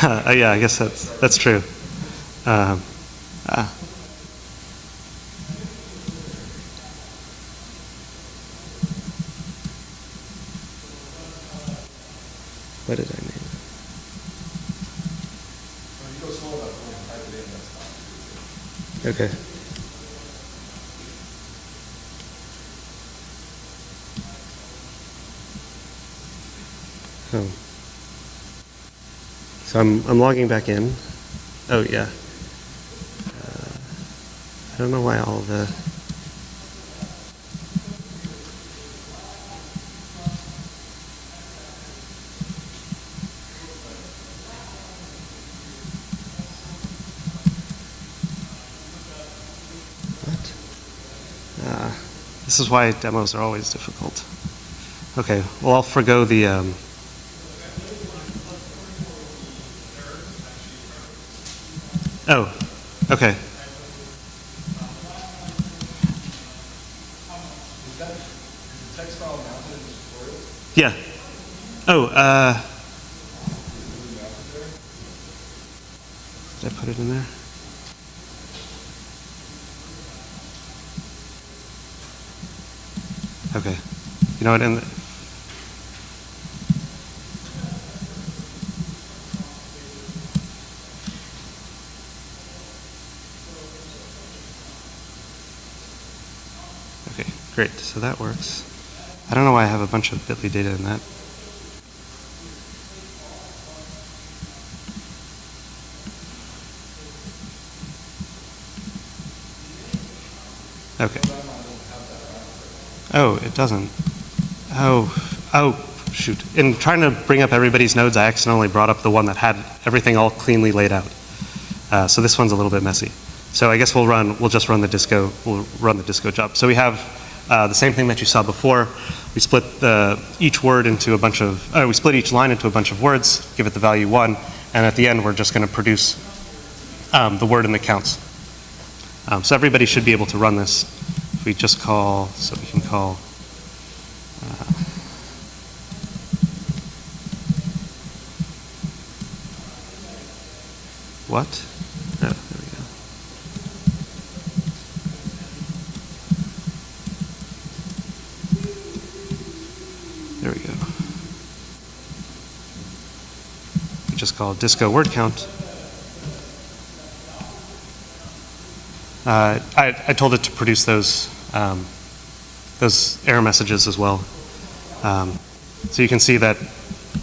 Speaker 8: Yeah, I guess that's true. What did I name it?
Speaker 1: When you go slow enough, when you type it in, that's fine.
Speaker 8: Okay. Oh. So I'm logging back in. Oh yeah. I don't know why all the. This is why demos are always difficult. Okay, well I'll forgo the oh, okay.
Speaker 1: Is the text file mounted in this tutorial?
Speaker 8: Yeah. Oh, did I put it in there? Okay. You know what? Okay, great. So that works. I don't know why I have a bunch of Bitly data in that. Okay. Oh, it doesn't. Oh, shoot. In trying to bring up everybody's nodes, I accidentally brought up the one that had everything all cleanly laid out. So this one's a little bit messy. So I guess we'll just run the Disco job. So we have the same thing that you saw before. We split each word into a bunch of, we split each line into a bunch of words, give it the value 1, and at the end we're just going to produce the word and the counts. So everybody should be able to run this. If we just call, so we can call what? Oh, there we go. There we go. We just call disco word count. I told it to produce those error messages as well. So you can see that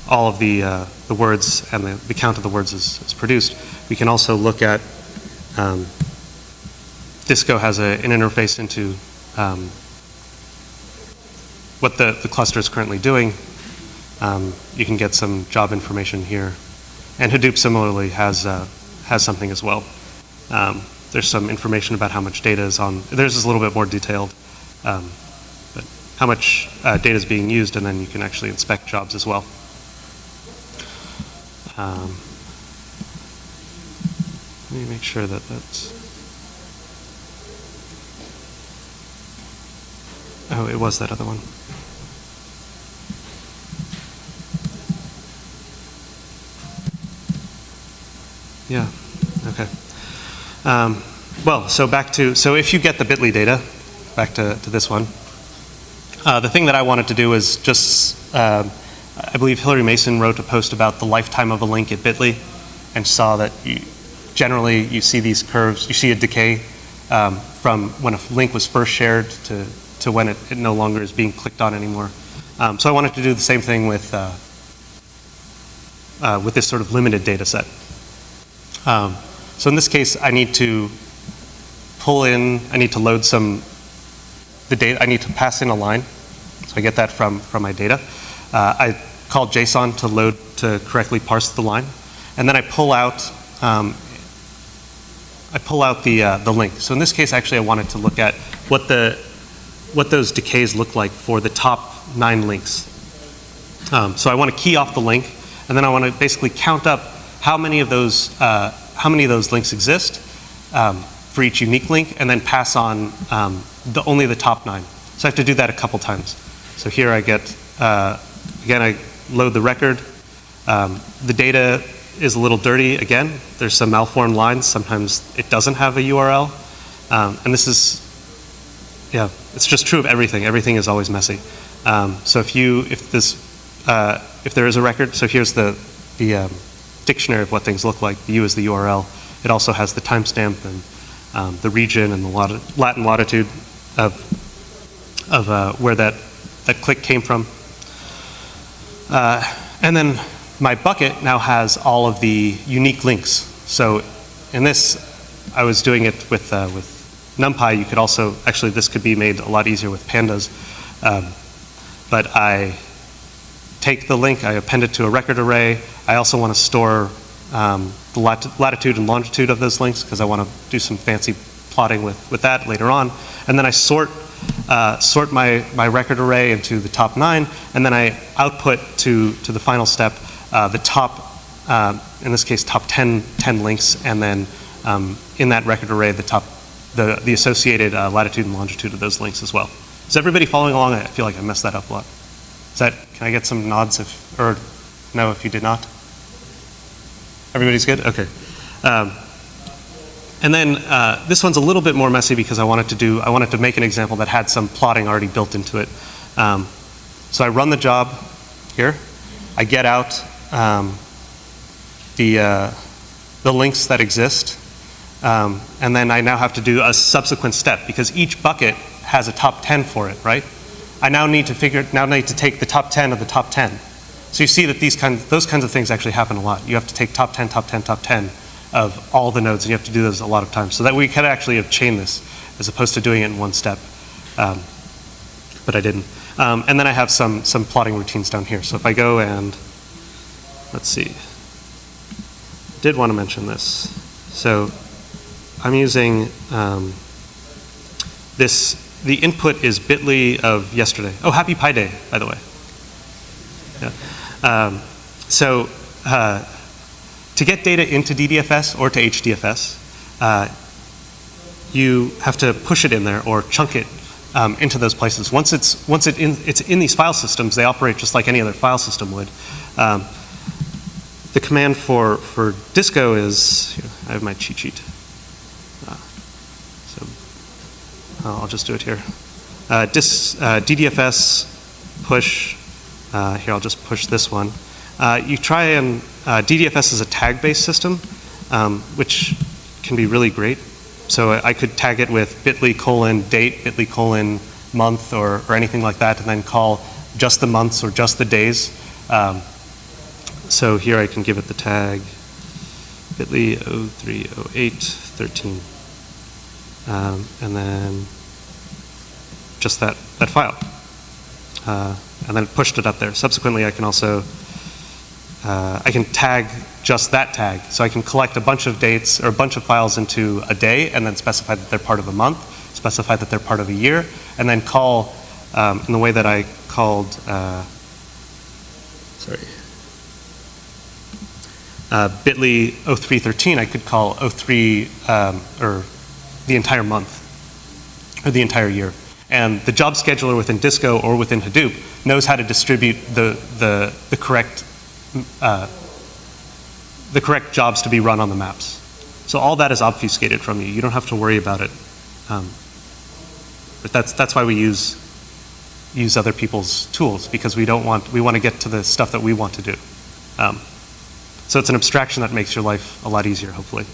Speaker 8: all of the words and the count of the words is produced. We can also look at, Disco has an interface into what the cluster is currently doing. You can get some job information here. And Hadoop similarly has something as well. There's some information about how much data is on, theirs is a little bit more detailed, but how much data is being used, and then you can actually inspect jobs as well. Let me make sure that that's, oh, it was that other one. Yeah, okay. Well, so if you get the Bitly data, back to this one, the thing that I wanted to do is just, I believe Hillary Mason wrote a post about the lifetime of a link at Bitly, and saw that generally you see these curves, you see a decay from when a link was first shared to when it no longer is being clicked on anymore. So I wanted to do the same thing with this sort of limited data set. So in this case, I need to pull in, I need to load the data, I need to pass in a line. So I get that from my data. I call JSON to correctly parse the line. And then I pull out the link. So in this case, actually, I wanted to look at what those decays look like for the top 9 links. So I want to key off the link, and then I want to basically count up how many of those links exist for each unique link, and then pass on only the top 9. So I have to do that a couple times. So here I get, again, I load the record. The data is a little dirty again. There's some malformed lines. Sometimes it doesn't have a URL. And this is, yeah, it's just true of everything. Everything is always messy. So if there is a record, so here's the dictionary of what things look like. The U is the URL. It also has the timestamp and the region and the Latin latitude of where that click came from. And then my bucket now has all of the unique links. So in this, I was doing it with NumPy. You could also, actually this could be made a lot easier with pandas. But I take the link, I append it to a record array. I also want to store the latitude and longitude of those links because I want to do some fancy plotting with that later on. And then I sort my record array into the top 9, and then I output to the final step the top, in this case, top 10 links, and then in that record array, the associated latitude and longitude of those links as well. Is everybody following along? I feel like I messed that up a lot. Can I get some nods or no if you did not? Everybody's good? Okay. And then this one's a little bit more messy because I wanted to make an example that had some plotting already built into it. So I run the job here. I get out the links that exist, and then I now have to do a subsequent step because each bucket has a top 10 for it, right? I now need to take the top 10 of the top 10. So you see that those kinds of things actually happen a lot. You have to take top 10, top 10, top 10 of all the nodes, and you have to do those a lot of times. So that we could actually have chained this as opposed to doing it in one step. But I didn't. And then I have some plotting routines down here. So if I go and, let's see, did want to mention this. So I'm using the input is Bitly of yesterday. Oh, happy Pi Day, by the way. Yeah. To get data into DDFS or to HDFS, you have to push it in there or chunk it into those places. Once it's in these file systems, they operate just like any other file system would. The command for Disco is, here, I have my cheat sheet. So I'll just do it here. DDFS push, here I'll just push this one. You try and, DDFS is a tag-based system, which can be really great. So I could tag it with bit.ly:\date, bit.ly:\month, or anything like that, and then call just the months or just the days. So here I can give it the tag bit.ly 030813, and then just that file. And then it pushed it up there. Subsequently, I can also, I can tag just that tag. So I can collect a bunch of dates or a bunch of files into a day and then specify that they're part of a month, specify that they're part of a year, and then call in the way that I called, bit.ly 0313, I could call 03 or the entire month or the entire year. And the job scheduler within Disco or within Hadoop knows how to distribute the correct jobs to be run on the maps. So all that is obfuscated from you. You don't have to worry about it. But that's why we use other people's tools, because we want to get to the stuff that we want to do. So it's an abstraction that makes your life a lot easier, hopefully.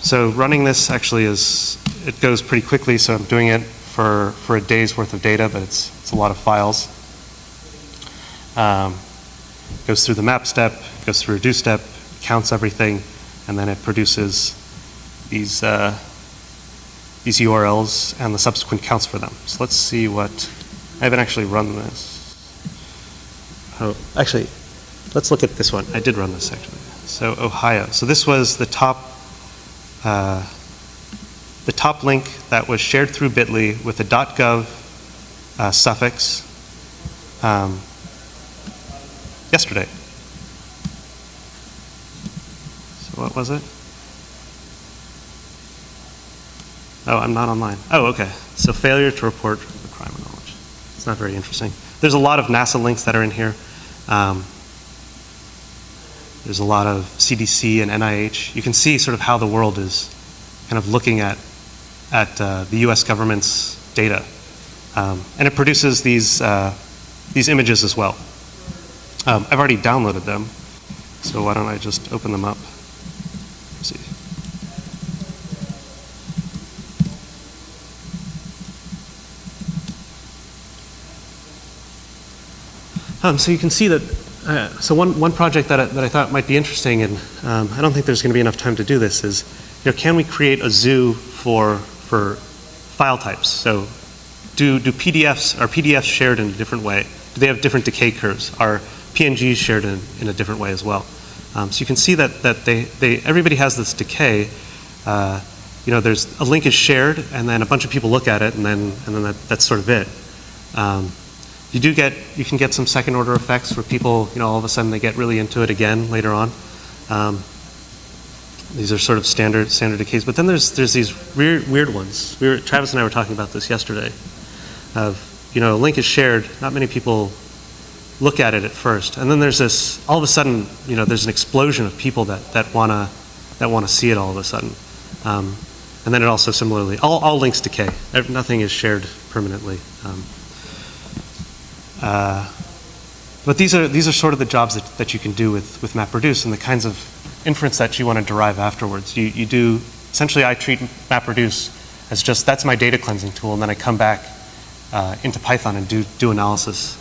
Speaker 8: So running this actually it goes pretty quickly, so I'm doing it for a day's worth of data, but it's a lot of files. Goes through the map step, goes through a do step, counts everything, and then it produces these URLs and the subsequent counts for them. So let's see what, I haven't actually run this. Oh, actually, let's look at this one. I did run this actually. So Ohio. So this was the top link that was shared through bit.ly with a .gov suffix yesterday. So what was it? Oh, I'm not online. Oh, okay. So failure to report the crime of knowledge. It's not very interesting. There's a lot of NASA links that are in here. There's a lot of CDC and NIH. You can see sort of how the world is kind of looking at the US government's data. And it produces these images as well. I've already downloaded them, so why don't I just open them up? Let's see. So you can see that, so one project that I thought might be interesting, and I don't think there's going to be enough time to do this, is, can we create a zoo for file types? So are PDFs shared in a different way? Do they have different decay curves? Are PNGs shared in a different way as well? So you can see that everybody has this decay. There's a link is shared, and then a bunch of people look at it, and then that's sort of it. You can get some second order effects where people, all of a sudden they get really into it again later on. These are sort of standard decays, but then there's these weird ones. Travis and I were talking about this yesterday. A link is shared, not many people look at it at first, and then there's this, all of a sudden, there's an explosion of people that wanna see it all of a sudden. And then it also similarly, all links decay. Nothing is shared permanently. But these are sort of the jobs that you can do with MapReduce and the kinds of inference that you want to derive afterwards. You do, essentially I treat MapReduce as just, that's my data cleansing tool, and then I come back into Python and do analysis.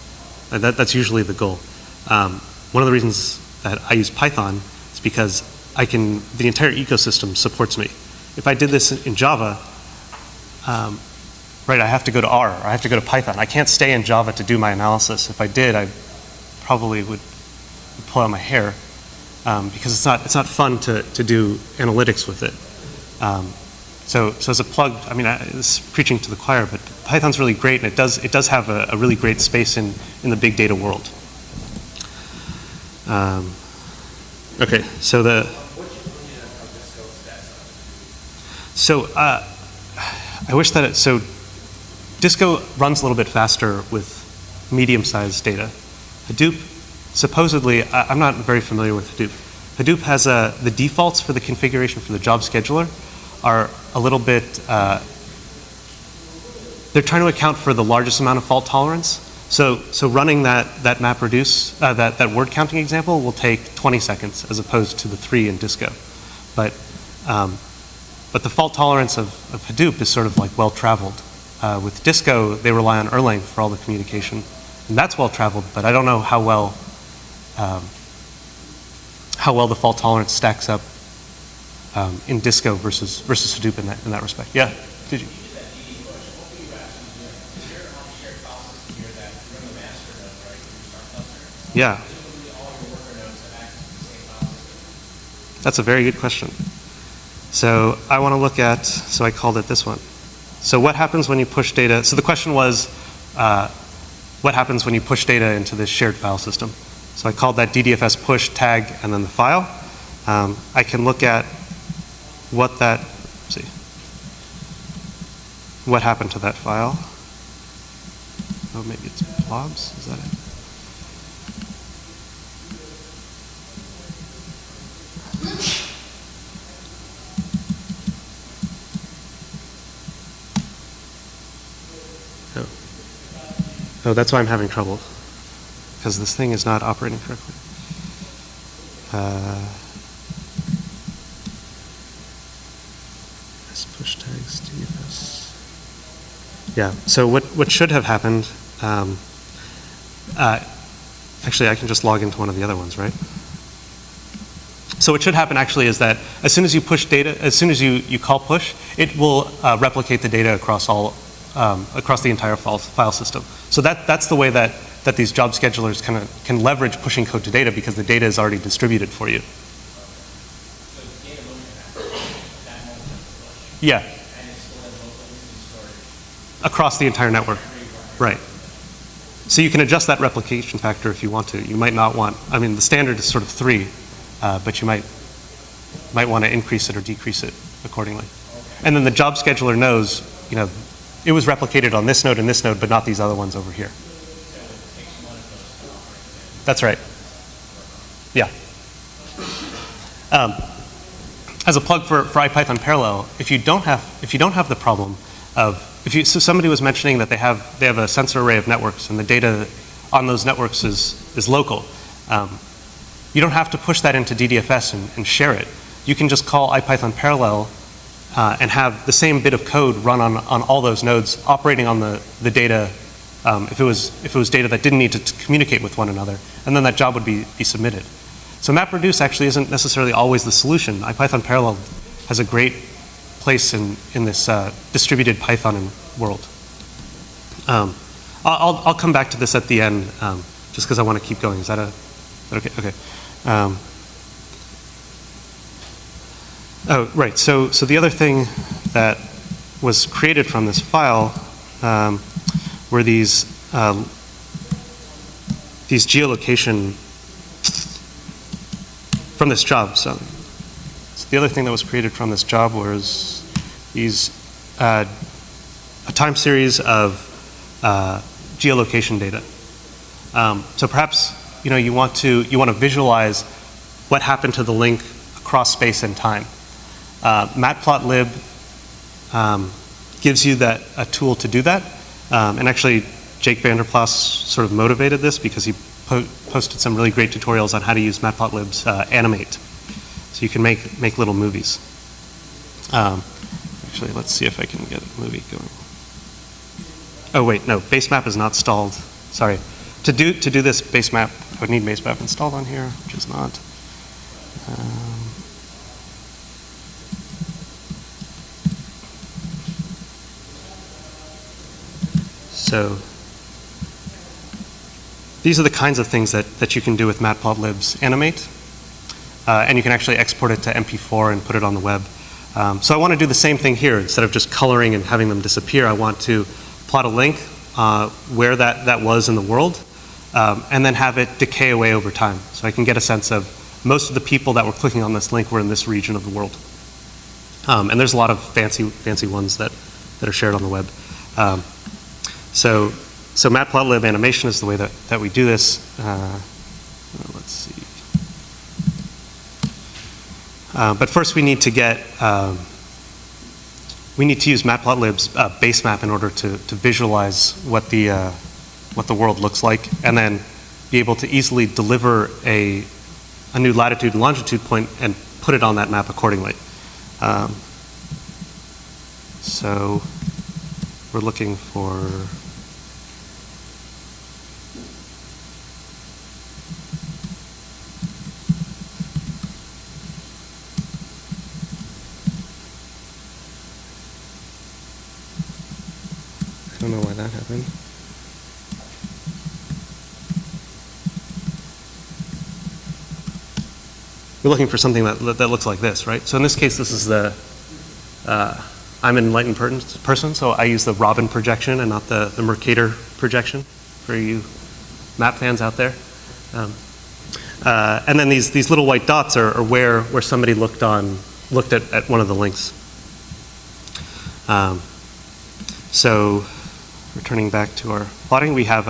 Speaker 8: That's usually the goal. One of the reasons that I use Python is because the entire ecosystem supports me. If I did this in Java, right, I have to go to R, or I have to go to Python. I can't stay in Java to do my analysis. If I did, I probably would pull out my hair, because it's not fun to do analytics with it. So as a plug, I mean, it's preaching to the choir, but Python's really great, and it does have a really great space in the big data world. Okay, so So I wish that so Disco runs a little bit faster with medium-sized data. Hadoop, supposedly, I'm not very familiar with Hadoop. Hadoop has the defaults for the configuration for the job scheduler are a little bit, they're trying to account for the largest amount of fault tolerance. So running that MapReduce, that word counting example will take 20 seconds as opposed to the 3 in Disco. But the fault tolerance of Hadoop is sort of like well-traveled. With Disco, they rely on Erlang for all the communication. And that's well-traveled, but I don't know how well the fault tolerance stacks up in Disco versus Hadoop in that respect. Yeah, did you? Yeah. That's a very good question. So I want to look at, so I called it this one. So what happens when you push data? So the question was, what happens when you push data into this shared file system? So I called that DDFS push tag and then the file. I can look at what that, let's see, what happened to that file. Oh, maybe it's blobs, is that it? Oh, that's why I'm having trouble, because this thing is not operating correctly. This push tags DFS. Yeah. So what should have happened? Actually, I can just log into one of the other ones, right? So what should happen actually is that as soon as you push data, as soon as you call push, it will replicate the data across all. Across the entire file system. So that's the way that these job schedulers can leverage pushing code to data because the data is already distributed for you. Yeah. Across the entire network. Right. So you can adjust that replication factor if you want to. You might not want, I mean, the standard is sort of 3, but you might want to increase it or decrease it accordingly. And then the job scheduler knows, you know, it was replicated on this node and this node, but not these other ones over here. That's right. Yeah. As a plug for IPython Parallel, if you don't have the problem of so somebody was mentioning that they have a sensor array of networks and the data on those networks is local. You don't have to push that into DDFS and share it. You can just call IPython Parallel and have the same bit of code run on all those nodes operating on the data if it was data that didn't need to communicate with one another, and then that job would be submitted. So MapReduce actually isn't necessarily always the solution. IPython Parallel has a great place in this distributed Python world. I'll come back to this at the end just because I want to keep going. Is that okay? Okay. Oh, right. So the other thing that was created from this file were these geolocation from this job. So the other thing that was created from this job was these a time series of geolocation data. So perhaps you want to visualize what happened to the link across space and time. Matplotlib gives you a tool to do that. And actually, Jake Vanderplas sort of motivated this because he posted some really great tutorials on how to use Matplotlib's animate. So you can make little movies. Actually, let's see if I can get a movie going. Oh wait, no, basemap is not stalled. Sorry. To do this basemap, I would need basemap installed on here, which is not. So these are the kinds of things that you can do with Matplotlib's animate. And you can actually export it to MP4 and put it on the web. So I want to do the same thing here. Instead of just coloring and having them disappear, I want to plot a link where that was in the world, and then have it decay away over time. So I can get a sense of most of the people that were clicking on this link were in this region of the world. And there's a lot of fancy ones that are shared on the web. So Matplotlib animation is the way that we do this. Let's see. But first we need to get, we need to use Matplotlib's base map in order to visualize what the world looks like, and then be able to easily deliver a new latitude and longitude point and put it on that map accordingly. So we're looking for I don't know why that happened. We're looking for something that looks like this, right? So in this case, this is the, I'm an enlightened person, so I use the Robin projection and not the Mercator projection for you map fans out there. And then these little white dots are where somebody looked at one of the links. So returning back to our plotting, we have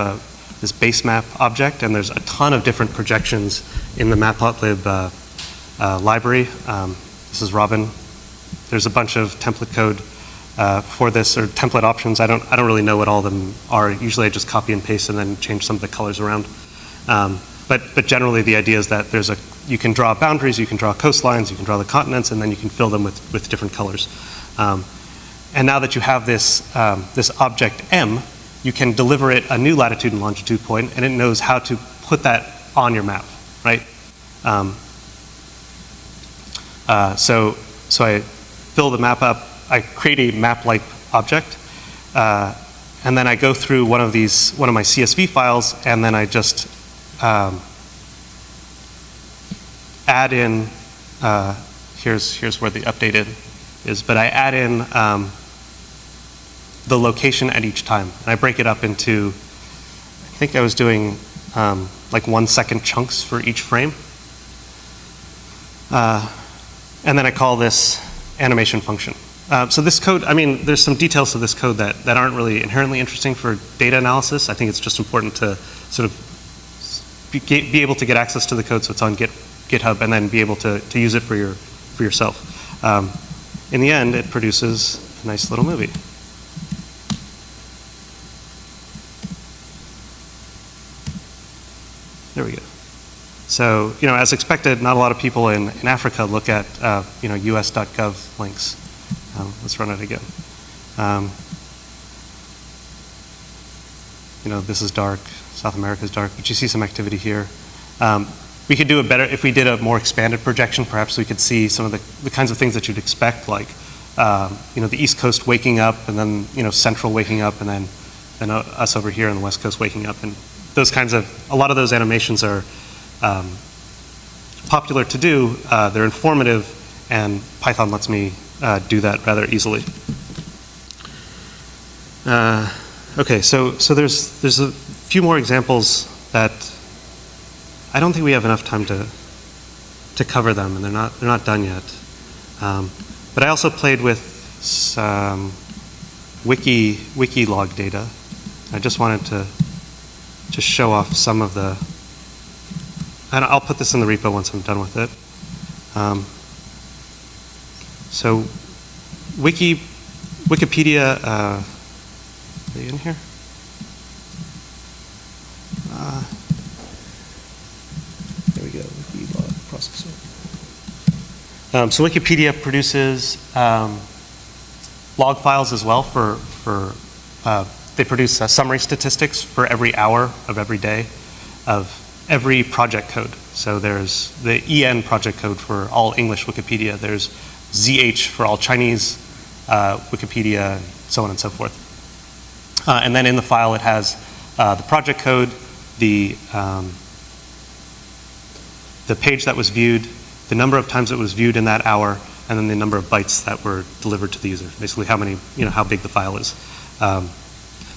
Speaker 8: this base map object, and there's a ton of different projections in the Matplotlib library. This is Robin. There's a bunch of template code for this, or template options. I don't really know what all of them are. Usually I just copy and paste and then change some of the colors around. But generally the idea is that you can draw boundaries, you can draw coastlines, you can draw the continents, and then you can fill them with different colors. And now that you have this object M, you can deliver it a new latitude and longitude point, and it knows how to put that on your map, right? So I fill the map up, I create a map-like object, and then I go through one of my CSV files, and then I just add in, here's where the updated is, but I add in the location at each time. And I break it up into, I think I was doing like 1 second chunks for each frame. And then I call this animation function. So this code, I mean, there's some details to this code that aren't really inherently interesting for data analysis. I think it's just important to sort of be able to get access to the code so it's on GitHub, and then be able to use it for yourself. In the end, it produces a nice little movie. There we go. So, as expected, not a lot of people in Africa look at, US.gov links. Let's run it again. This is dark. South America is dark, but you see some activity here. We could do it better if we did a more expanded projection. Perhaps we could see some of the kinds of things that you'd expect, like the East Coast waking up, and then Central waking up, and then us over here on the West Coast waking up, and those kinds of, a lot of those animations are popular to do. They're informative, and Python lets me do that rather easily. Okay, so there's a few more examples that I don't think we have enough time to cover them, and they're not done yet. But I also played with some Wikilog data. I just wanted to show off some of the, and I'll put this in the repo once I'm done with it. So Wikipedia, are they in here? There we go, Wikilog processor. So Wikipedia produces log files as well they produce summary statistics for every hour of every day of every project code. So there's the EN project code for all English Wikipedia. There's ZH for all Chinese Wikipedia, so on and so forth. And then in the file it has the project code, the page that was viewed, the number of times it was viewed in that hour, and then the number of bytes that were delivered to the user. Basically how many, how big the file is.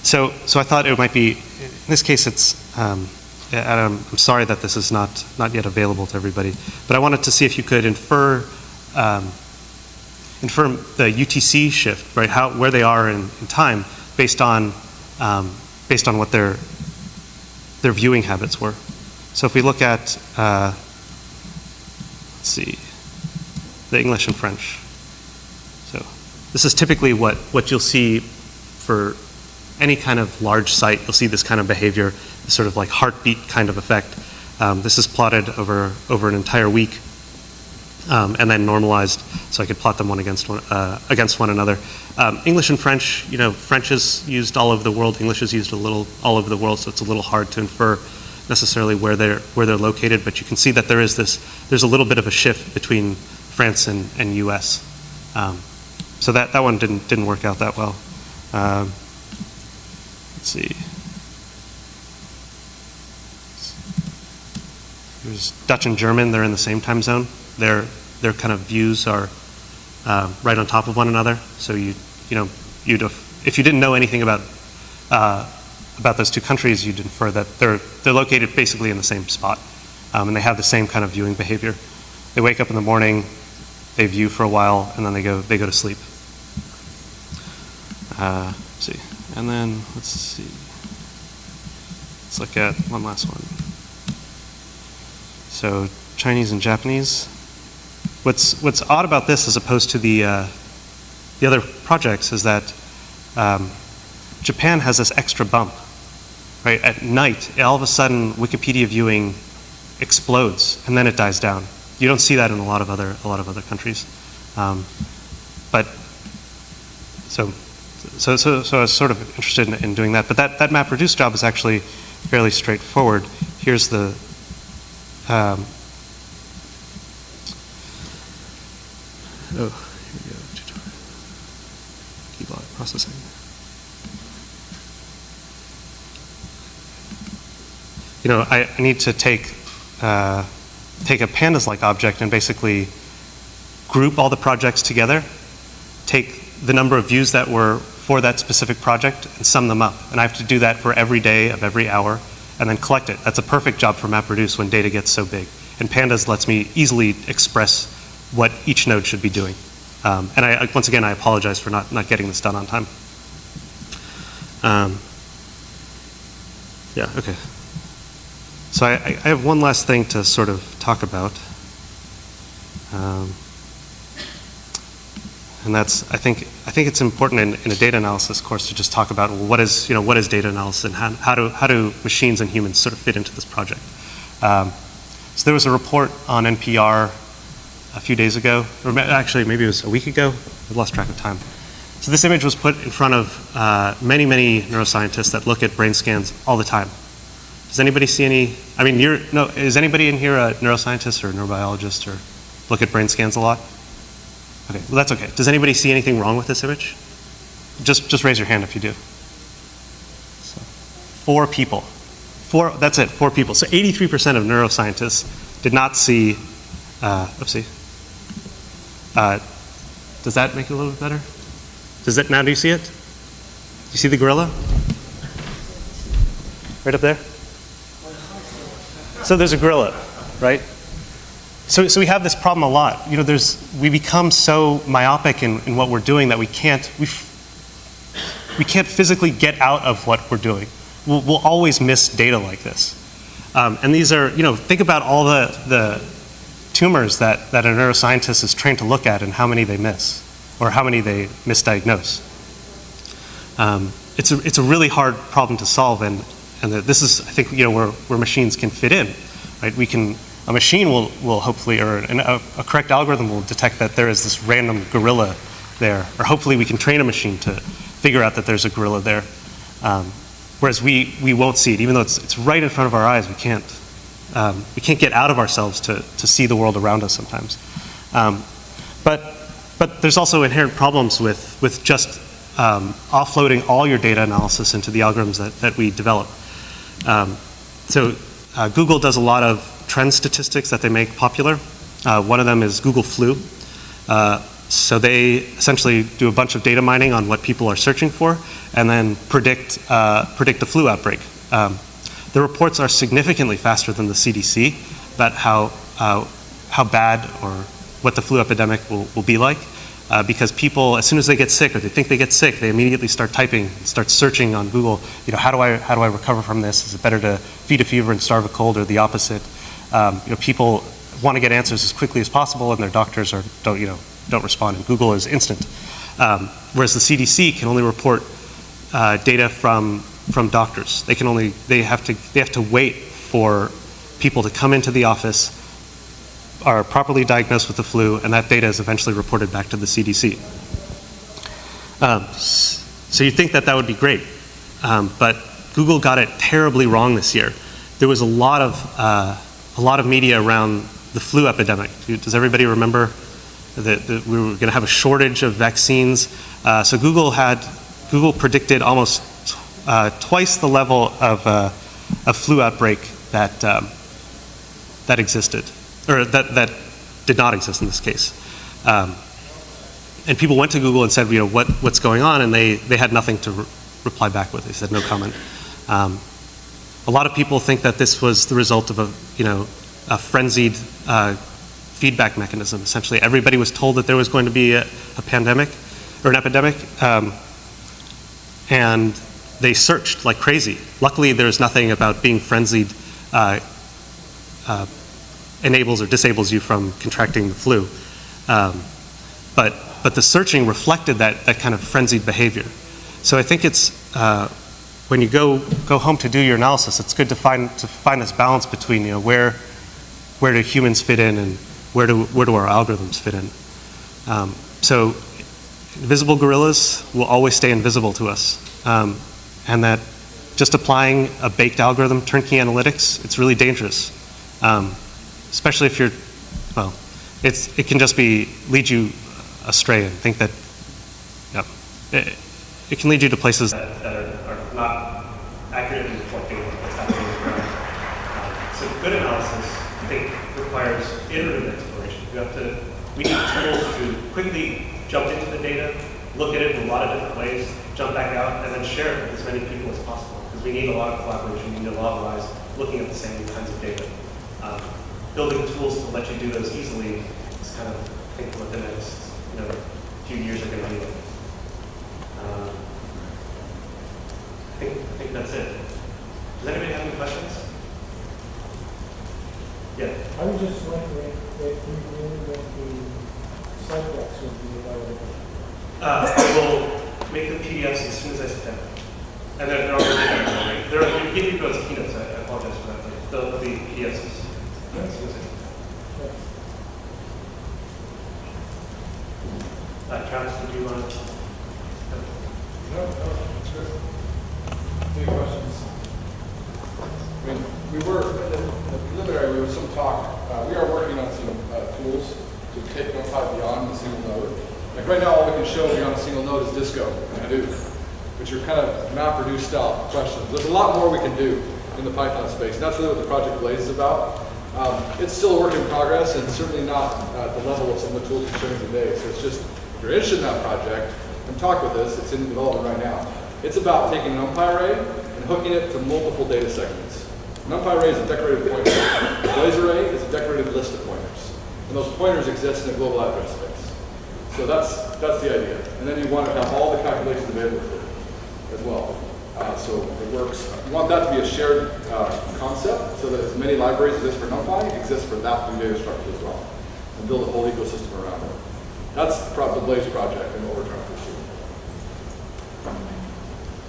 Speaker 8: So I thought it might be, in this case it's, and I'm sorry that this is not yet available to everybody, but I wanted to see if you could infer infer the UTC shift, right? Where they are in time based on what their viewing habits were. So if we look at, let's see, the English and French. So this is typically what you'll see for any kind of large site. You'll see this kind of behavior, this sort of like heartbeat kind of effect. This is plotted over an entire week, and then normalized, so I could plot them one against one another. English and French, French is used all over the world. English is used a little all over the world, so it's a little hard to infer necessarily where they're located. But you can see that there's a little bit of a shift between France and U.S. So that one didn't work out that well. Let's see. There's Dutch and German. They're in the same time zone. Their kind of views are right on top of one another. So if you didn't know anything about those two countries, you'd infer that they're located basically in the same spot, and they have the same kind of viewing behavior. They wake up in the morning, they view for a while, and then they go to sleep. Let's see, and then let's see. Let's look at one last one. So Chinese and Japanese. What's odd about this, as opposed to the other projects, is that Japan has this extra bump. Right at night, all of a sudden, Wikipedia viewing explodes, and then it dies down. You don't see that in a lot of other countries. But so I was sort of interested in doing that. But that MapReduce job is actually fairly straightforward. Here's the here we go. Keyblock processing. I need to take a pandas-like object and basically group all the projects together, take the number of views that were for that specific project, and sum them up. And I have to do that for every day of every hour, and then collect it. That's a perfect job for MapReduce when data gets so big. And pandas lets me easily express what each node should be doing. And once again, I apologize for not getting this done on time. Yeah, okay. So I have one last thing to sort of talk about. And that's, I think it's important in a data analysis course to just talk about, well, what is data analysis, and how do machines and humans sort of fit into this project. So there was a report on NPR a few days ago, or actually maybe it was a week ago. I've lost track of time. So this image was put in front of many neuroscientists that look at brain scans all the time. Does anybody see any? I mean, is anybody in here a neuroscientist or a neurobiologist or look at brain scans a lot? Okay, well that's okay. Does anybody see anything wrong with this image? Just raise your hand if you do. So, 4 people. That's it, 4 people. So 83% of neuroscientists did not see, oopsie. Does that make it a little bit better? Now do you see it? Do you see the gorilla? Right up there? So there's a gorilla, right? So we have this problem a lot. We become so myopic in what we're doing that we can't physically get out of what we're doing. We'll always miss data like this. And these are, think about all the tumors that a neuroscientist is trained to look at and how many they miss, or how many they misdiagnose. It's a really hard problem to solve, and this is, I think, where machines can fit in, right? A machine will hopefully, or a correct algorithm will detect that there is this random gorilla there, or hopefully we can train a machine to figure out that there's a gorilla there. Whereas we won't see it, even though it's right in front of our eyes. We can't get out of ourselves to see the world around us sometimes. But there's also inherent problems with just offloading all your data analysis into the algorithms that we develop. So Google does a lot of trend statistics that they make popular. One of them is Google Flu. So they essentially do a bunch of data mining on what people are searching for, and then predict the flu outbreak. The reports are significantly faster than the CDC about how bad or what the flu epidemic will be like. because people, as soon as they get sick or they think they get sick, they immediately start typing, start searching on Google, how do I recover from this? Is it better to feed a fever and starve a cold, or the opposite? People want to get answers as quickly as possible, and their doctors don't respond, and Google is instant. Whereas the CDC can only report data from doctors. They have to wait for people to come into the office, are properly diagnosed with the flu, and that data is eventually reported back to the CDC. So you'd think that would be great, but Google got it terribly wrong this year. There was a lot of media around the flu epidemic. Does everybody remember that we were going to have a shortage of vaccines? So Google predicted almost twice the level of a flu outbreak that existed, or that did not exist in this case. And people went to Google and said, what's going on? And they had nothing to reply back with. They said no comment. A lot of people think that this was the result of a frenzied feedback mechanism. Essentially, everybody was told that there was going to be a pandemic or an epidemic, and they searched like crazy. Luckily, there's nothing about being frenzied enables or disables you from contracting the flu. But the searching reflected that kind of frenzied behavior. So I think it's when you go home to do your analysis, it's good to find this balance between where do humans fit in and where do our algorithms fit in. So invisible gorillas will always stay invisible to us, and that just applying a baked algorithm, turnkey analytics, it's really dangerous, especially if it can just lead you astray and think that it can lead you to places that are not accurately reflecting what's happening on the ground. So good analysis, I think, requires iterative exploration. We need tools to quickly jump into the data, look at it in a lot of different ways, jump back out, and then share it with as many people as possible. Because we need a lot of collaboration, we need a lot of eyes looking at the same kinds of data. Building tools to let you do those easily is kind of, I think, what the next few years are going to be like. I think that's it. Does anybody have any questions? Yeah.
Speaker 9: I was just wondering if you knew when the subjects would be available.
Speaker 8: I will make the PDFs as soon as I sit down. And they're already there. They're giving you those keynotes. I apologize for that. They'll be PDFs as soon as I sit down. Travis, did you want to?
Speaker 1: No, that's good. Any questions? I mean, we were, in the preliminary, there was some talk. We are working on some tools to take NumPy beyond the single node. Like right now, all we can show beyond a single node is Disco and Hadoop, which are kind of MapReduce style questions. There's a lot more we can do in the Python space, and that's really what the Project Blaze is about. It's still a work in progress, and certainly not at the level of some of the tools we're showing today. So it's just, if you're interested in that project, come talk with us. It's in development right now. It's about taking an NumPy array and hooking it to multiple data segments. NumPy array is a decorated pointer. The Blaze array is a decorated list of pointers. And those pointers exist in a global address space. So that's the idea. And then you want to have all the calculations available for it as well. So it works. You want that to be a shared concept so that as many libraries exist for NumPy, exist for that new data structure as well. And build a whole ecosystem around it. That's the Blaze project and what we're trying to pursue.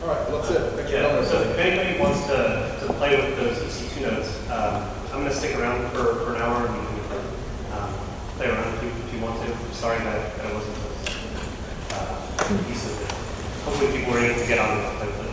Speaker 1: All right, well, that's it. Thanks for coming.
Speaker 8: So if anybody wants to play with those EC2 nodes, I'm going to stick around for an hour and you can play around if you want to. Sorry that I wasn't piece of it. Hopefully people were able to get on and play with it.